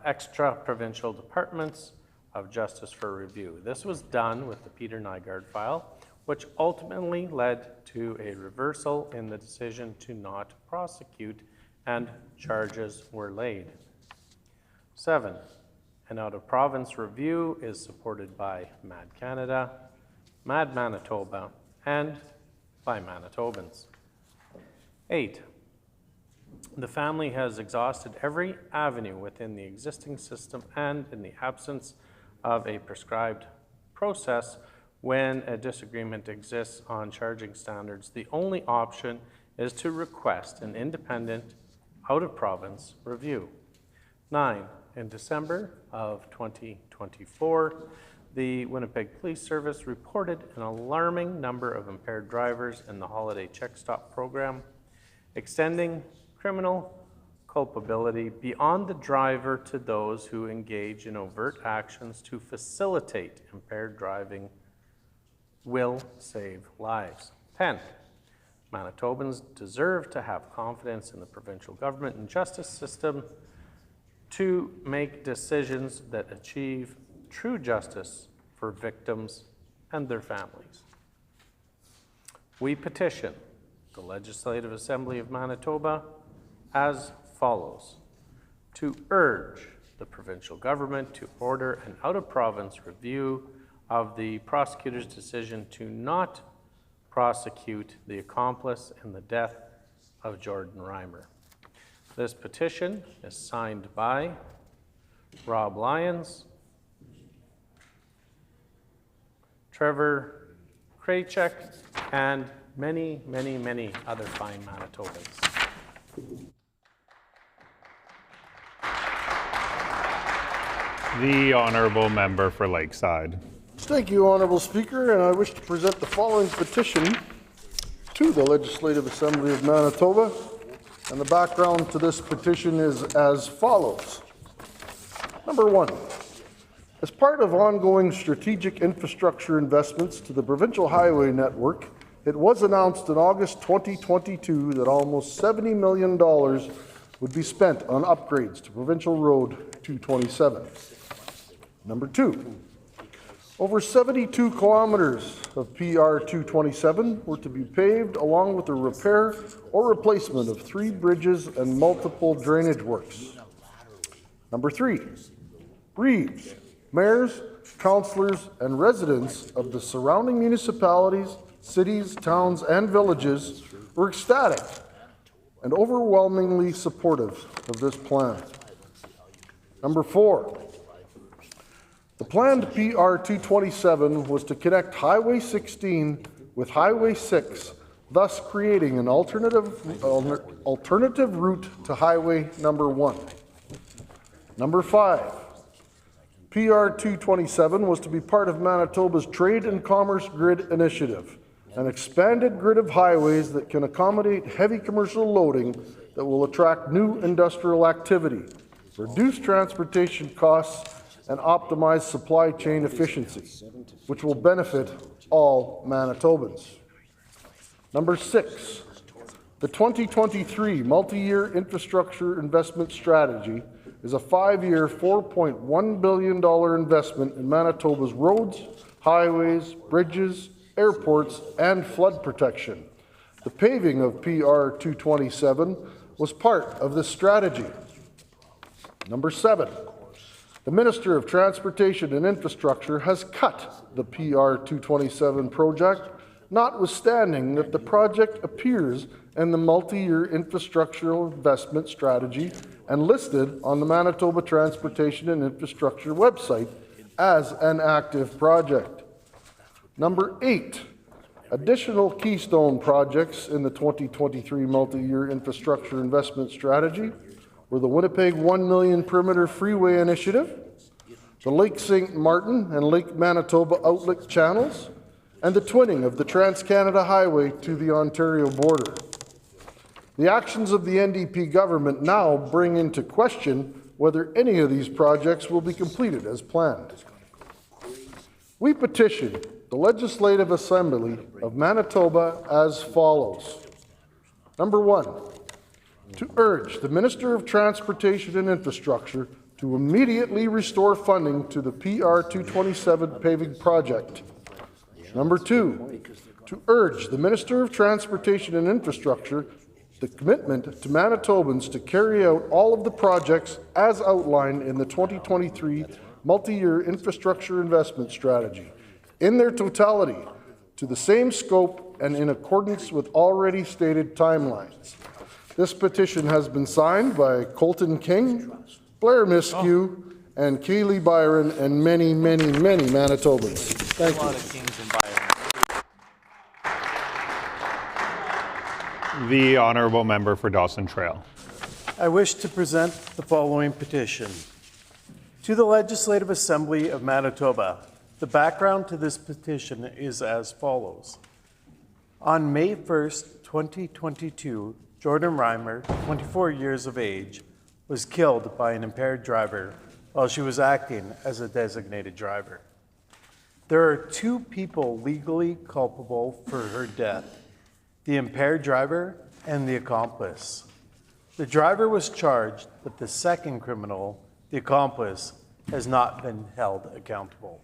extra-provincial departments of justice for review. This was done with the Peter Nygaard file, which ultimately led to a reversal in the decision to not prosecute, and charges were laid. 7, an out-of-province review is supported by Mad Canada, Mad Manitoba, and by Manitobans. 8, the family has exhausted every avenue within the existing system, and in the absence of a prescribed process, when a disagreement exists on charging standards, the only option is to request an independent out-of-province review. 9, in December of 2024, the Winnipeg Police Service reported an alarming number of impaired drivers in the holiday check stop program, extending criminal culpability beyond the driver to those who engage in overt actions to facilitate impaired driving will save lives. 10, Manitobans deserve to have confidence in the provincial government and justice system to make decisions that achieve true justice for victims and their families. We petition the Legislative Assembly of Manitoba as follows: to urge the provincial government to order an out-of-province review of the prosecutor's decision to not prosecute the accomplice in the death of Jordan Reimer. This petition is signed by Rob Lyons, Trevor Kraychek, and many, many, many other fine Manitobans. The Honourable Member for Lakeside. Thank you, Honourable Speaker, and I wish to present the following petition to the Legislative Assembly of Manitoba. And the background to this petition is as follows. Number 1, as part of ongoing strategic infrastructure investments to the provincial highway network, it was announced in August 2022 that almost $70 million would be spent on upgrades to Provincial Road 227. Number 2, over 72 kilometers of PR 227 were to be paved, along with the repair or replacement of 3 bridges and multiple drainage works. Number 3, Breves, mayors, councillors, and residents of the surrounding municipalities, cities, towns, and villages were ecstatic and overwhelmingly supportive of this plan. Number 4, the planned PR 227 was to connect Highway 16 with Highway 6, thus creating an alternative route to Highway number 1. Number 5, PR 227 was to be part of Manitoba's Trade and Commerce Grid Initiative, an expanded grid of highways that can accommodate heavy commercial loading that will attract new industrial activity, reduce transportation costs, and optimize supply chain efficiency, which will benefit all Manitobans. Number 6, the 2023 multi-year infrastructure investment strategy is a 5-year, $4.1 billion investment in Manitoba's roads, highways, bridges, airports, and flood protection. The paving of PR 227 was part of this strategy. Number 7, the Minister of Transportation and Infrastructure has cut the PR 227 project, notwithstanding that the project appears in the multi-year infrastructural investment strategy and listed on the Manitoba Transportation and Infrastructure website as an active project. Number 8, additional keystone projects in the 2023 multi-year infrastructure investment strategy were the Winnipeg 1 Million Perimeter Freeway Initiative, the Lake St. Martin and Lake Manitoba outlet channels, and the twinning of the Trans-Canada Highway to the Ontario border. The actions of the NDP government now bring into question whether any of these projects will be completed as planned. We petition the Legislative Assembly of Manitoba as follows. Number 1, to urge the Minister of Transportation and Infrastructure to immediately restore funding to the PR 227 paving project. Number 2, to urge the Minister of Transportation and Infrastructure the commitment to Manitobans to carry out all of the projects as outlined in the 2023 multi-year infrastructure investment strategy in their totality to the same scope and in accordance with already stated timelines. This petition has been signed by Colton King, Blair Miskew, and Kaylee Byron, and many, many, many Manitobans. Thank you. A lot of Kings and Byron. The Honourable Member for Dawson Trail. I wish to present the following petition. To the Legislative Assembly of Manitoba, the background to this petition is as follows. On May 1st, 2022, Jordan Reimer, 24 years of age, was killed by an impaired driver while she was acting as a designated driver. There are 2 people legally culpable for her death: the impaired driver and the accomplice. The driver was charged, but the second criminal, the accomplice, has not been held accountable.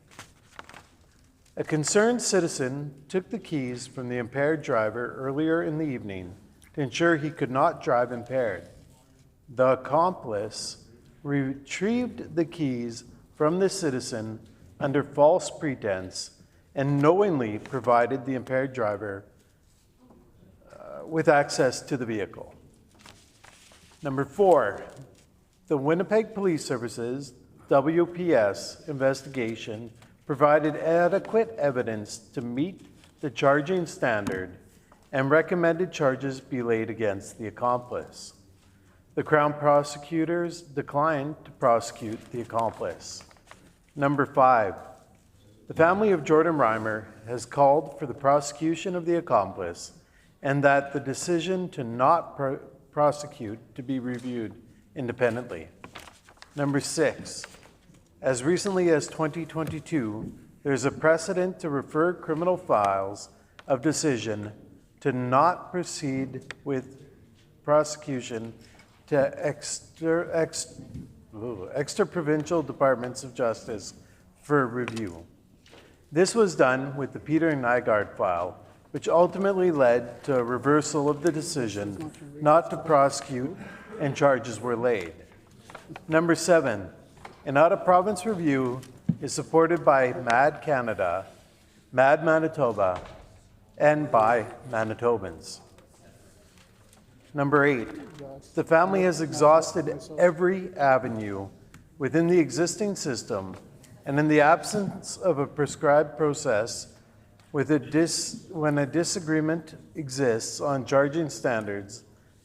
A concerned citizen took the keys from the impaired driver earlier in the evening to ensure he could not drive impaired. The accomplice retrieved the keys from the citizen under false pretense and knowingly provided the impaired driver with access to the vehicle. Number 4, the Winnipeg Police Services, WPS, investigation provided adequate evidence to meet the charging standard and recommended charges be laid against the accomplice. The Crown prosecutors declined to prosecute the accomplice. Number 5, the family of Jordan Reimer has called for the prosecution of the accomplice and that the decision to not prosecute to be reviewed independently. Number 6, as recently as 2022, there's a precedent to refer criminal files of decision to not proceed with prosecution to extra-provincial departments of justice for review. This was done with the Peter Nygaard file, which ultimately led to a reversal of the decision not to prosecute, and charges were laid. Number 7, an out-of-province review is supported by MAD Canada, MAD Manitoba, and by Manitobans. Number 8, the family has exhausted every avenue within the existing system, and in the absence of a prescribed process, when a disagreement exists on charging standards,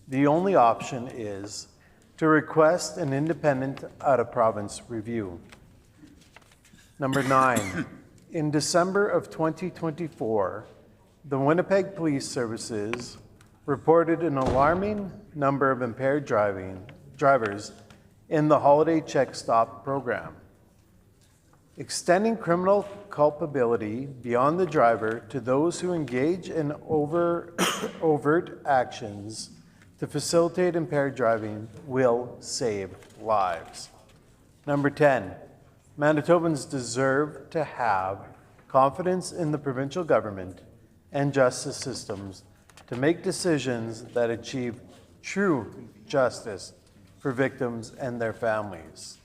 the only option is to request an independent out-of-province review. Number 9, in December of 2024, the Winnipeg Police Services reported an alarming number of impaired drivers in the Holiday Check Stop program. Extending criminal culpability beyond the driver to those who engage in overt actions to facilitate impaired driving will save lives. Number 10, Manitobans deserve to have confidence in the provincial government and justice systems to make decisions that achieve true justice for victims and their families.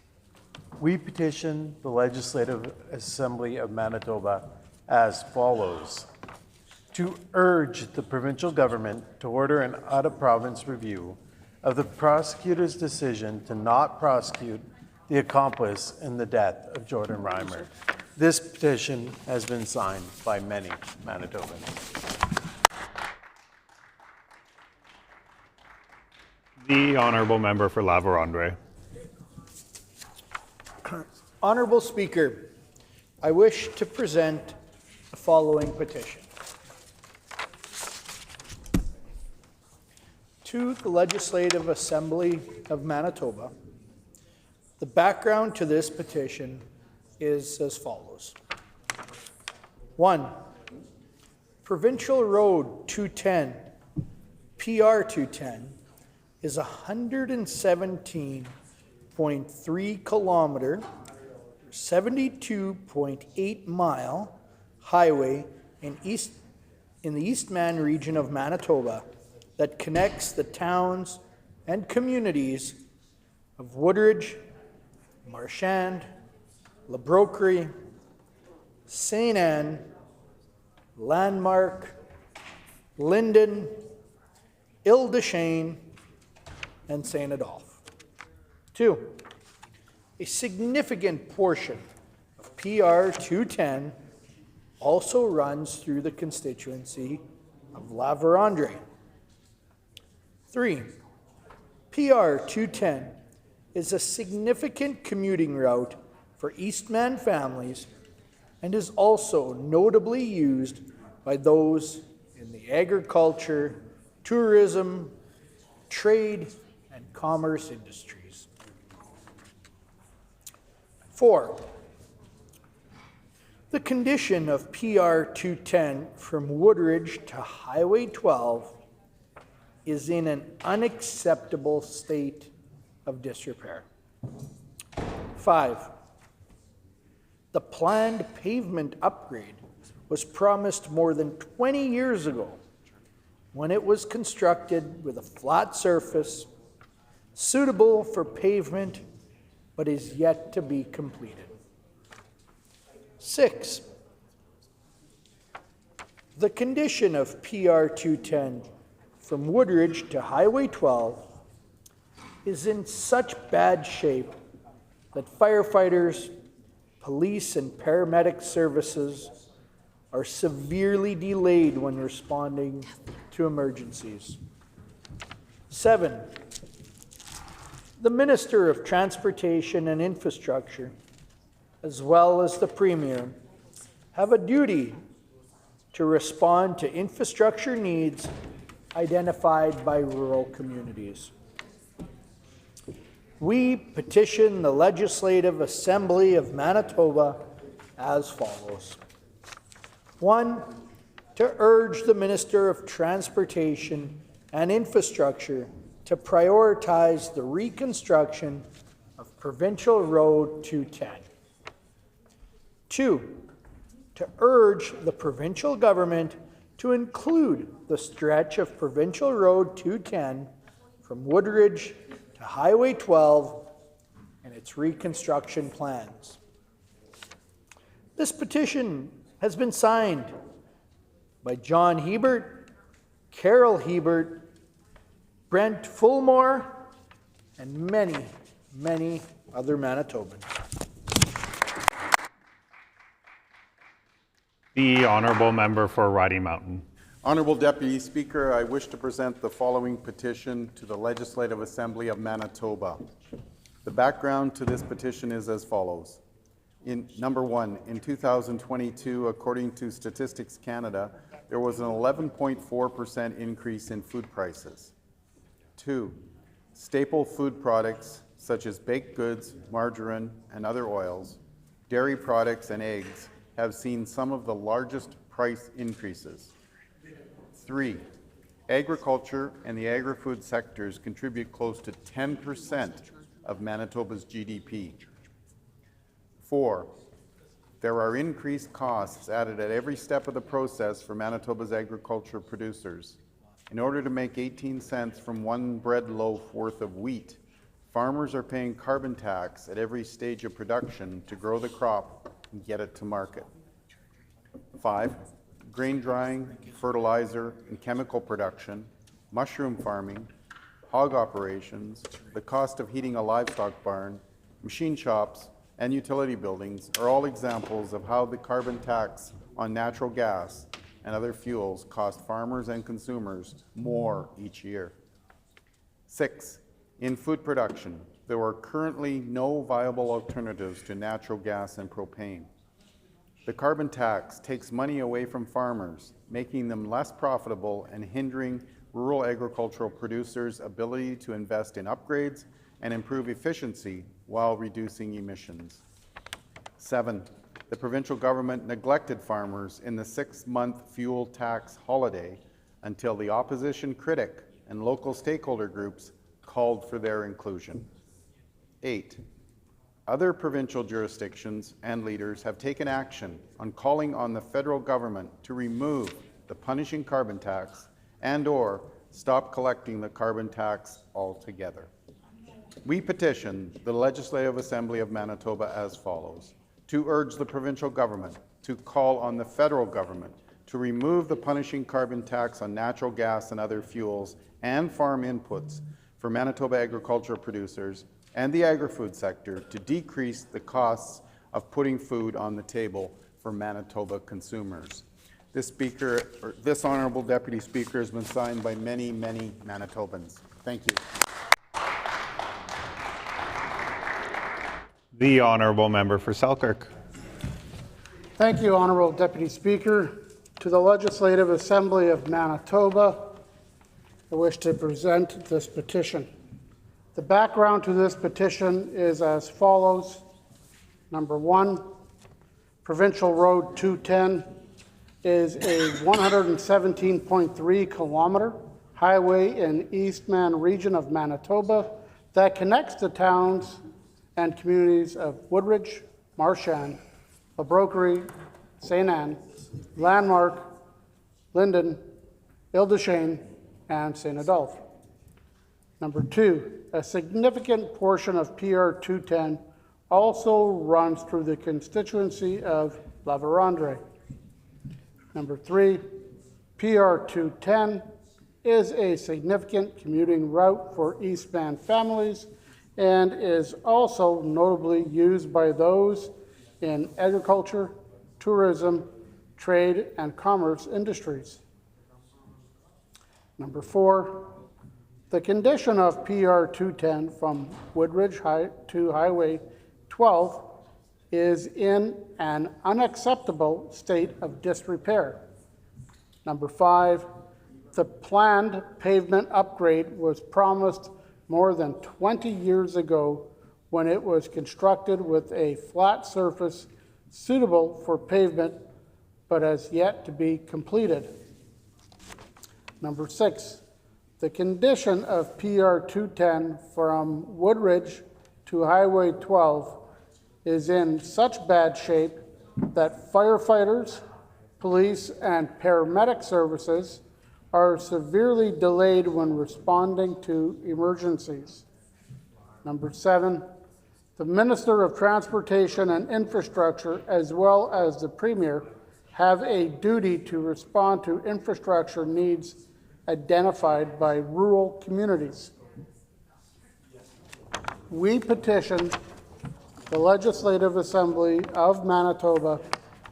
We petition the Legislative Assembly of Manitoba as follows: to urge the provincial government to order an out-of-province review of the prosecutor's decision to not prosecute the accomplice in the death of Jordan Reimer. This petition has been signed by many Manitobans. The Honourable Member for La Vérendrye. Honourable Speaker, I wish to present the following petition. To the Legislative Assembly of Manitoba, the background to this petition is as follows. 1. Provincial Road 210, PR 210, is 117.3 kilometer, 72.8 mile highway in the Eastman region of Manitoba that connects the towns and communities of Woodridge, Marchand, La Broquerie, Saint Anne, Landmark, Linden, Ile-des-Chênes, and St. Adolphe. 2. A significant portion of PR 210 also runs through the constituency of La Vérendrye. 3. PR 210 is a significant commuting route for Eastman families and is also notably used by those in the agriculture, tourism, trade, and commerce industries. 4. The condition of PR 210 from Woodridge to Highway 12 is in an unacceptable state of disrepair. 5. The planned pavement upgrade was promised more than 20 years ago when it was constructed with a flat surface, suitable for pavement, but is yet to be completed. 6. The condition of PR 210 from Woodridge to Highway 12 is in such bad shape that firefighters, police, and paramedic services are severely delayed when responding to emergencies. 7. The Minister of Transportation and Infrastructure, as well as the Premier, have a duty to respond to infrastructure needs identified by rural communities. We petition the Legislative Assembly of Manitoba as follows. 1. To urge the Minister of Transportation and Infrastructure to prioritize the reconstruction of Provincial Road 210. 2. To urge the provincial government to include the stretch of Provincial Road 210 from Woodridge to Highway 12 in its reconstruction plans. This petition has been signed by John Hebert, Carol Hebert, Brent Fulmore, and many, many other Manitobans. The Honourable Member for Rocky Mountain. Honourable Deputy Speaker, I wish to present the following petition to the Legislative Assembly of Manitoba. The background to this petition is as follows. Number 1, in 2022, according to Statistics Canada, there was an 11.4% increase in food prices. 2, staple food products such as baked goods, margarine, and other oils, dairy products, and eggs have seen some of the largest price increases. 3, agriculture and the agri-food sectors contribute close to 10% of Manitoba's GDP. 4, there are increased costs added at every step of the process for Manitoba's agriculture producers. In order to make 18 cents from one bread loaf worth of wheat, farmers are paying carbon tax at every stage of production to grow the crop and get it to market. 5, grain drying, fertilizer, and chemical production, mushroom farming, hog operations, the cost of heating a livestock barn, machine shops, and utility buildings are all examples of how the carbon tax on natural gas and other fuels cost farmers and consumers more each year. 6, in food production, there are currently no viable alternatives to natural gas and propane. The carbon tax takes money away from farmers, making them less profitable and hindering rural agricultural producers' ability to invest in upgrades and improve efficiency while reducing emissions. 7, the provincial government neglected farmers in the 6-month fuel tax holiday until the opposition critic and local stakeholder groups called for their inclusion. 8, Other provincial jurisdictions and leaders have taken action on calling on the federal government to remove the punishing carbon tax and/or stop collecting the carbon tax altogether. We petition the Legislative Assembly of Manitoba as follows: to urge the provincial government to call on the federal government to remove the punishing carbon tax on natural gas and other fuels and farm inputs for Manitoba agricultural producers and the agri-food sector to decrease the costs of putting food on the table for Manitoba consumers. This Honourable Deputy Speaker has been signed by many, many Manitobans. Thank you. The Honourable Member for Selkirk. Thank you, Honourable Deputy Speaker. To the Legislative Assembly of Manitoba, I wish to present this petition. The background to this petition is as follows. Number one, Provincial Road 210 is a 117.3 kilometer highway in Eastman region of Manitoba that connects the towns and communities of Woodridge, Marchand, Labroquerie, St. Anne, Landmark, Linden, Ile-des-Chênes, and St. Adolphe. Number two, a significant portion of PR 210 also runs through the constituency of La Vérendrye. Number three, PR 210 is a significant commuting route for Eastman families and is also notably used by those in agriculture, tourism, trade, and commerce industries. Number four, the condition of PR 210 from Woodridge to Highway 12 is in an unacceptable state of disrepair. Number five, the planned pavement upgrade was promised more than 20 years ago when it was constructed with a flat surface suitable for pavement, but has yet to be completed. Number six, the condition of PR 210 from Woodridge to Highway 12 is in such bad shape that firefighters, police, and paramedic services are severely delayed when responding to emergencies. Number seven, the Minister of Transportation and Infrastructure, as well as the Premier, have a duty to respond to infrastructure needs identified by rural communities. We petition the Legislative Assembly of Manitoba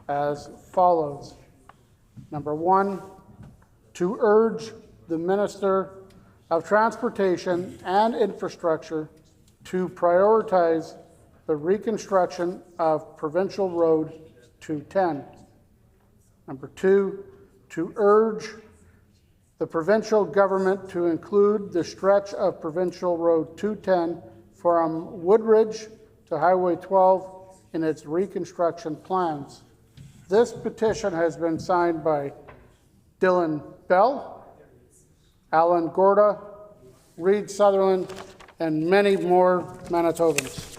as follows. Number one, to urge the Minister of Transportation and Infrastructure to prioritize the reconstruction of Provincial Road 210. Number two, to urge the provincial government to include the stretch of Provincial Road 210 from Woodridge to Highway 12 in its reconstruction plans. This petition has been signed by Dylan Bell, Alan Gorda, Reed Sutherland, and many more Manitobans.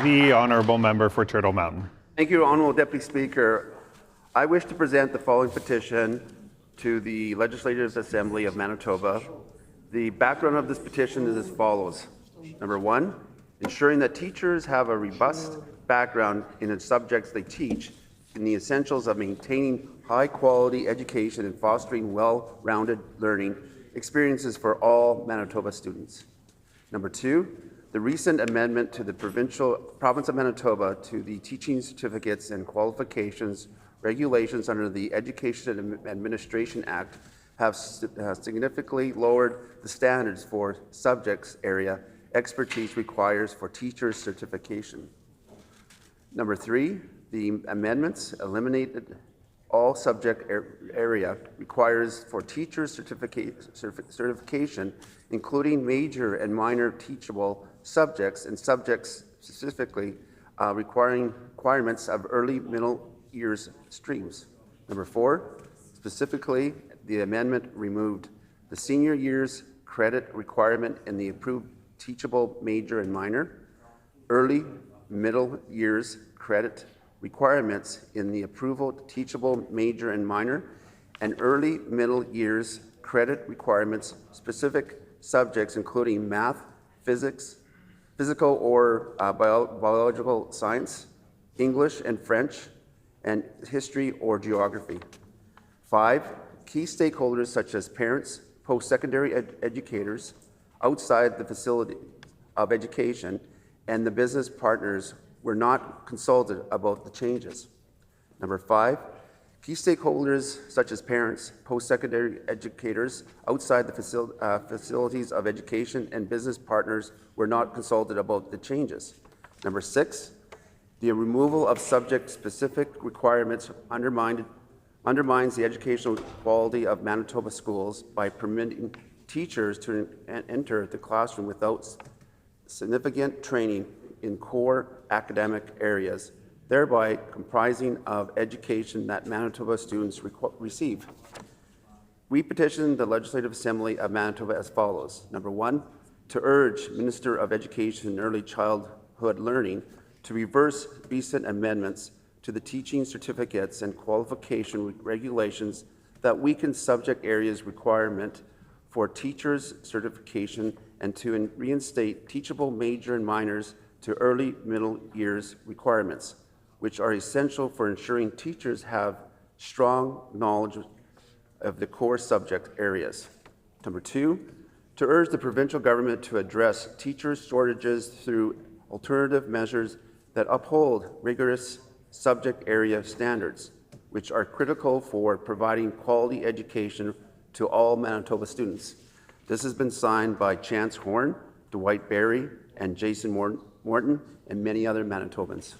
The Honourable Member for Turtle Mountain. Thank you, Honourable Deputy Speaker. I wish to present the following petition to the Legislative Assembly of Manitoba. The background of this petition is as follows. Number one, ensuring that teachers have a robust background in the subjects they teach in the essentials of maintaining high-quality education and fostering well-rounded learning experiences for all Manitoba students. Number two, the recent amendment to the Province of Manitoba to the Teaching Certificates and Qualifications regulations under the Education Administration Act have significantly lowered the standards for subjects area expertise requires for teacher certification. Number three, the amendments eliminated all subject area requires for teacher certification, including major and minor teachable subjects and subjects specifically requirements of early middle years streams. Number four, specifically, the amendment removed the senior years credit requirement in the approved teachable major and minor, early middle years credit requirements in the approval teachable major and minor, and early middle years credit requirements specific subjects including math, physics, physical or biological science, English and French, and history or geography. 5, key stakeholders such as parents, post-secondary educators outside the facility of education, and the business partners were not consulted about the changes. Number 5, key stakeholders such as parents, post-secondary educators outside the facilities of education, and business partners were not consulted about the changes. Number 6, the removal of subject-specific requirements undermines the educational quality of Manitoba schools by permitting teachers to enter the classroom without significant training in core academic areas, thereby comprising of education that Manitoba students receive. We petition the Legislative Assembly of Manitoba as follows. Number 1, to urge Minister of Education and Early Childhood Learning to reverse recent amendments to the teaching certificates and qualification regulations that weaken subject areas requirement for teachers' certification, and to reinstate teachable major and minors to early middle years requirements, which are essential for ensuring teachers have strong knowledge of the core subject areas. Number 2, to urge the provincial government to address teacher shortages through alternative measures that uphold rigorous subject area standards, which are critical for providing quality education to all Manitoba students. This has been signed by Chance Horn, Dwight Barry, and Jason Morton, and many other Manitobans.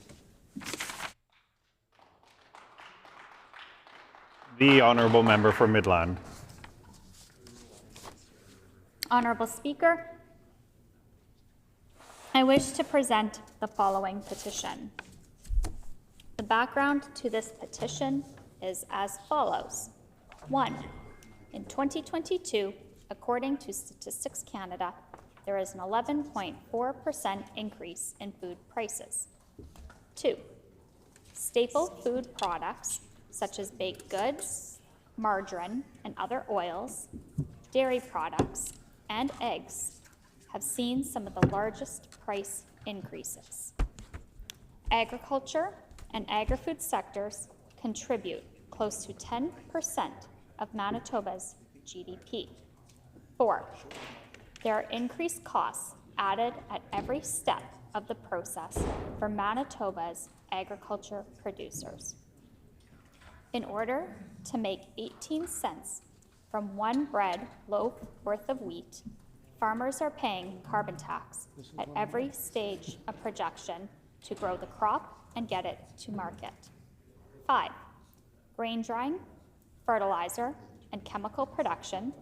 The Honourable Member for Midland. Honourable Speaker, I wish to present the following petition. The background to this petition is as follows. 1. In 2022, according to Statistics Canada, there is an 11.4% increase in food prices. 2. Staple food products such as baked goods, margarine, and other oils, dairy products, and eggs have seen some of the largest price increases. Agriculture and agri-food sectors contribute close to 10% of Manitoba's GDP. 4, there are increased costs added at every step of the process for Manitoba's agriculture producers. In order to make 18 cents from one bread loaf worth of wheat, farmers are paying carbon tax at every stage of production to grow the crop and get it to market. 5, grain drying, fertilizer and chemical production,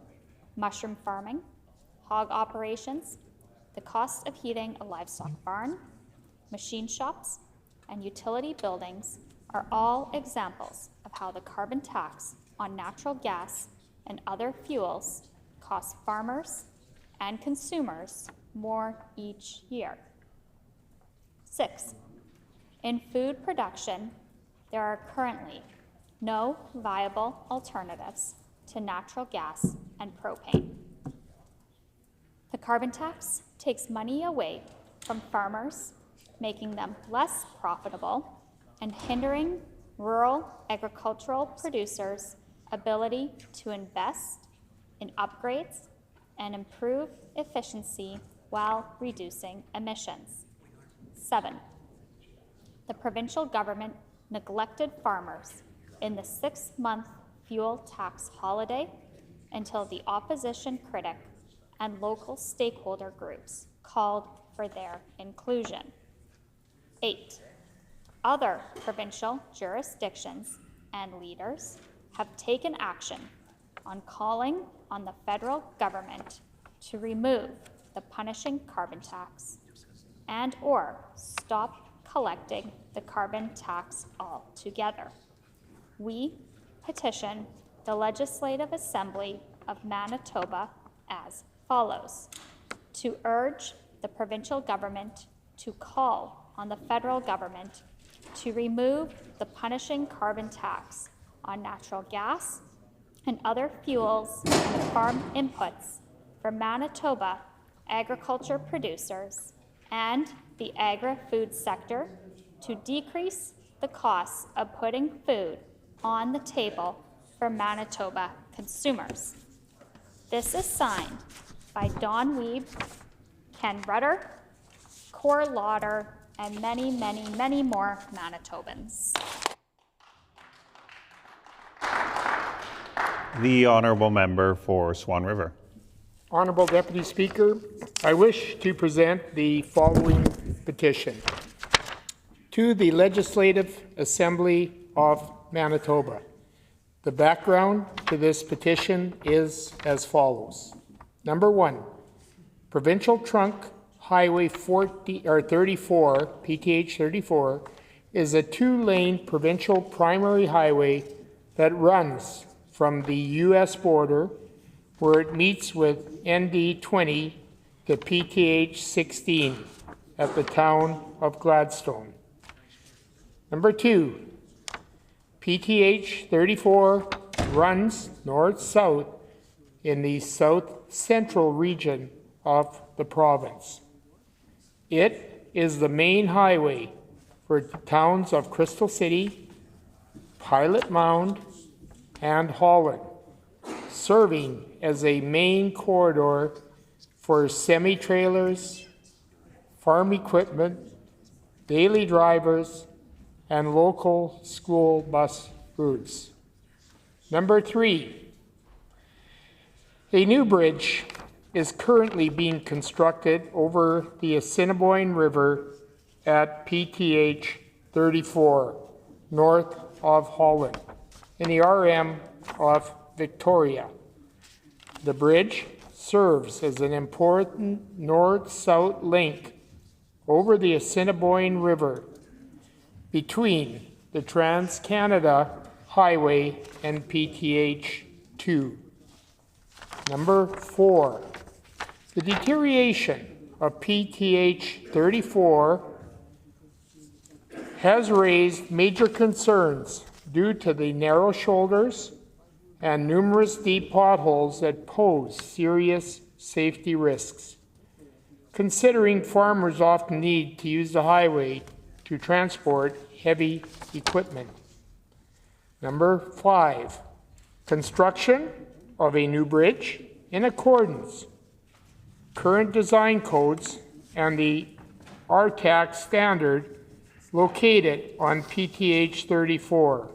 mushroom farming, hog operations, the cost of heating a livestock barn, machine shops, and utility buildings are all examples of how the carbon tax on natural gas and other fuels costs farmers and consumers more each year. 6, in food production, there are currently no viable alternatives to natural gas and propane. The carbon tax takes money away from farmers, making them less profitable and hindering rural agricultural producers' ability to invest in upgrades and improve efficiency while reducing emissions. 7, the provincial government neglected farmers in the 6-month fuel tax holiday until the opposition critic and local stakeholder groups called for their inclusion. 8, other provincial jurisdictions and leaders have taken action on calling on the federal government to remove the punishing carbon tax and/or stop collecting the carbon tax altogether. We petition the Legislative Assembly of Manitoba as follows: to urge the provincial government to call on the federal government to remove the punishing carbon tax on natural gas and other fuels and farm inputs for Manitoba agriculture producers and the agri-food sector to decrease the costs of putting food on the table for Manitoba consumers. This is signed by Don Weeb, Ken Rutter, Cor Lauder, and many, many, many more Manitobans. The honourable member for Swan River. Honourable Deputy Speaker, I wish to present the following petition to the Legislative Assembly of Manitoba. The background to this petition is as follows. Number one, Provincial Trunk Highway 34, PTH 34, is a two-lane provincial primary highway that runs from the U.S. border where it meets with ND 20 to PTH 16 at the town of Gladstone. Number two, PTH 34 runs north-south in the south-central region of the province. It is the main highway for the towns of Crystal City, Pilot Mound, and Holland, serving as a main corridor for semi-trailers, farm equipment, daily drivers, and local school bus routes. Number three, a new bridge is currently being constructed over the Assiniboine River at PTH 34, north of Holland, in the RM of Victoria. The bridge serves as an important north-south link over the Assiniboine River between the Trans-Canada Highway and PTH 2. Number four, the deterioration of PTH 34 has raised major concerns due to the narrow shoulders and numerous deep potholes that pose serious safety risks. Considering farmers often need to use the highway to transport heavy equipment. Number five, construction of a new bridge in accordance current design codes and the RTAC standard located on PTH 34,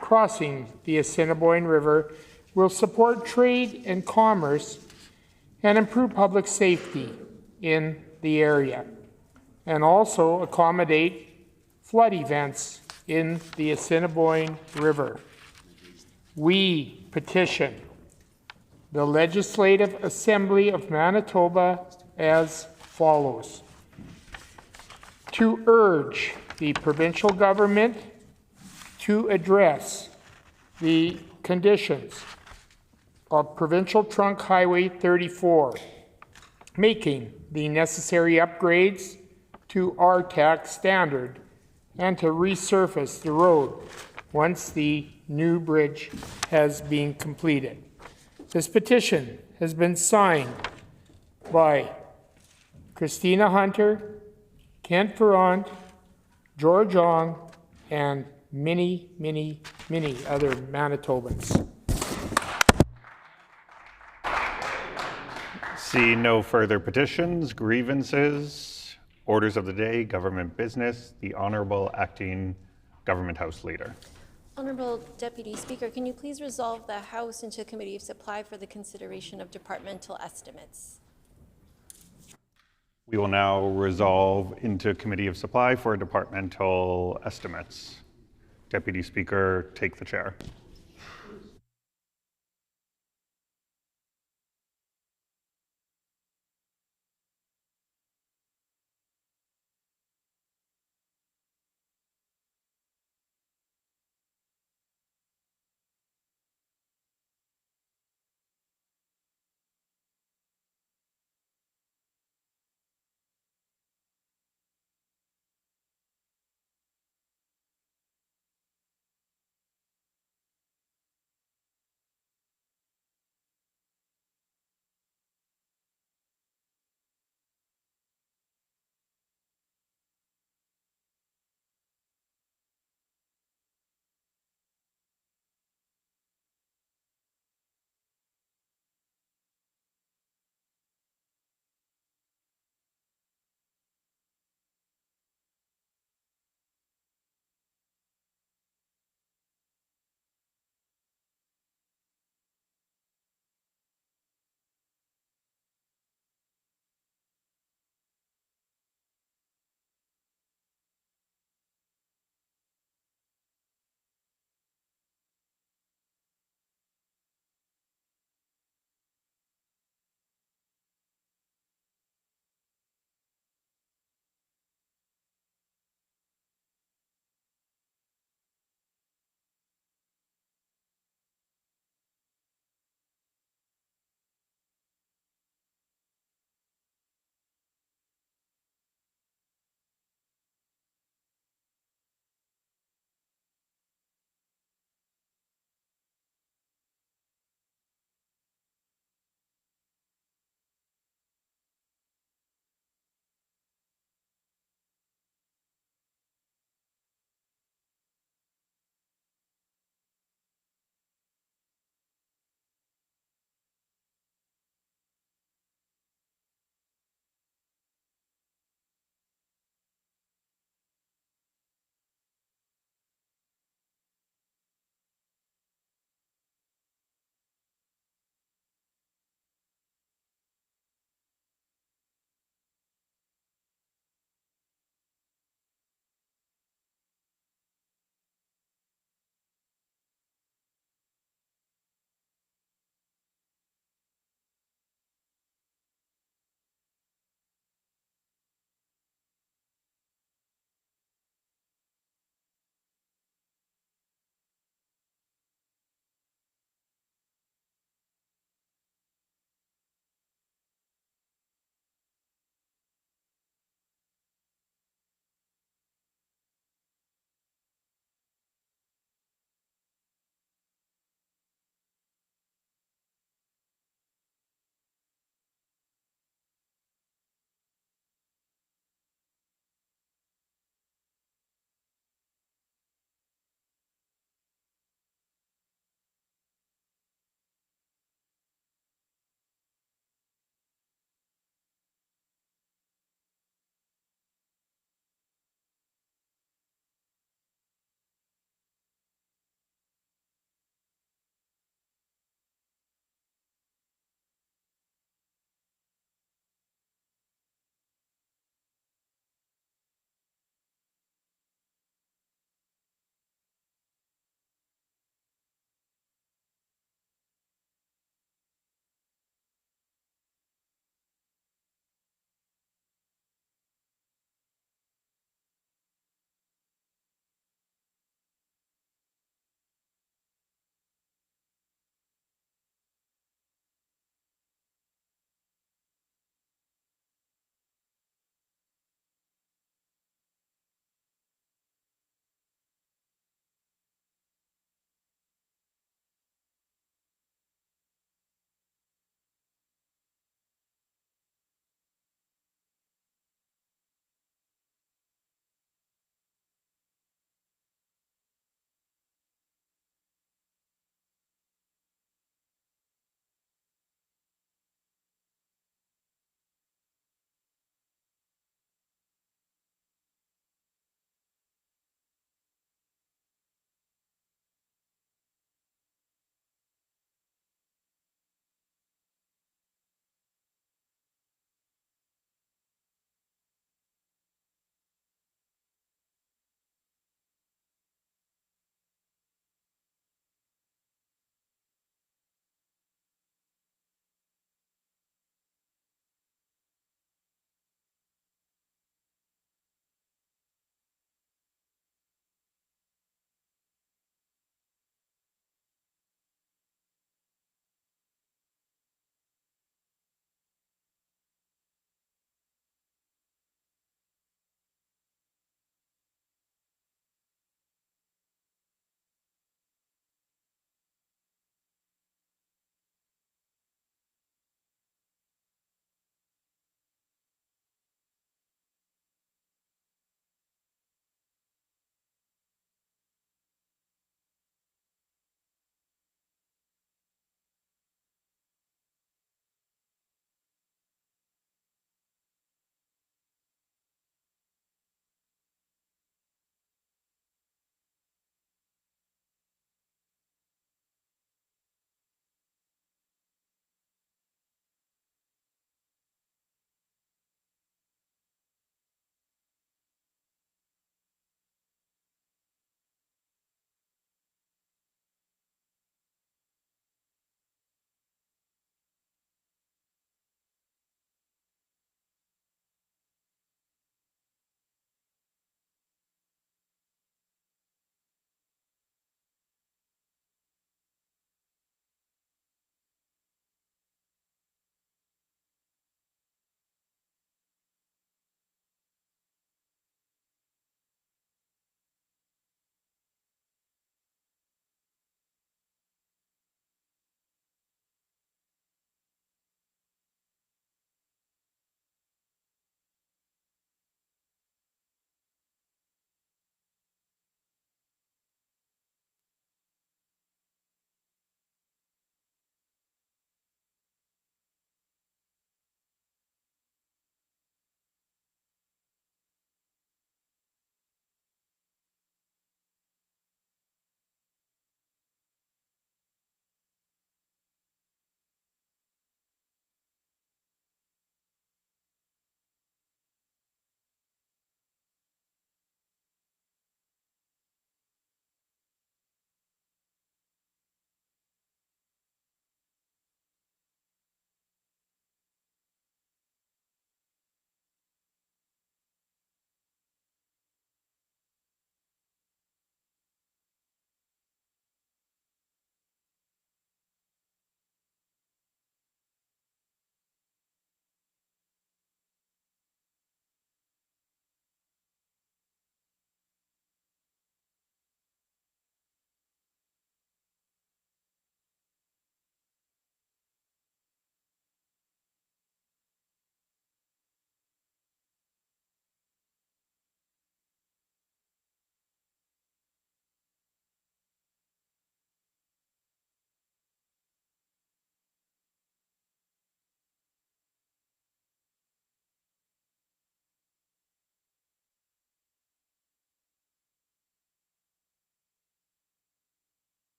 crossing the Assiniboine River, will support trade and commerce and improve public safety in the area, and also accommodate flood events in the Assiniboine River. We petition the Legislative Assembly of Manitoba as follows: to urge the provincial government to address the conditions of Provincial Trunk Highway 34, making the necessary upgrades to RTAC standard, and to resurface the road once the new bridge has been completed. This petition has been signed by Christina Hunter, Kent Ferrand, George Ong, and many, many, many other Manitobans. See no further petitions, grievances, orders of the day, government business. The Honourable Acting Government House Leader. Honourable Deputy Speaker, can you please resolve the House into a committee of supply for the consideration of departmental estimates? We will now resolve into committee of supply for departmental estimates. Deputy Speaker, take the chair.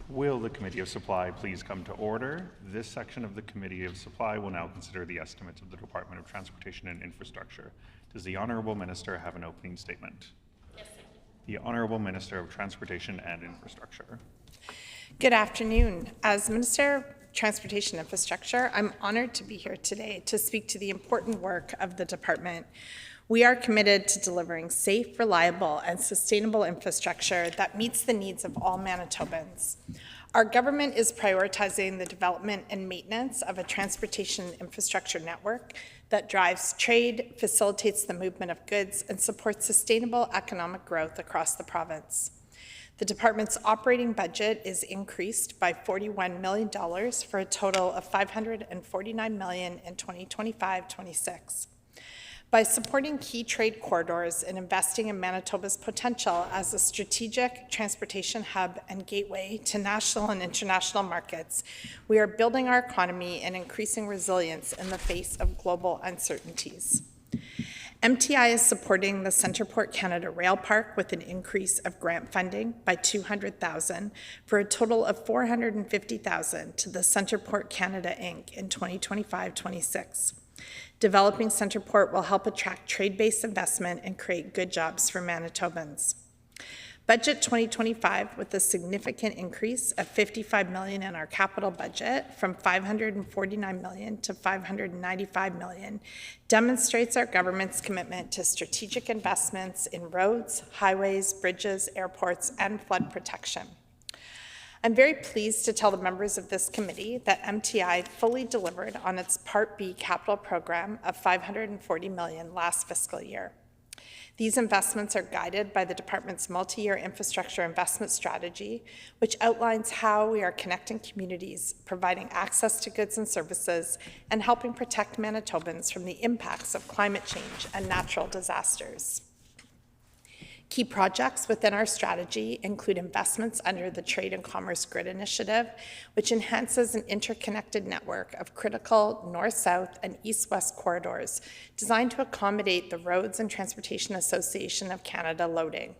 Will the Committee of Supply please come to order? This section of the Committee of Supply will now consider the estimates of the Department of Transportation and Infrastructure. Does the Honourable Minister have an opening statement? Yes, sir. The Honourable Minister of Transportation and Infrastructure. Good afternoon. As Minister of Transportation and Infrastructure, I'm honoured to be here today to speak to the important work of the department. We are committed to delivering safe, reliable, and sustainable infrastructure that meets the needs of all Manitobans. Our government is prioritizing the development and maintenance of a transportation infrastructure network that drives trade, facilitates the movement of goods, and supports sustainable economic growth across the province. The department's operating budget is increased by $41 million for a total of $549 million in 2025-26. By supporting key trade corridors and investing in Manitoba's potential as a strategic transportation hub and gateway to national and international markets, we are building our economy and increasing resilience in the face of global uncertainties. MTI is supporting the Centreport Canada Rail Park with an increase of grant funding by $200,000 for a total of $450,000 to the Centreport Canada Inc. in 2025-26. Developing Centreport will help attract trade-based investment and create good jobs for Manitobans. Budget 2025, with a significant increase of $55 million in our capital budget from $549 million to $595 million, demonstrates our government's commitment to strategic investments in roads, highways, bridges, airports, and flood protection. I'm very pleased to tell the members of this committee that MTI fully delivered on its Part B capital program of $540 million last fiscal year. These investments are guided by the department's multi-year infrastructure investment strategy, which outlines how we are connecting communities, providing access to goods and services, and helping protect Manitobans from the impacts of climate change and natural disasters. Key projects within our strategy include investments under the Trade and Commerce Grid Initiative, which enhances an interconnected network of critical north-south and east-west corridors designed to accommodate the Roads and Transportation Association of Canada loading.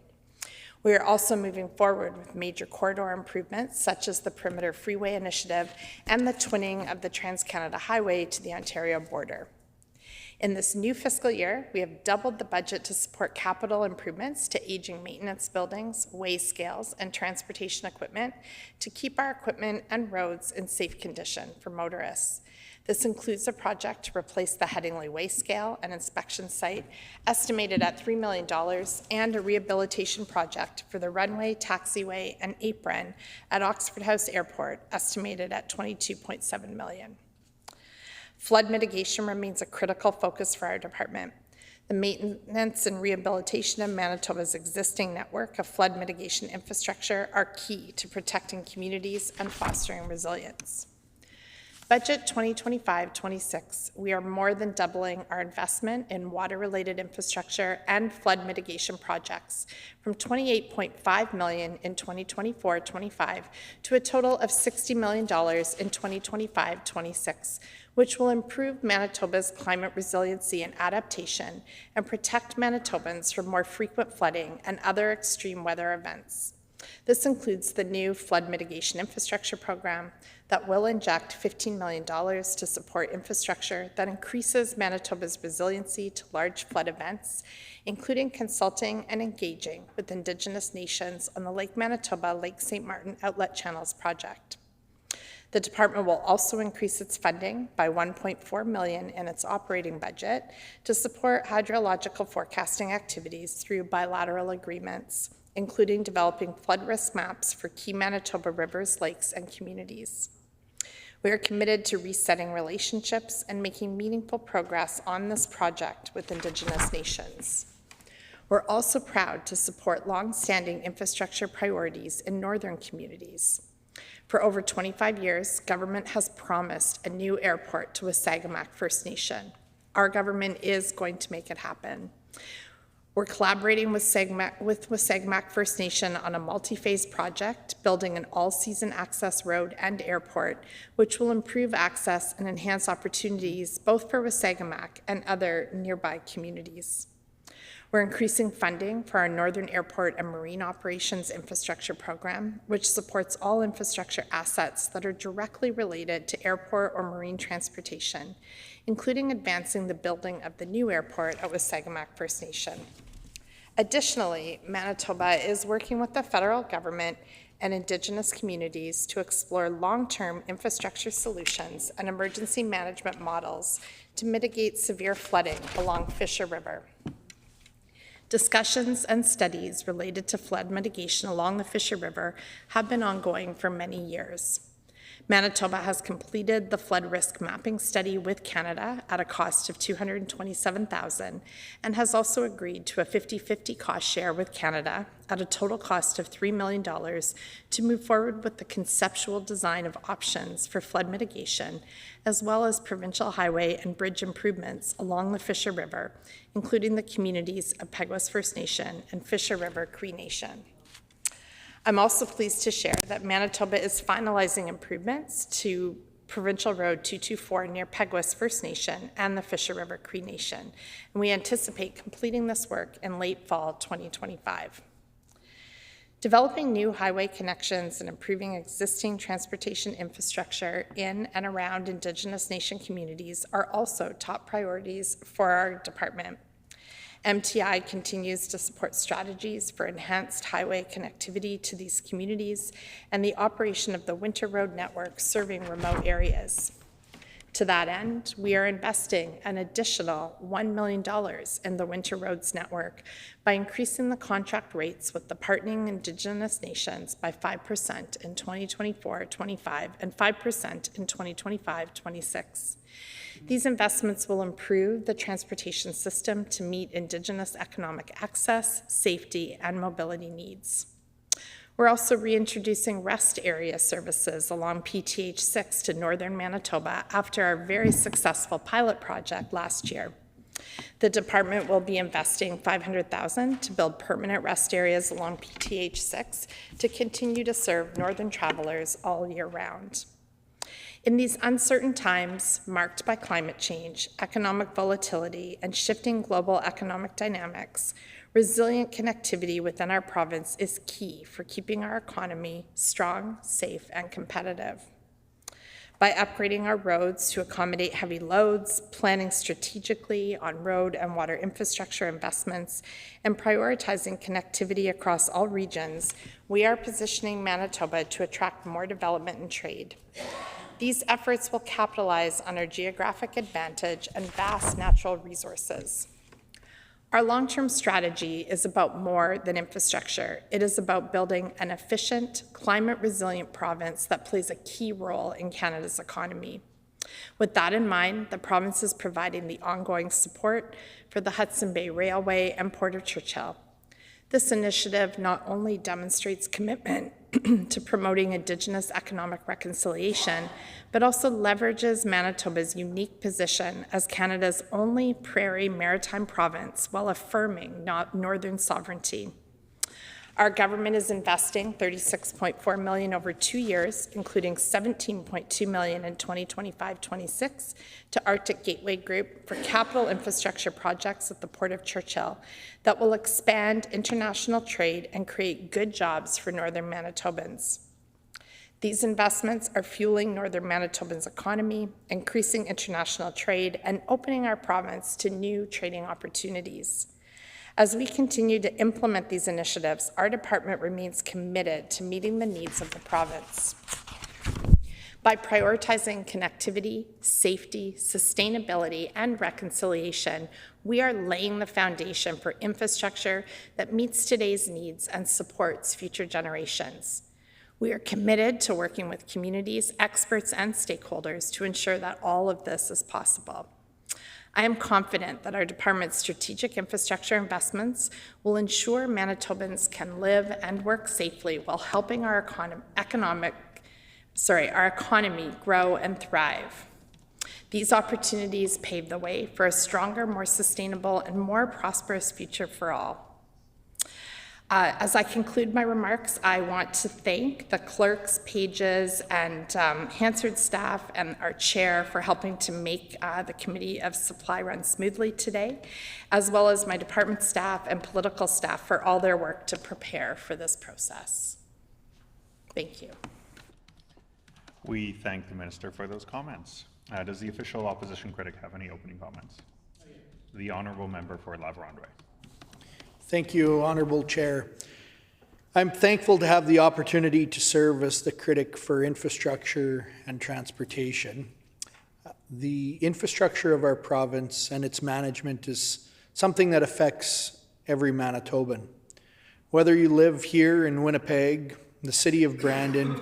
We are also moving forward with major corridor improvements such as the Perimeter Freeway Initiative and the twinning of the Trans-Canada Highway to the Ontario border. In this new fiscal year, we have doubled the budget to support capital improvements to aging maintenance buildings, weigh scales, and transportation equipment to keep our equipment and roads in safe condition for motorists. This includes a project to replace the Headingley weigh scale and inspection site, estimated at $3 million, and a rehabilitation project for the runway, taxiway, and apron at Oxford House Airport, estimated at $22.7 million. Flood mitigation remains a critical focus for our department. The maintenance and rehabilitation of Manitoba's existing network of flood mitigation infrastructure are key to protecting communities and fostering resilience. Budget 2025-26, we are more than doubling our investment in water-related infrastructure and flood mitigation projects from $28.5 million in 2024-25 to a total of $60 million in 2025-26, which will improve Manitoba's climate resiliency and adaptation and protect Manitobans from more frequent flooding and other extreme weather events. This includes the new flood mitigation infrastructure program that will inject $15 million to support infrastructure that increases Manitoba's resiliency to large flood events, including consulting and engaging with Indigenous nations on the Lake Manitoba, Lake St. Martin Outlet Channels project. The department will also increase its funding by $1.4 million in its operating budget to support hydrological forecasting activities through bilateral agreements, including developing flood risk maps for key Manitoba rivers, lakes, and communities. We are committed to resetting relationships and making meaningful progress on this project with Indigenous nations. We're also proud to support long-standing infrastructure priorities in northern communities. For over 25 years, government has promised a new airport to Wasagamacq First Nation. Our government is going to make it happen. We're collaborating with Wasagamacq First Nation on a multi-phase project, building an all-season access road and airport, which will improve access and enhance opportunities both for Wasagamacq and other nearby communities. We're increasing funding for our Northern Airport and Marine Operations Infrastructure Program, which supports all infrastructure assets that are directly related to airport or marine transportation, including advancing the building of the new airport at Wasagamak First Nation. Additionally, Manitoba is working with the federal government and Indigenous communities to explore long-term infrastructure solutions and emergency management models to mitigate severe flooding along Fisher River. Discussions and studies related to flood mitigation along the Fisher River have been ongoing for many years. Manitoba has completed the flood risk mapping study with Canada at a cost of $227,000 and has also agreed to a 50-50 cost share with Canada at a total cost of $3 million to move forward with the conceptual design of options for flood mitigation, as well as provincial highway and bridge improvements along the Fisher River, including the communities of Peguis First Nation and Fisher River Cree Nation. I'm also pleased to share that Manitoba is finalizing improvements to Provincial Road 224 near Peguis First Nation and the Fisher River Cree Nation, and we anticipate completing this work in late fall 2025. Developing new highway connections and improving existing transportation infrastructure in and around Indigenous Nation communities are also top priorities for our department. MTI continues to support strategies for enhanced highway connectivity to these communities and the operation of the Winter Road network serving remote areas. To that end, we are investing an additional $1 million in the Winter Roads network by increasing the contract rates with the partnering Indigenous nations by 5% in 2024-25 and 5% in 2025-26. These investments will improve the transportation system to meet Indigenous economic access, safety, and mobility needs. We're also reintroducing rest area services along PTH 6 to northern Manitoba after our very successful pilot project last year. The department will be investing $500,000 to build permanent rest areas along PTH 6 to continue to serve northern travelers all year round. In these uncertain times marked by climate change, economic volatility, and shifting global economic dynamics, resilient connectivity within our province is key for keeping our economy strong, safe, and competitive. By upgrading our roads to accommodate heavy loads, planning strategically on road and water infrastructure investments, and prioritizing connectivity across all regions, we are positioning Manitoba to attract more development and trade. These efforts will capitalize on our geographic advantage and vast natural resources. Our long-term strategy is about more than infrastructure. It is about building an efficient, climate-resilient province that plays a key role in Canada's economy. With that in mind, the province is providing the ongoing support for the Hudson Bay Railway and Port of Churchill. This initiative not only demonstrates commitment to promoting Indigenous economic reconciliation, but also leverages Manitoba's unique position as Canada's only prairie maritime province while affirming northern sovereignty. Our government is investing $36.4 million over 2 years, including $17.2 million in 2025-26 to Arctic Gateway Group for capital infrastructure projects at the Port of Churchill that will expand international trade and create good jobs for northern Manitobans. These investments are fueling northern Manitoba's economy, increasing international trade, and opening our province to new trading opportunities. As we continue to implement these initiatives, our department remains committed to meeting the needs of the province. By prioritizing connectivity, safety, sustainability, and reconciliation, we are laying the foundation for infrastructure that meets today's needs and supports future generations. We are committed to working with communities, experts, and stakeholders to ensure that all of this is possible. I am confident that our department's strategic infrastructure investments will ensure Manitobans can live and work safely while helping our economy grow and thrive. These opportunities pave the way for a stronger, more sustainable, and more prosperous future for all. As I conclude my remarks, I want to thank the clerks, pages, and Hansard staff and our chair for helping to make the Committee of Supply run smoothly today, as well as my department staff and political staff for all their work to prepare for this process. Thank you. We thank the Minister for those comments. Does the official opposition critic have any opening comments? The Honourable Member for La Vérendrye. Thank you, Honourable Chair. I'm thankful to have the opportunity to serve as the critic for infrastructure and transportation. The infrastructure of our province and its management is something that affects every Manitoban. Whether you live here in Winnipeg, the city of Brandon,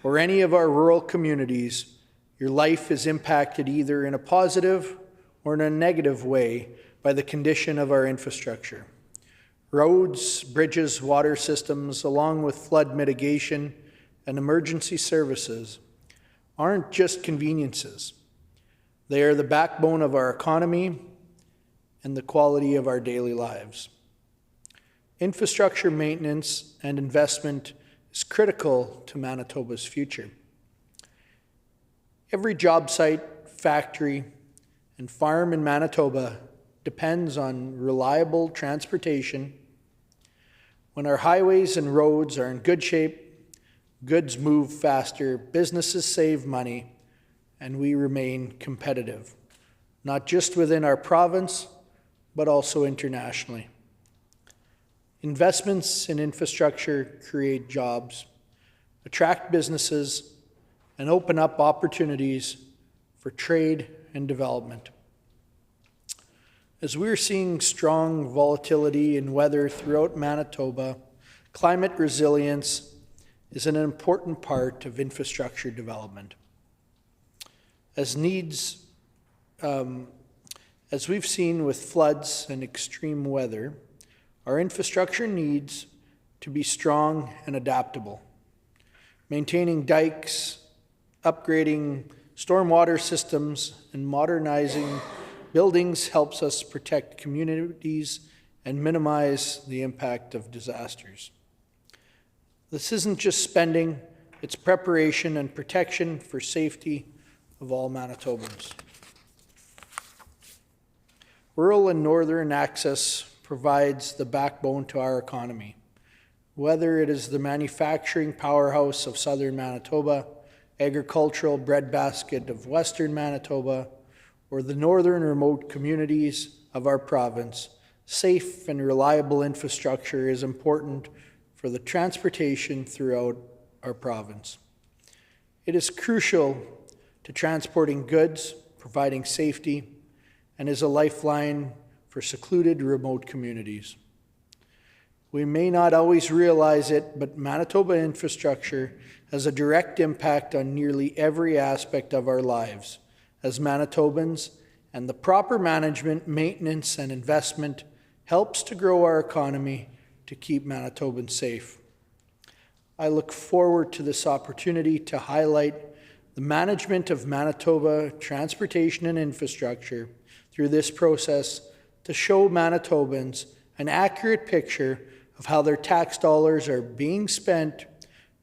or any of our rural communities, your life is impacted either in a positive or in a negative way by the condition of our infrastructure. Roads, bridges, water systems, along with flood mitigation and emergency services, aren't just conveniences. They are the backbone of our economy and the quality of our daily lives. Infrastructure maintenance and investment is critical to Manitoba's future. Every job site, factory, and farm in Manitoba depends on reliable transportation. When our highways and roads are in good shape, goods move faster, businesses save money, and we remain competitive, not just within our province, but also internationally. Investments in infrastructure create jobs, attract businesses, and open up opportunities for trade and development. As we're seeing strong volatility in weather throughout Manitoba, climate resilience is an important part of infrastructure development. As we've seen with floods and extreme weather, our infrastructure needs to be strong and adaptable. Maintaining dikes, upgrading stormwater systems, and modernizing buildings helps us protect communities and minimize the impact of disasters. This isn't just spending, it's preparation and protection for safety of all Manitobans. Rural and northern access provides the backbone to our economy. Whether it is the manufacturing powerhouse of southern Manitoba, agricultural breadbasket of western Manitoba, or the northern remote communities of our province, safe and reliable infrastructure is important for the transportation throughout our province. It is crucial to transporting goods, providing safety, and is a lifeline for secluded remote communities. We may not always realize it, but Manitoba infrastructure has a direct impact on nearly every aspect of our lives as Manitobans, and the proper management, maintenance, and investment helps to grow our economy to keep Manitobans safe. I look forward to this opportunity to highlight the management of Manitoba transportation and infrastructure through this process to show Manitobans an accurate picture of how their tax dollars are being spent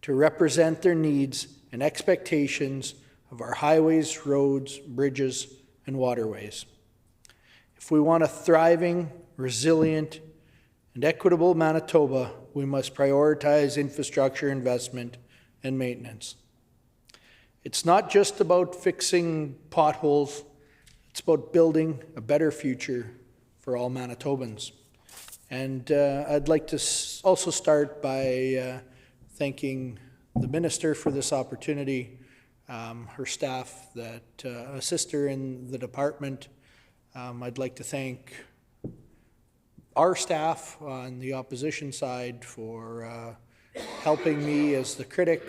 to represent their needs and expectations of our highways, roads, bridges, and waterways. If we want a thriving, resilient, and equitable Manitoba, we must prioritize infrastructure investment and maintenance. It's not just about fixing potholes, it's about building a better future for all Manitobans. And I'd like to also start by thanking the Minister for this opportunity, her staff that assist her in the department. I'd like to thank our staff on the opposition side for helping me as the critic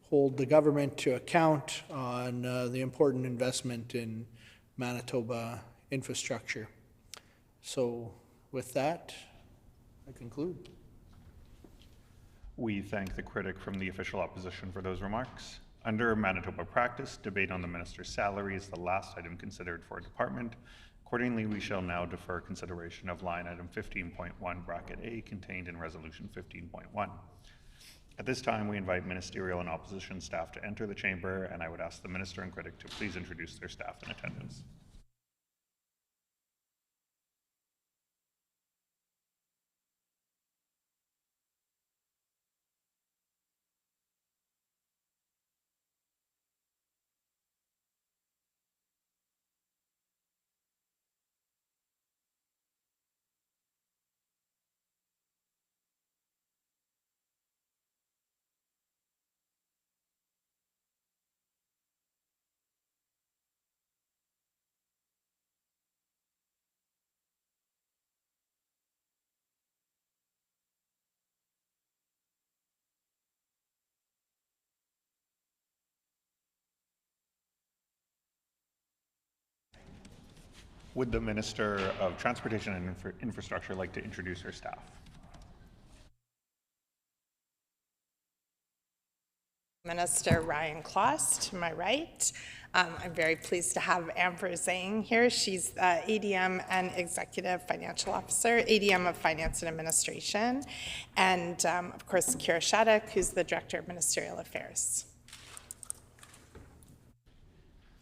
hold the government to account on the important investment in Manitoba infrastructure. So with that, I conclude. We thank the critic from the official opposition for those remarks. Under Manitoba practice, debate on the minister's salary is the last item considered for a department. Accordingly, we shall now defer consideration of line item 15.1 bracket A contained in resolution 15.1. At this time, we invite ministerial and opposition staff to enter the chamber, and I would ask the minister and critic to please introduce their staff in attendance. Would the Minister of Transportation and Infrastructure like to introduce her staff? Minister Ryan Kloss to my right. I'm very pleased to have Amber Zhang here. She's ADM and Executive Financial Officer, ADM of Finance and Administration, and of course Kira Shattuck, who's the Director of Ministerial Affairs.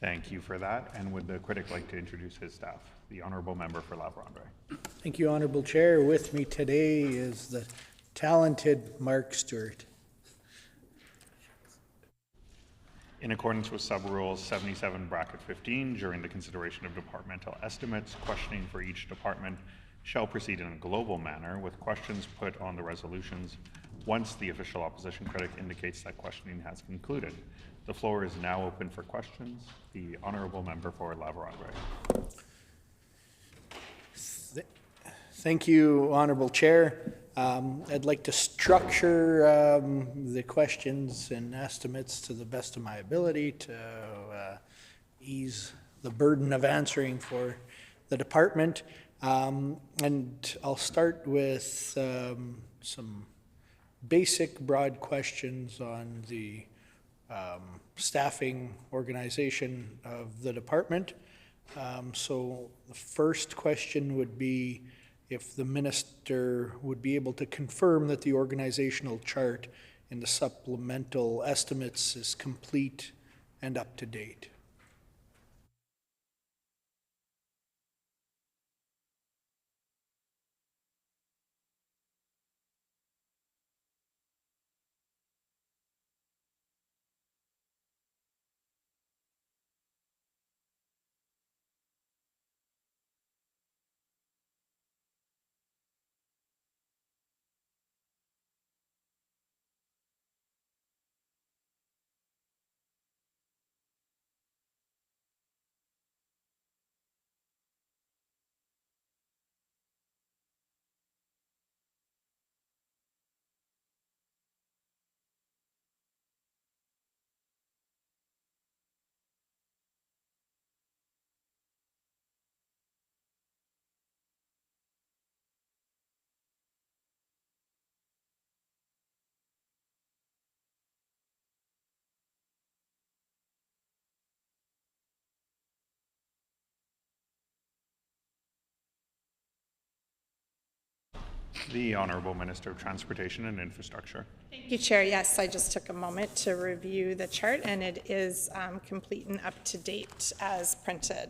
Thank you for that. And would the critic like to introduce his staff? The Honourable Member for La Vérendrye. Thank you, Honourable Chair. With me today is the talented Mark Stewart. In accordance with Sub-Rules 77 bracket 15, during the consideration of departmental estimates, questioning for each department shall proceed in a global manner with questions put on the resolutions once the official opposition critic indicates that questioning has concluded. The floor is now open for questions. The Honourable Member for La Vérendrye. Thank you, Honourable Chair. I'd like to structure the questions and estimates to the best of my ability to ease the burden of answering for the department. And I'll start with some basic broad questions on the staffing organization of the department. So the first question would be if the minister would be able to confirm that the organizational chart in the supplemental estimates is complete and up to date. The Honourable Minister of Transportation and Infrastructure. Thank you, Chair. Yes, I just took a moment to review the chart, and it is complete and up to date as printed.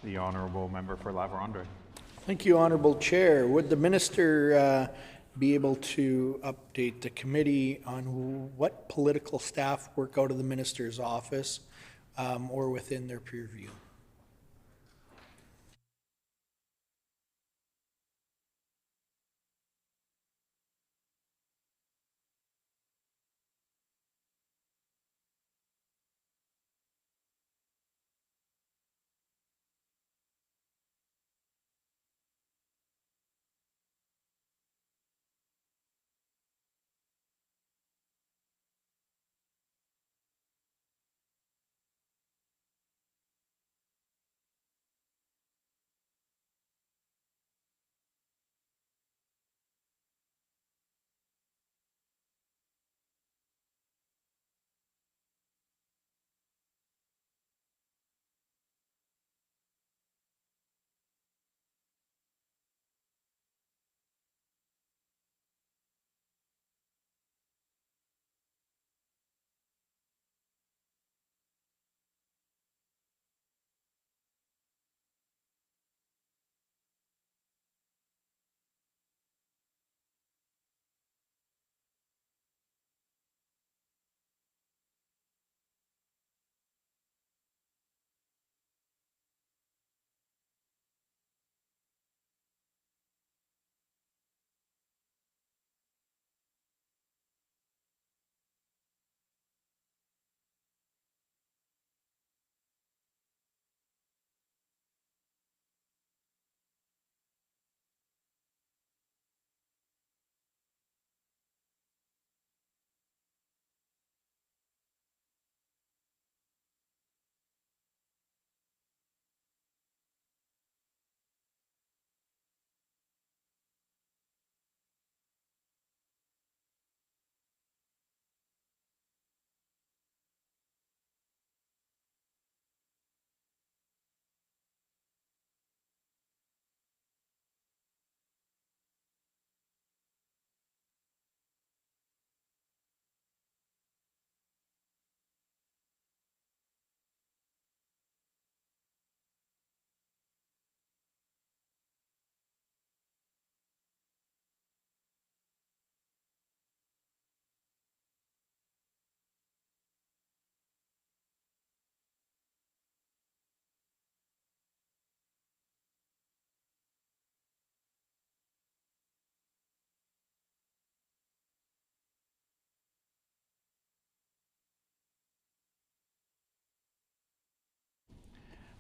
The Honourable Member for La Vérendrye. Thank you, Honourable Chair. Would the minister be able to update the committee on what political staff work out of the minister's office or within their purview?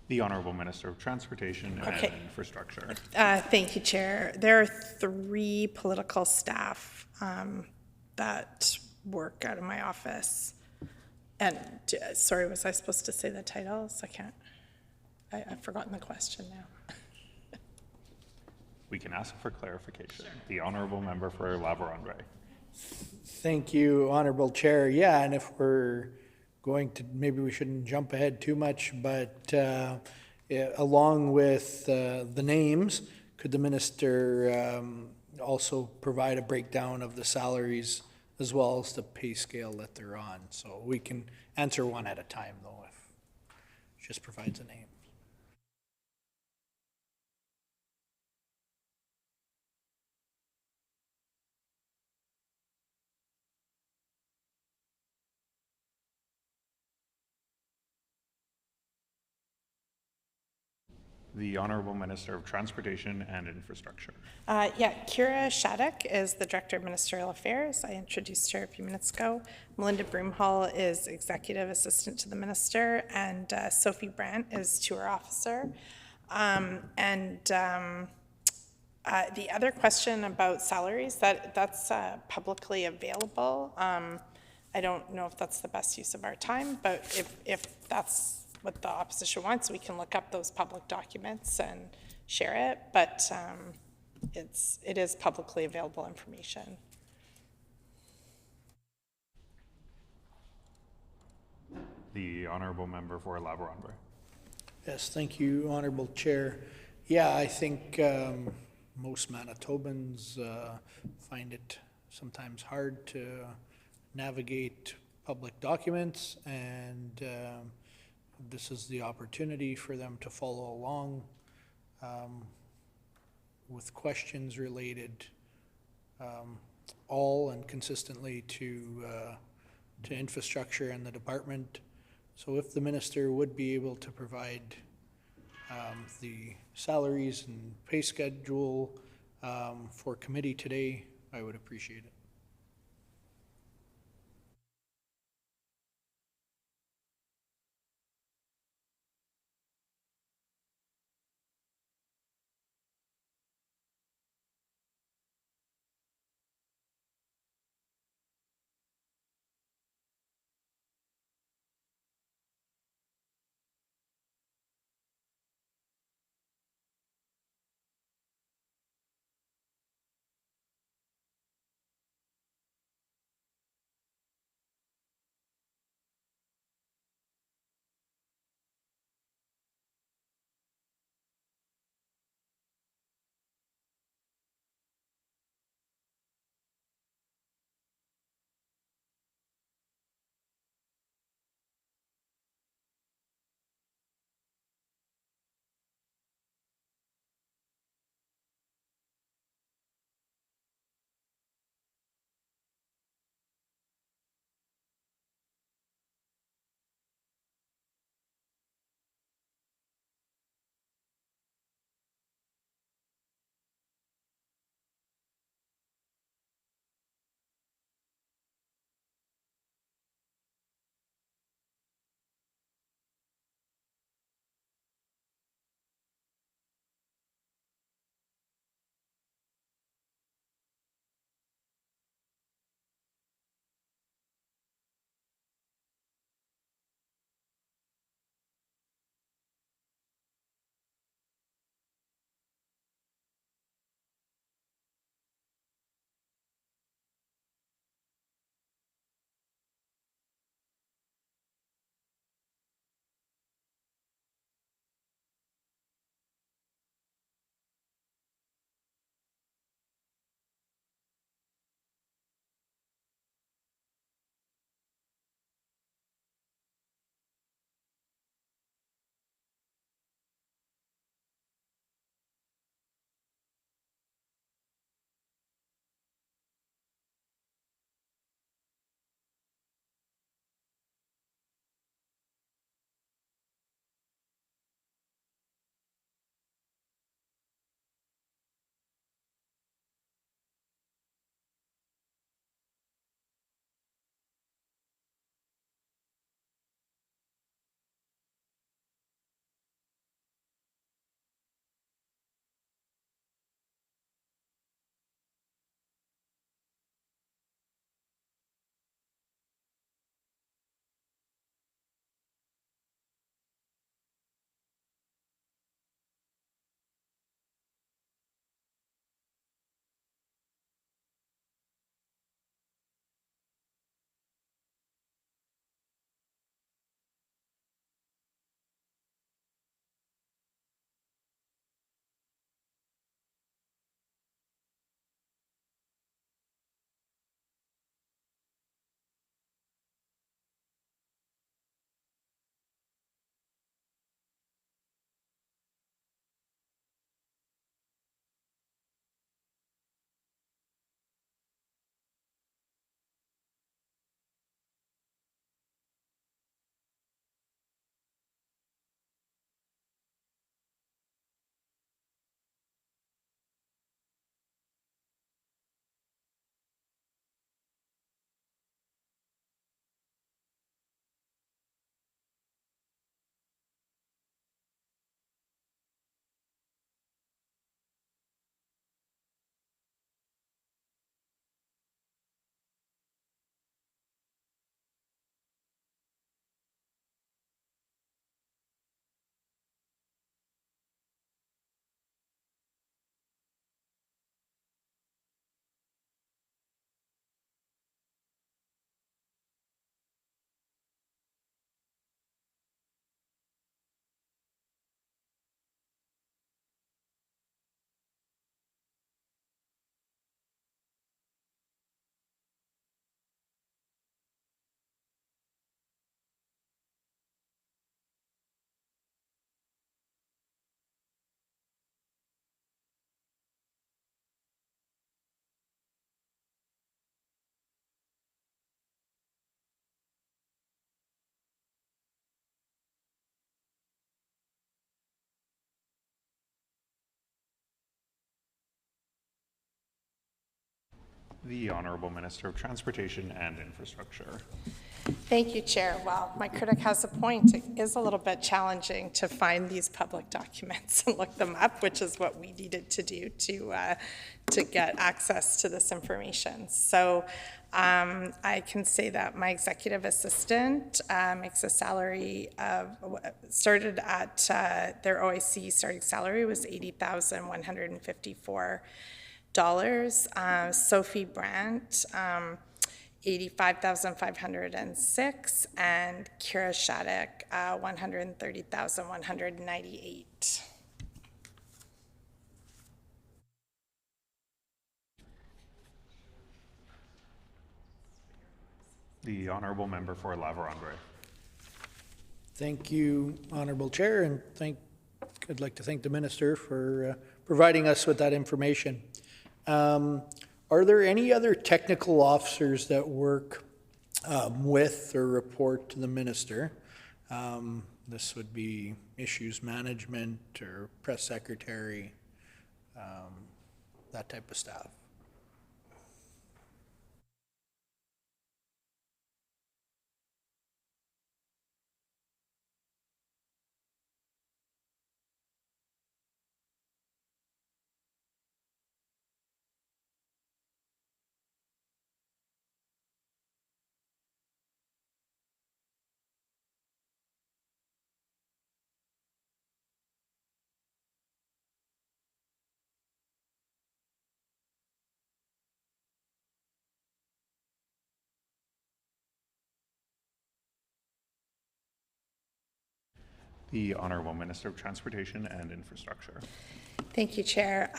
The Honourable Minister of Transportation Okay. and Infrastructure. Thank you, Chair. There are 3 political staff that work out of my office. And sorry, was I supposed to say the titles? I can't. I've forgotten the question now. We can ask for clarification. Sure. The Honourable Member for La Vérendrye. Thank you, Honorable Chair. Yeah, and if we're going to, maybe we shouldn't jump ahead too much, but along with the names, could the minister also provide a breakdown of the salaries as well as the pay scale that they're on? So we can answer one at a time, though, if it just provides a name. The Honourable Minister of Transportation and Infrastructure. Yeah, Kira Shattuck is the Director of Ministerial Affairs. I introduced her a few minutes ago. Melinda Broomhall is Executive Assistant to the Minister, and Sophie Brandt is Tour Officer. The other question about salaries, that's publicly available. I don't know if that's the best use of our time, but if that's what the opposition wants, we can look up those public documents and share it, but it is publicly available information. The Honourable Member for La Vérendrye. Yes, thank you, Honorable Chair. Yeah, I think most Manitobans find it sometimes hard to navigate public documents, and this is the opportunity for them to follow along with questions related all and consistently to infrastructure and the department. So if the minister would be able to provide the salaries and pay schedule for committee today, I would appreciate it. The Honourable Minister of Transportation and Infrastructure. Thank you, Chair. Well, my critic has a point. It is a little bit challenging to find these public documents and look them up, which is what we needed to do to get access to this information. So I can say that my executive assistant makes a salary of, started at, their OIC starting salary was $80,154. Sophie Brandt, 85,506, and Kira Shattuck, 130,198. The Honourable Member for La Vérendrye. Thank you, Honourable Chair, and I'd like to thank the Minister for providing us with that information. Are there any other technical officers that work with or report to the Minister? This would be issues management or press secretary, that type of staff. The Honourable Minister of Transportation and Infrastructure. Thank you, Chair.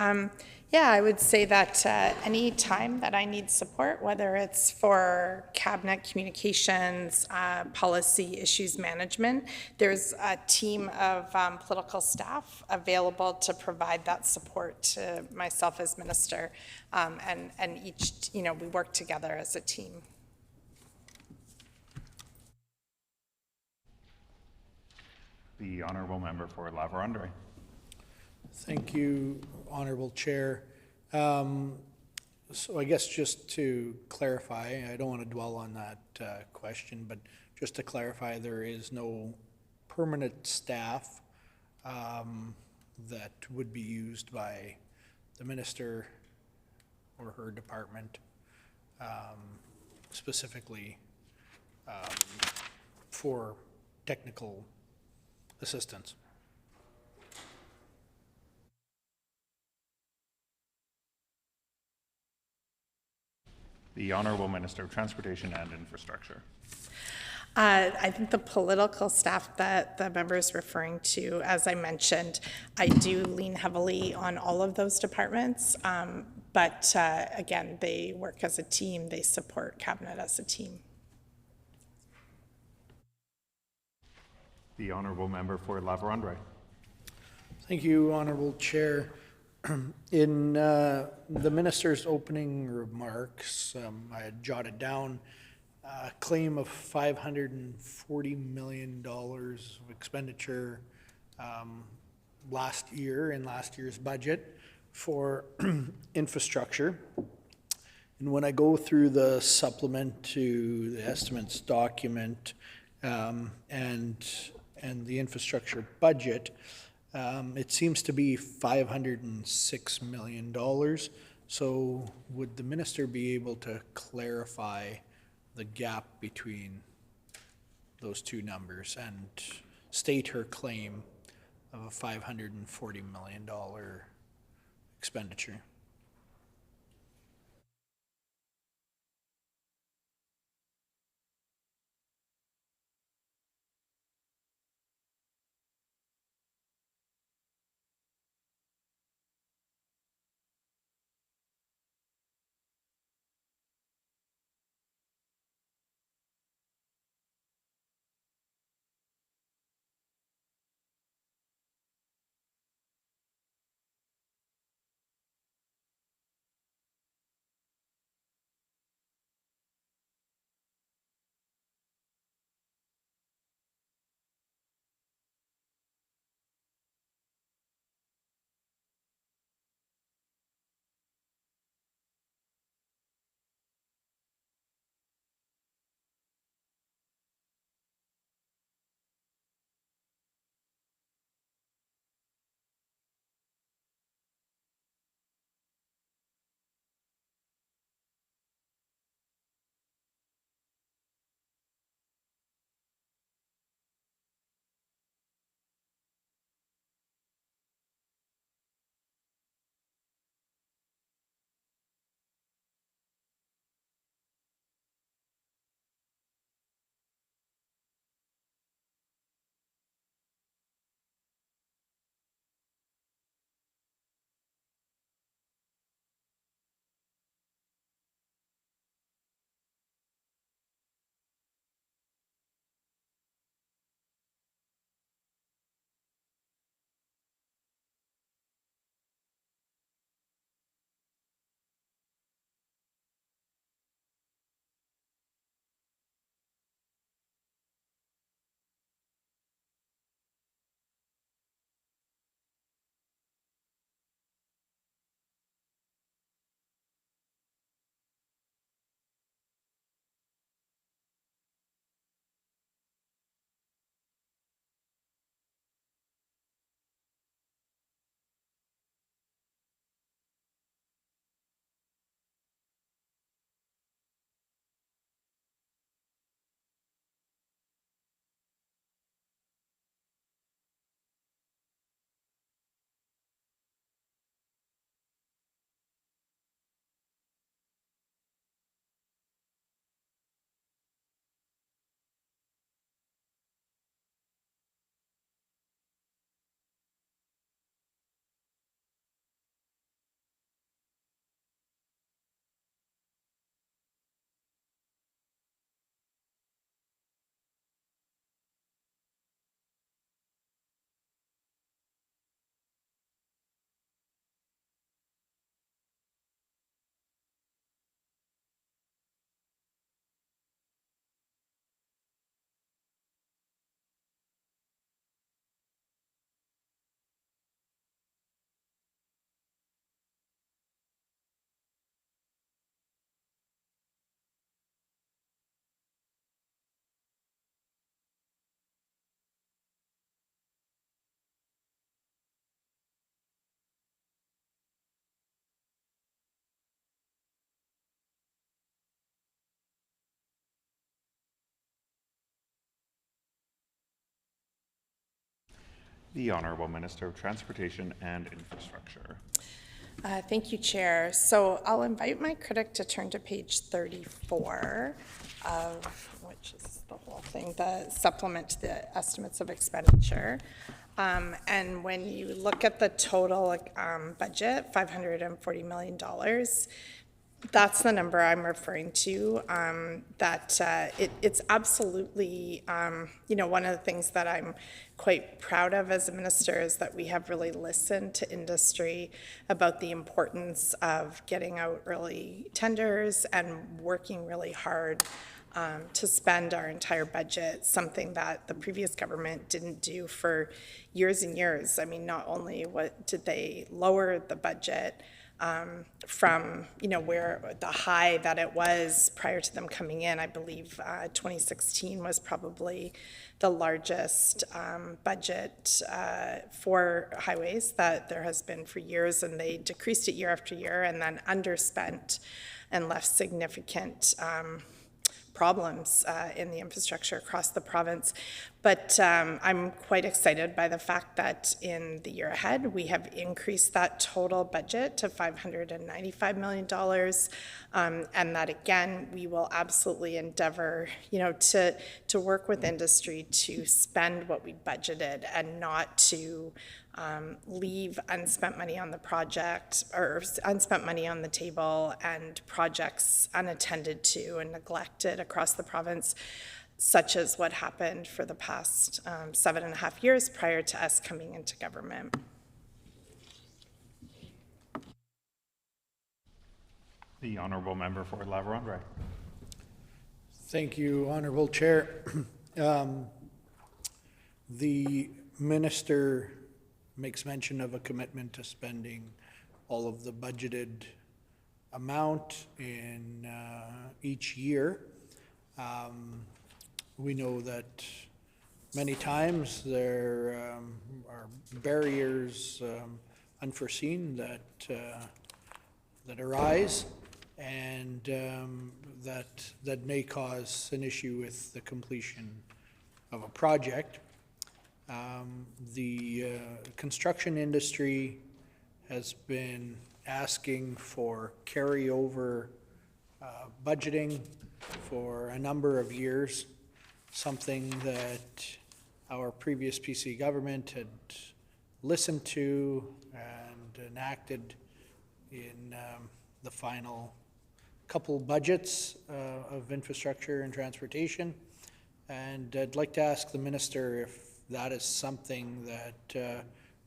Yeah, I would say that any time that I need support, whether it's for cabinet communications, policy issues management, there's a team of political staff available to provide that support to myself as minister, and each, we work together as a team. The Honourable Member for La Vérendrye. Thank you, Honourable Chair. So I guess just to clarify, I don't want to dwell on that question, but just to clarify, there is no permanent staff that would be used by the Minister or her department specifically for technical assistance. The Honourable Minister of Transportation and Infrastructure. I think the political staff that the member is referring to, as I mentioned, I do lean heavily on all of those departments, but again, they work as a team, they support cabinet as a team. The Honourable Member for La Vérendrye. Thank you, Honourable Chair. In the Minister's opening remarks, I had jotted down a claim of $540 million of expenditure last year in last year's budget for infrastructure. And when I go through the supplement to the estimates document and the infrastructure budget, it seems to be $506 million. So would the minister be able to clarify the gap between those two numbers and state her claim of a $540 million expenditure? The Honourable Minister of Transportation and Infrastructure. Thank you, Chair. So I'll invite my critic to turn to page 34 of, which is the whole thing, the supplement to the estimates of expenditure. And when you look at the total budget, $540 million, that's the number I'm referring to. It's absolutely, one of the things that I'm quite proud of as a minister is that we have really listened to industry about the importance of getting out early tenders and working really hard to spend our entire budget, something that the previous government didn't do for years and years. I mean, not only did they lower the budget, from where the high that it was prior to them coming in. I believe 2016 was probably the largest budget for highways that there has been for years, and they decreased it year after year and then underspent and left significant problems in the infrastructure across the province. But I'm quite excited by the fact that in the year ahead, we have increased that total budget to $595 million. And that again, we will absolutely endeavor, to work with industry to spend what we budgeted and not to leave unspent money on the project or unspent money on the table and projects unattended to and neglected across the province, such as what happened for the past 7.5 years prior to us coming into government. The Honourable Member for La Vérendrye. Thank you, Honourable Chair. The Minister makes mention of a commitment to spending all of the budgeted amount in each year. We know that many times there are barriers unforeseen that arise, and that may cause an issue with the completion of a project. The construction industry has been asking for carryover budgeting for a number of years, something that our previous PC government had listened to and enacted in the final couple budgets of infrastructure and transportation. And I'd like to ask the minister if that is something that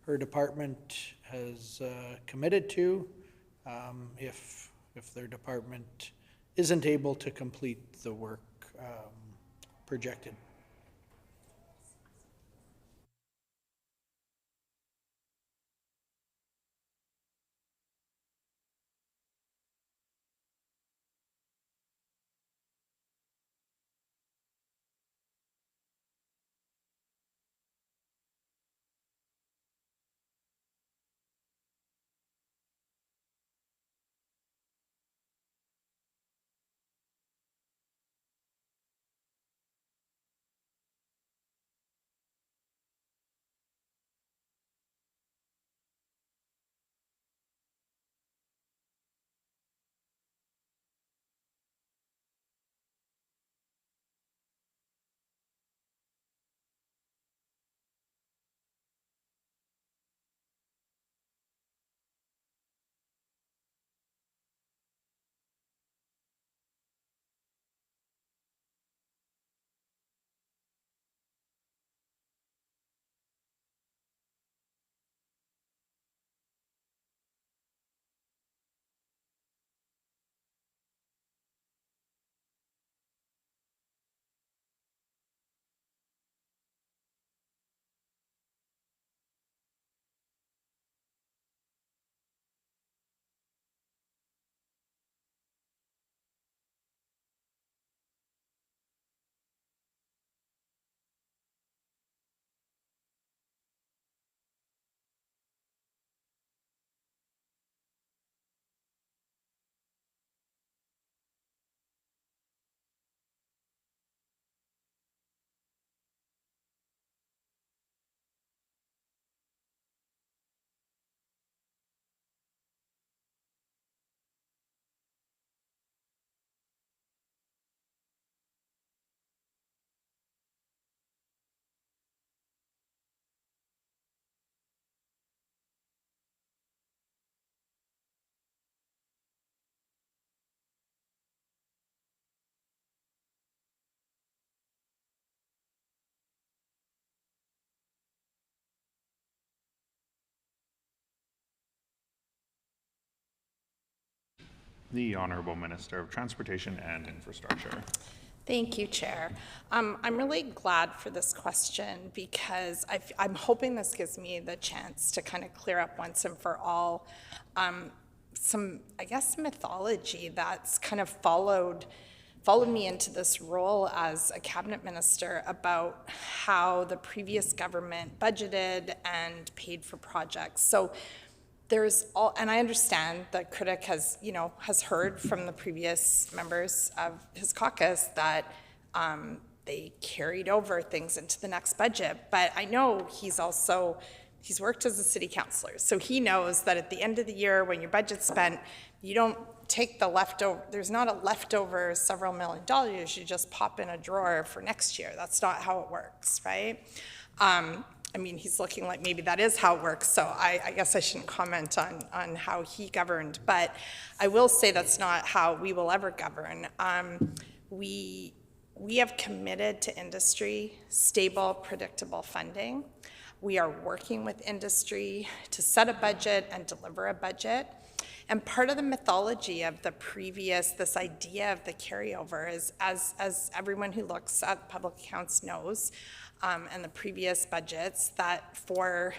her department has committed to, if their department isn't able to complete the work projected. The Honourable Minister of Transportation and Infrastructure. Thank you, Chair. I'm really glad for this question because I'm hoping this gives me the chance to kind of clear up once and for all some, I guess, mythology that's kind of followed me into this role as a cabinet minister about how the previous government budgeted and paid for projects. So there's all, and I understand that critic has heard from the previous members of his caucus that they carried over things into the next budget. But I know he's worked as a city councillor, so he knows that at the end of the year when your budget's spent, you don't take the leftover, there's not a leftover several $1 million, you just pop in a drawer for next year. That's not how it works, right? I mean, he's looking like maybe that is how it works, so I guess I shouldn't comment on how he governed, but I will say that's not how we will ever govern. We have committed to industry stable, predictable funding. We are working with industry to set a budget and deliver a budget. And part of the mythology of the previous, this idea of the carryover is, as everyone who looks at public accounts knows, and the previous budgets, that for,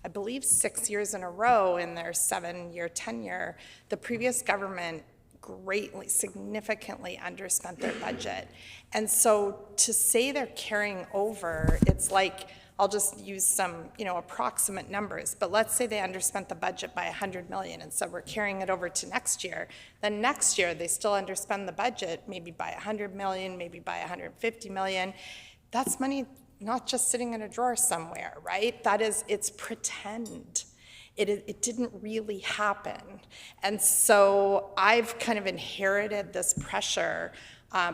I believe, 6 years in a row in their 7-year tenure, the previous government greatly, significantly underspent their budget. And so to say they're carrying over, it's like, I'll just use some, approximate numbers, but let's say they underspent the budget by $100 million, and so we're carrying it over to next year. Then next year, they still underspend the budget, maybe by $100 million, maybe by $150 million. That's money not just sitting in a drawer somewhere, right? It's pretend. It didn't really happen. And so I've kind of inherited this pressure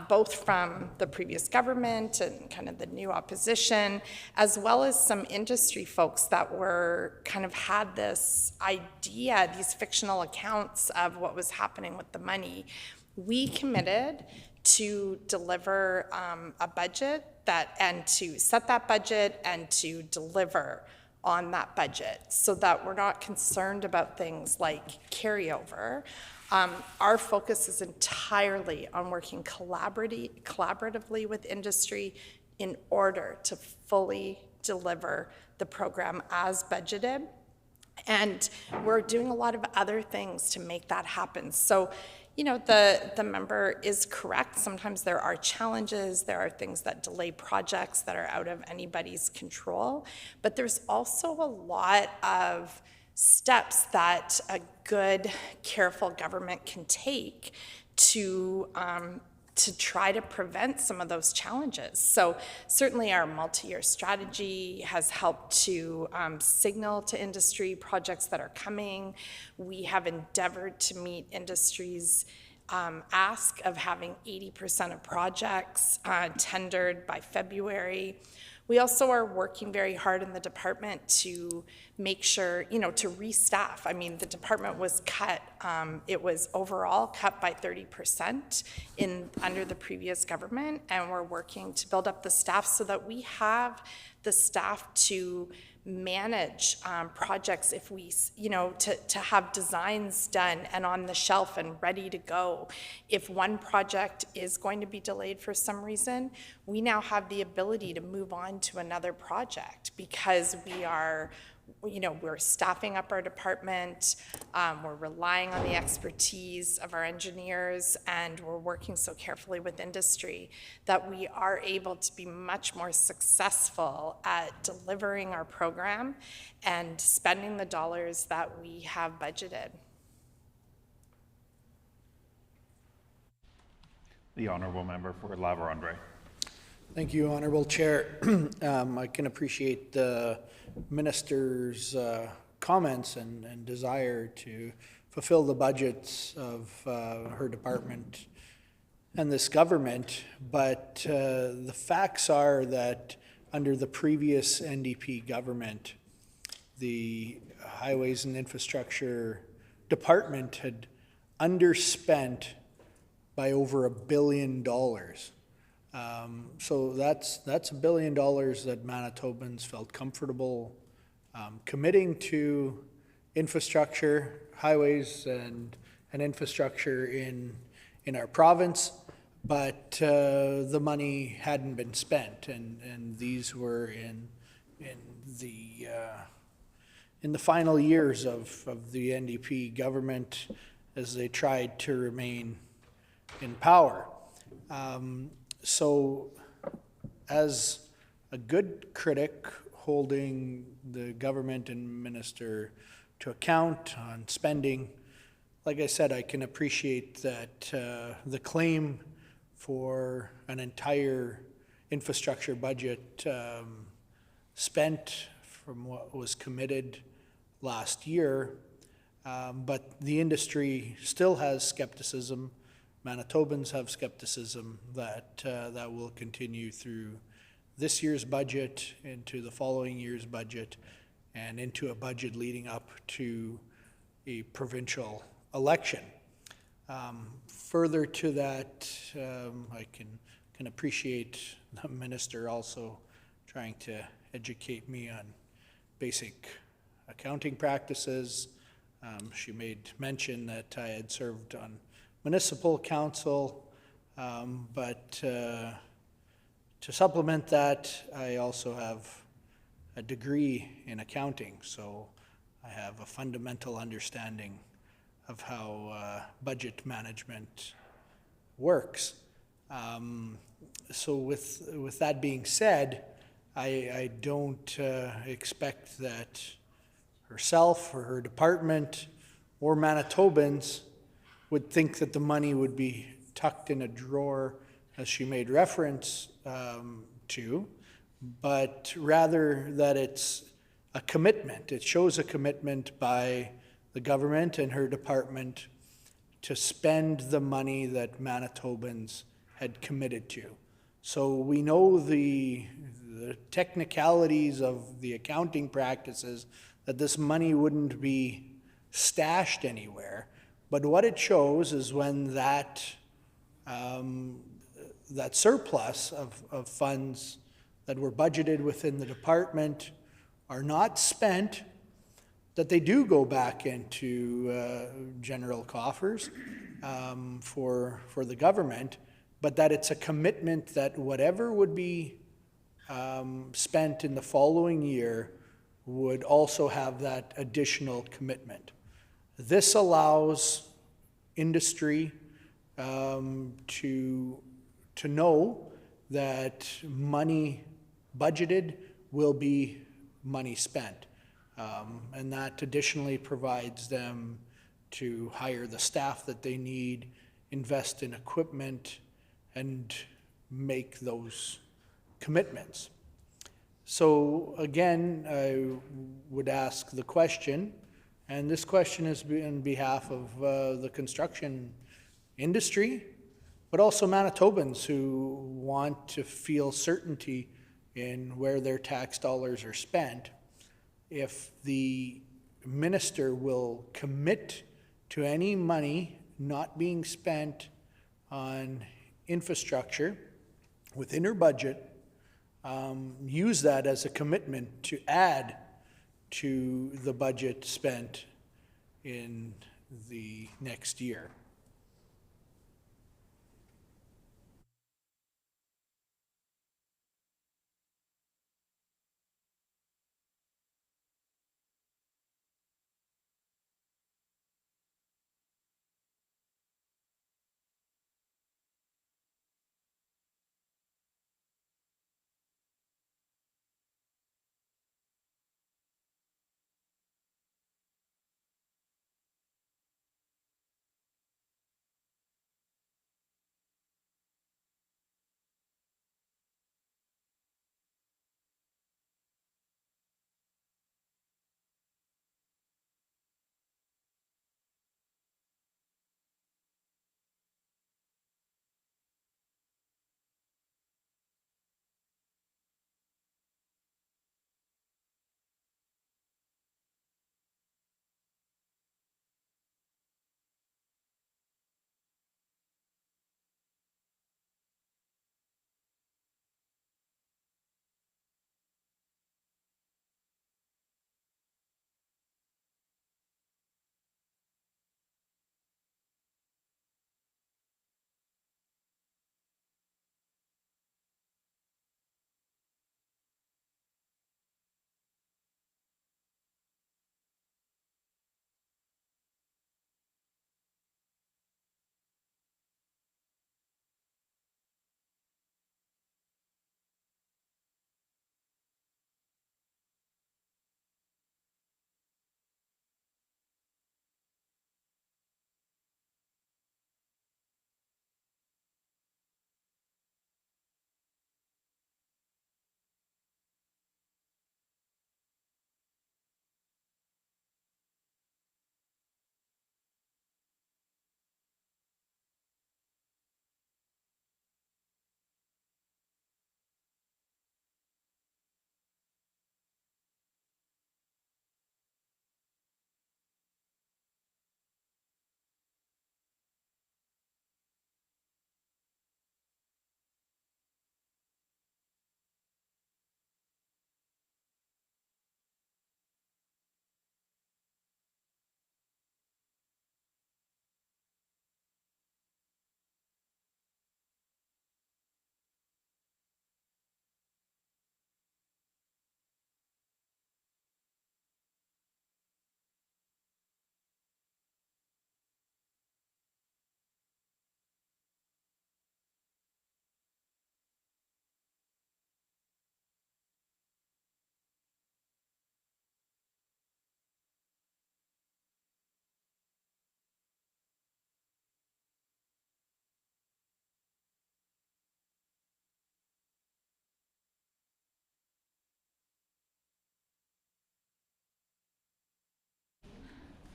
both from the previous government and kind of the new opposition, as well as some industry folks that were kind of had this idea, these fictional accounts of what was happening with the money. We committed to deliver a budget and to set that budget and to deliver on that budget so that we're not concerned about things like carryover. Our focus is entirely on working collaboratively with industry in order to fully deliver the program as budgeted. And we're doing a lot of other things to make that happen. So, the member is correct. Sometimes there are challenges. There are things that delay projects that are out of anybody's control. But there's also a lot of steps that a good, careful government can take to try to prevent some of those challenges. So certainly our multi-year strategy has helped to signal to industry projects that are coming. We have endeavored to meet industry's ask of having 80% of projects tendered by February. We also are working very hard in the department to make sure, to restaff. I mean, the department was cut, it was overall cut by 30% under the previous government, and we're working to build up the staff so that we have the staff to manage projects if we, to have designs done and on the shelf and ready to go. If one project is going to be delayed for some reason, we now have the ability to move on to another project because we are, we're staffing up our department, we're relying on the expertise of our engineers, and we're working so carefully with industry that we are able to be much more successful at delivering our program and spending the dollars that we have budgeted. The Honourable Member for La Vérendrye. Thank you, Honourable Chair. I can appreciate the Minister's comments and desire to fulfill the budgets of her department and this government, but the facts are that under the previous NDP government, the Highways and Infrastructure Department had underspent by over $1 billion. So that's $1 billion that Manitobans felt comfortable committing to infrastructure, highways and and infrastructure in our province, but the money hadn't been spent, and these were in the final years of the NDP government as they tried to remain in power. So as a good critic holding the government and minister to account on spending, like I said, I can appreciate that the claim for an entire infrastructure budget spent from what was committed last year, but the industry still has skepticism. Manitobans have skepticism that that will continue through this year's budget, into the following year's budget, and into a budget leading up to a provincial election. Further to that, I can appreciate the minister also trying to educate me on basic accounting practices. She made mention that I had served on municipal council, but to supplement that, I also have a degree in accounting, so I have a fundamental understanding of how budget management works. So with that being said, I don't expect that herself or her department or Manitobans would think that the money would be tucked in a drawer, as she made reference to, but rather that it's a commitment. It shows a commitment by the government and her department to spend the money that Manitobans had committed to. So we know the technicalities of the accounting practices, that this money wouldn't be stashed anywhere. But what it shows is when that surplus of funds that were budgeted within the department are not spent, that they do go back into general coffers for the government, but that it's a commitment that whatever would be spent in the following year would also have that additional commitment. This allows industry to know that money budgeted will be money spent. And that additionally provides them to hire the staff that they need, invest in equipment, and make those commitments. So again, I would ask the question, and this question is on behalf of the construction industry, but also Manitobans who want to feel certainty in where their tax dollars are spent. If the minister will commit to any money not being spent on infrastructure within her budget, use that as a commitment to add to the budget spent in the next year.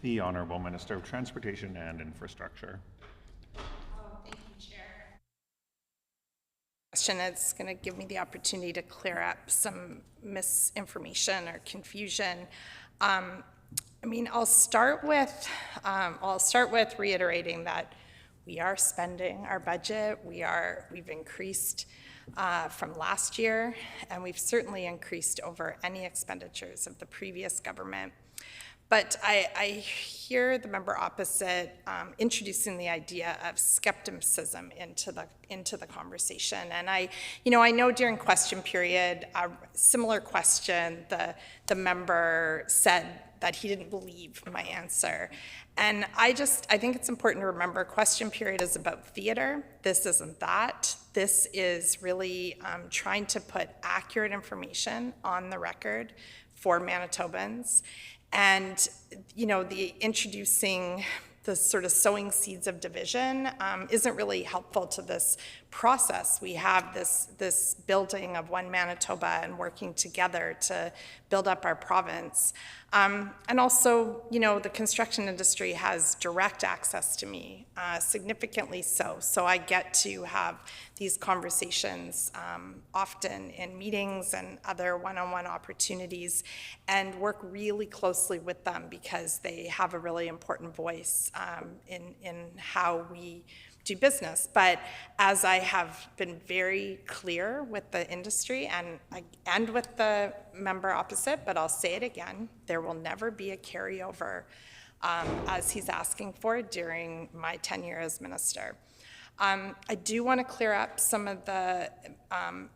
The Honourable Minister of Transportation and Infrastructure. Question is going to give me the opportunity to clear up some misinformation or confusion. I'll start with reiterating that we are spending our budget. We've increased from last year, and we've certainly increased over any expenditures of the previous government. But I hear the member opposite introducing the idea of skepticism into the conversation. And I know during question period, a similar question, the member said that he didn't believe my answer. And I think it's important to remember question period is about theater. This isn't that. This is really trying to put accurate information on the record for Manitobans. And, the introducing the sort of sowing seeds of division isn't really helpful to this process. We have this building of one Manitoba and working together to build up our province. And also, the construction industry has direct access to me, significantly so. So I get to have these conversations often in meetings and other one-on-one opportunities and work really closely with them because they have a really important voice in how we do business. But as I have been very clear with the industry and with the member opposite, but I'll say it again, there will never be a carryover as he's asking for during my tenure as minister. I do want to clear up some of the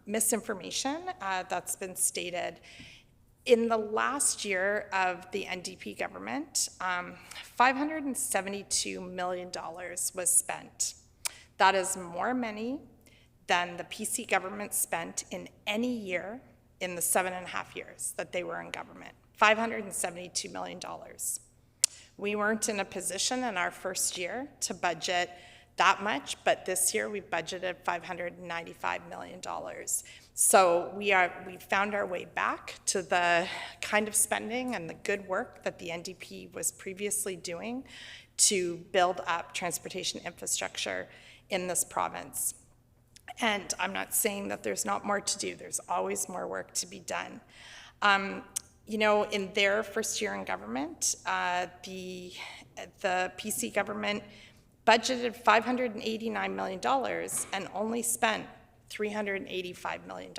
misinformation that's been stated. In the last year of the NDP government, $572 million was spent. That is more money than the PC government spent in any year in the 7.5 years that they were in government. $572 million. We weren't in a position in our first year to budget that much, but this year we budgeted $595 million. So we found our way back to the kind of spending and the good work that the NDP was previously doing to build up transportation infrastructure in this province. And I'm not saying that there's not more to do. There's always more work to be done. In their first year in government, the PC government budgeted $589 million and only spent $385 million.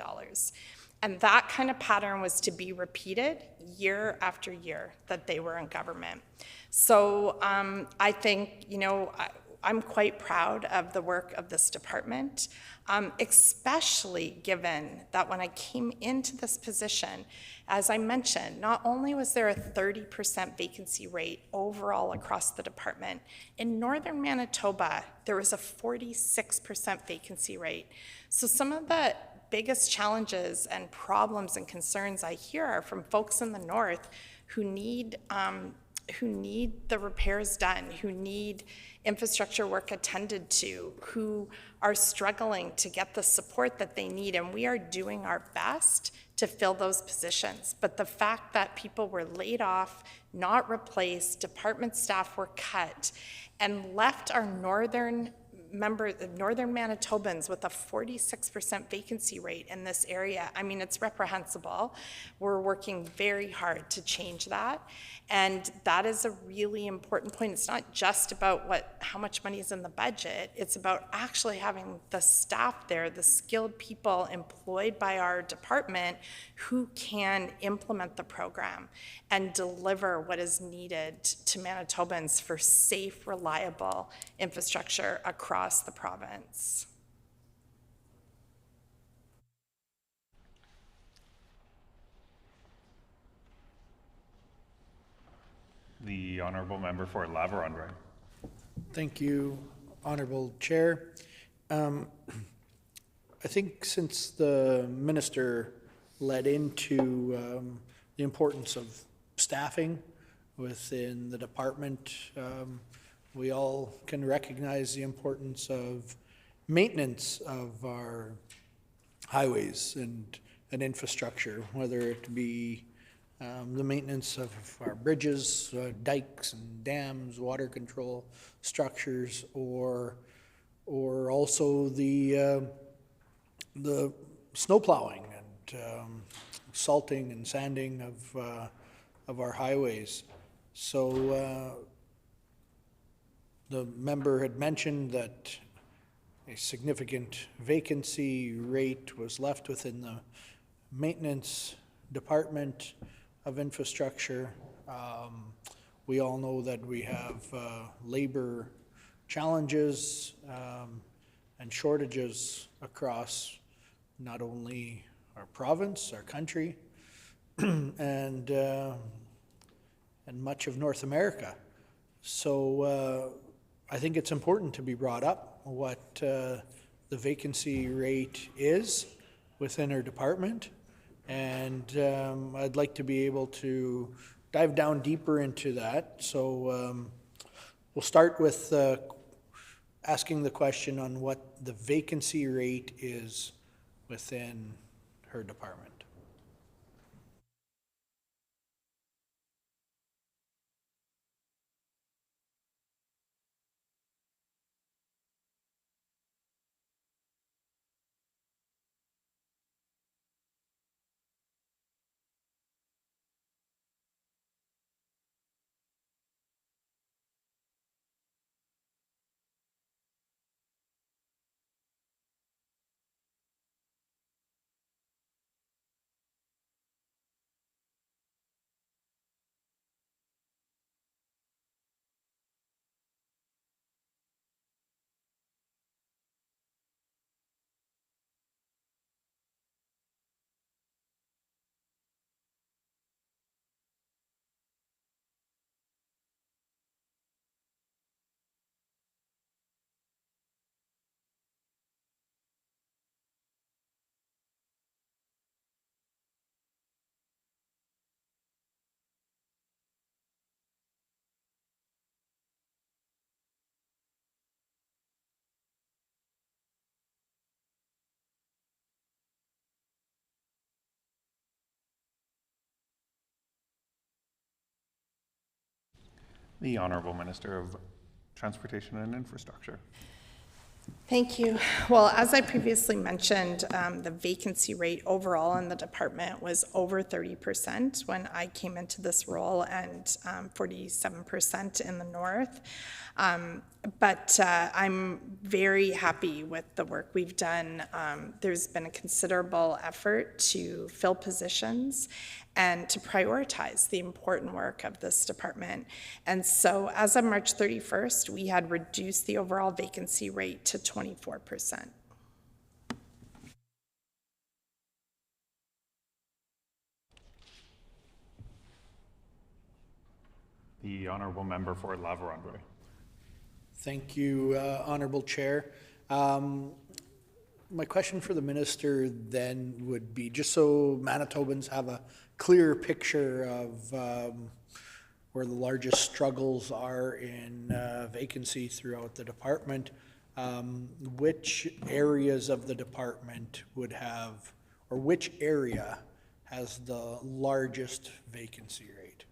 And that kind of pattern was to be repeated year after year that they were in government. So I think, I'm quite proud of the work of this department, especially given that when I came into this position, as I mentioned, not only was there a 30% vacancy rate overall across the department, in northern Manitoba, there was a 46% vacancy rate. So some of the biggest challenges and problems and concerns I hear are from folks in the north who need the repairs done, who need infrastructure work attended to, who are struggling to get the support that they need, and we are doing our best to fill those positions. But the fact that people were laid off, not replaced, department staff were cut, and left our northern Manitobans with a 46% vacancy rate in this area, it's reprehensible. We're working very hard to change that. And that is a really important point. It's not just about how much money is in the budget. It's about actually having the staff there, the skilled people employed by our department who can implement the program and deliver what is needed to Manitobans for safe, reliable infrastructure across the province. The Honourable Member for La Vérendrye. Thank you, Honourable Chair. I think since the minister led into the importance of staffing within the department, we all can recognize the importance of maintenance of our highways and infrastructure, whether it be the maintenance of our bridges, dikes and dams, water control structures, or also the snow plowing and salting and sanding of our highways. So the member had mentioned that a significant vacancy rate was left within the maintenance department of infrastructure. We all know that we have labor challenges and shortages across not only our province, our country, and much of North America. So I think it's important to be brought up what the vacancy rate is within our department. And I'd like to be able to dive down deeper into that. So we'll start with asking the question on what the vacancy rate is within her department. The Honourable Minister of Transportation and Infrastructure. Thank you. Well, as I previously mentioned, the vacancy rate overall in the department was over 30% when I came into this role, and 47% in the north. But I'm very happy with the work we've done. There's been a considerable effort to fill positions and to prioritize the important work of this department. And so as of March 31st, we had reduced the overall vacancy rate to 24%. The Honourable Member for La Vérendrye. Thank you, Honourable Chair. My question for the Minister then would be, just so Manitobans have a clear picture of where the largest struggles are in vacancy throughout the department, which areas of the department would have, or which area has the largest vacancy rate?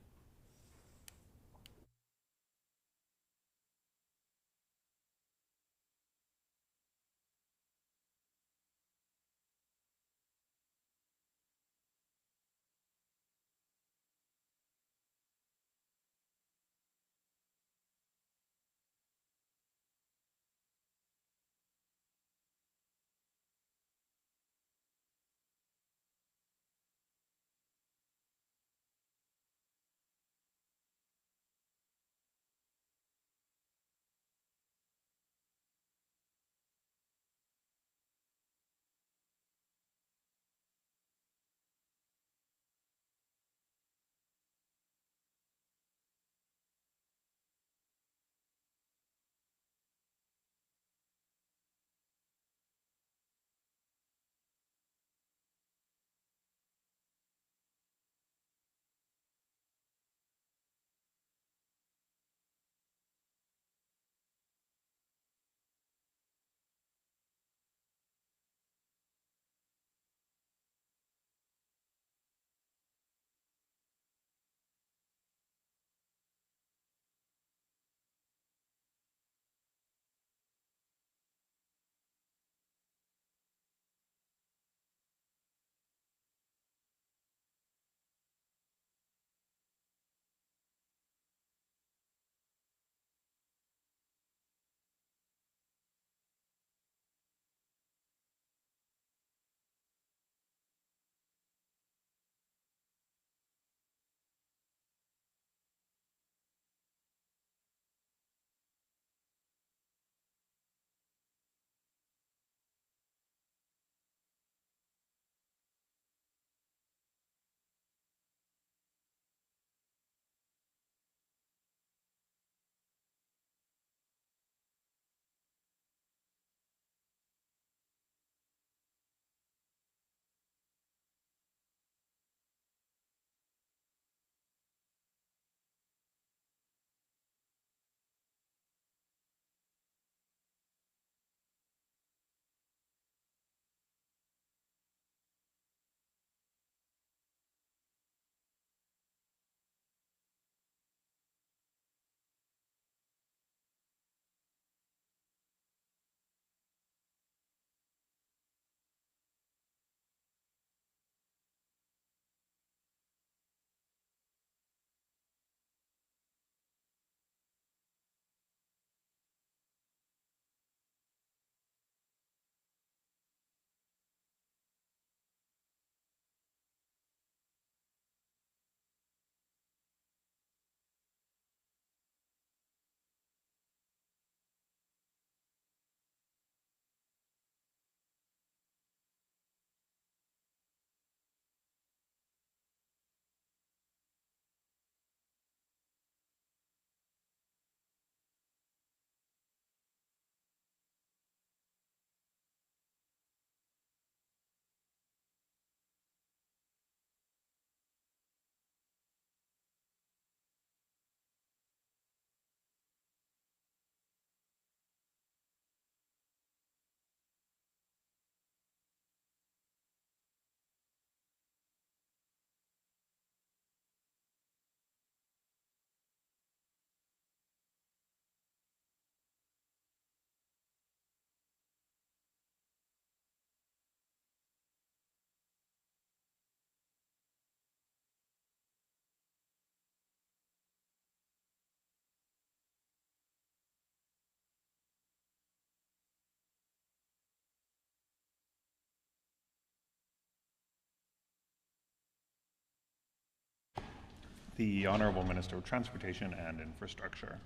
The Honourable Minister of Transportation and Infrastructure.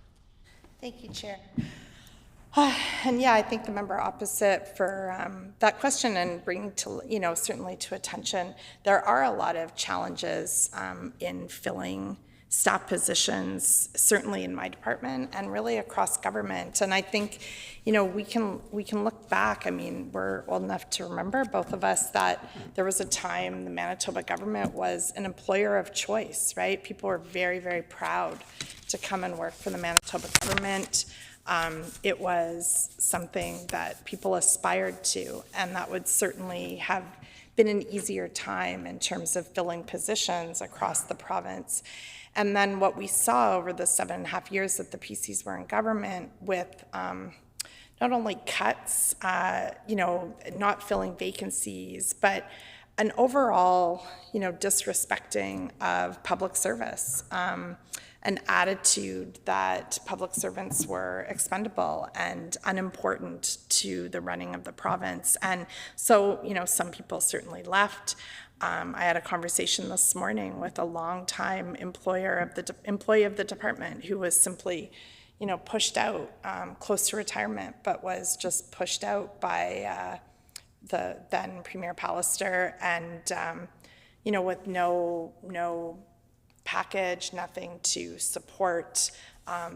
Thank you, Chair. And yeah, I thank the member opposite for that question and bringing to, certainly to attention. There are a lot of challenges in filling staff positions, certainly in my department and really across government. And I think, we can look back. I mean, we're old enough to remember, both of us, that there was a time the Manitoba government was an employer of choice, right? People were very, very proud to come and work for the Manitoba government. It was something that people aspired to, and that would certainly have been an easier time in terms of filling positions across the province. And then what we saw over the 7.5 years that the PCs were in government with not only cuts, not filling vacancies, but an overall, disrespecting of public service, an attitude that public servants were expendable and unimportant to the running of the province. And so, some people certainly left. I had a conversation this morning with a longtime employee of the department who was simply, pushed out, close to retirement, but was just pushed out by the then Premier Pallister, and with no package, nothing to support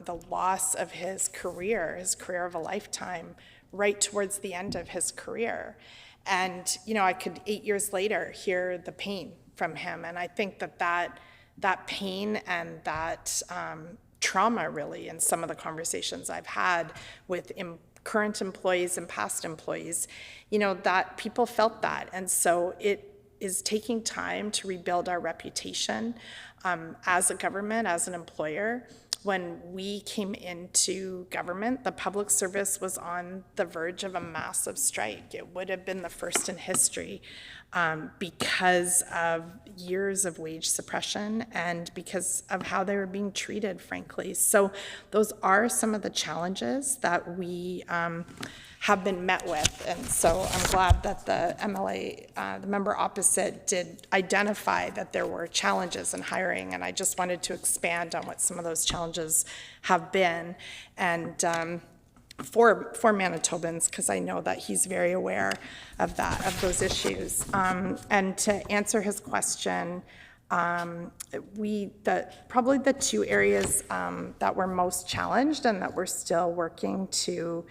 the loss of his career of a lifetime, right towards the end of his career. And, I could 8 years later hear the pain from him. And I think that pain and that trauma, really, in some of the conversations I've had with current employees and past employees, that people felt that. And so it is taking time to rebuild our reputation as a government, as an employer. When we came into government, the public service was on the verge of a massive strike. It would have been the first in history because of years of wage suppression and because of how they were being treated, frankly. So those are some of the challenges that we have been met with. And so I'm glad that the MLA, the member opposite, did identify that there were challenges in hiring. And I just wanted to expand on what some of those challenges have been. And for Manitobans, because I know that he's very aware of those issues. And to answer his question, probably the two areas that were most challenged and that we're still working to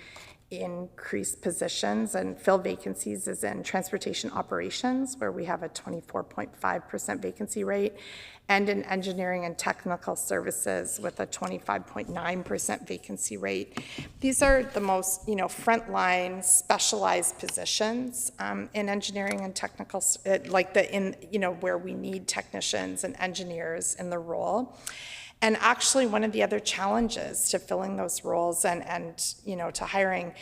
increase positions and fill vacancies is in transportation operations, where we have a 24.5% vacancy rate, and in engineering and technical services with a 25.9% vacancy rate. These are the most, frontline specialized positions in engineering and technical, where we need technicians and engineers in the role. And actually, one of the other challenges to filling those roles and to hiring,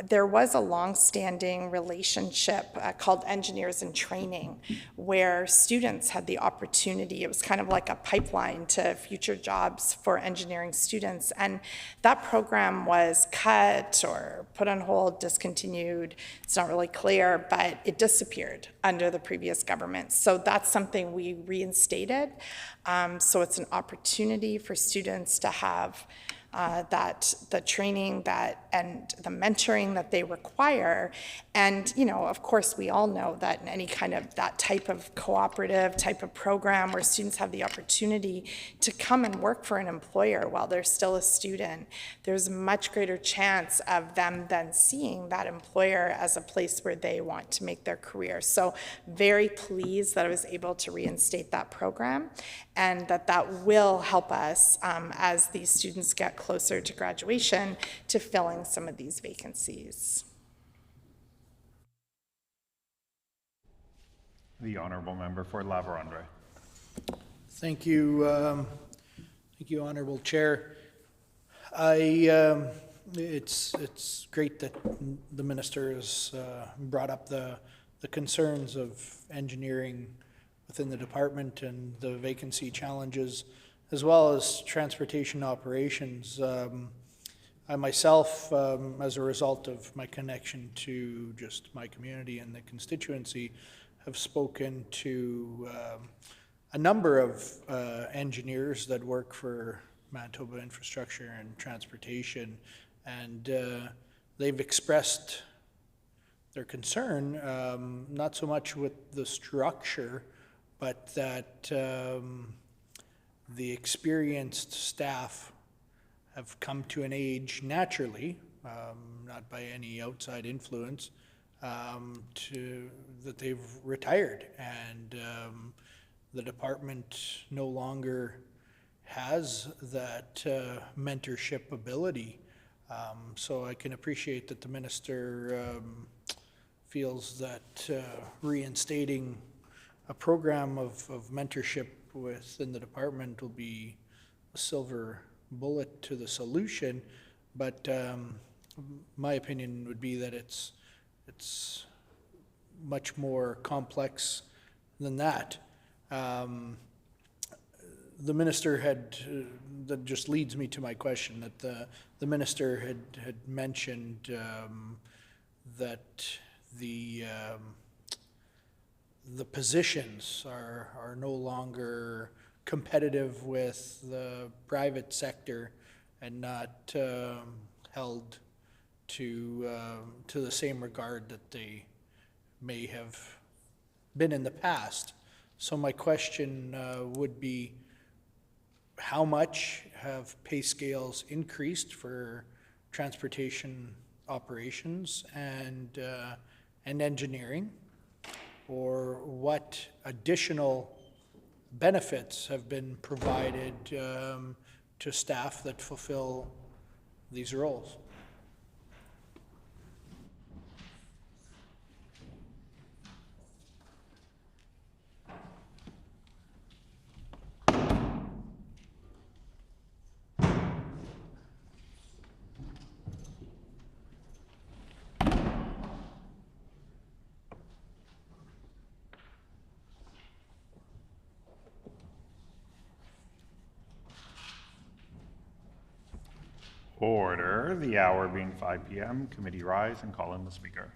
there was a long-standing relationship called Engineers in Training, where students had the opportunity. It was kind of like a pipeline to future jobs for engineering students. And that program was cut or put on hold, discontinued. It's not really clear, but it disappeared under the previous government. So that's something we reinstated. So it's an opportunity for students to have the training and the mentoring that they require. And, of course, we all know that in any kind of that type of cooperative type of program where students have the opportunity to come and work for an employer while they're still a student, there's a much greater chance of them then seeing that employer as a place where they want to make their career. So very pleased that I was able to reinstate that program, and that will help us as these students get closer to graduation to filling some of these vacancies. The Honourable Member for La Vérendrye. Thank you, Honourable Chair. It's great that the minister has brought up the concerns of engineering within the department and the vacancy challenges, as well as transportation operations. I myself, as a result of my connection to just my community and the constituency, have spoken to a number of engineers that work for Manitoba Infrastructure and Transportation, and they've expressed their concern, not so much with the structure, but that the experienced staff have come to an age naturally, not by any outside influence, that they've retired, and the department no longer has that mentorship ability. So I can appreciate that the minister feels that reinstating a program of mentorship within the department will be a silver bullet to the solution, but my opinion would be that it's much more complex than that. The minister had, that just leads me to my question, that the minister had mentioned that the positions are no longer competitive with the private sector and not held to the same regard that they may have been in the past. So my question would be, how much have pay scales increased for transportation operations and engineering, or what additional benefits have been provided to staff that fulfill these roles? Order, the hour being 5 p.m. Committee rise and call in the speaker.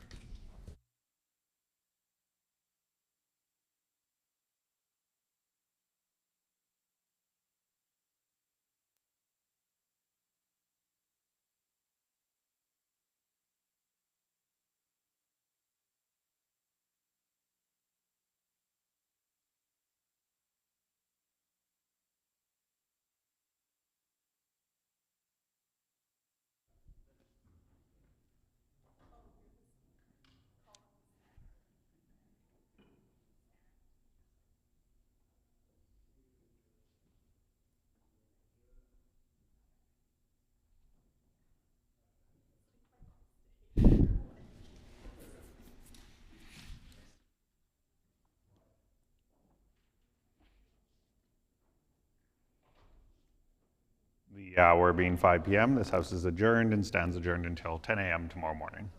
The hour being 5 p.m., this House is adjourned and stands adjourned until 10 a.m. tomorrow morning.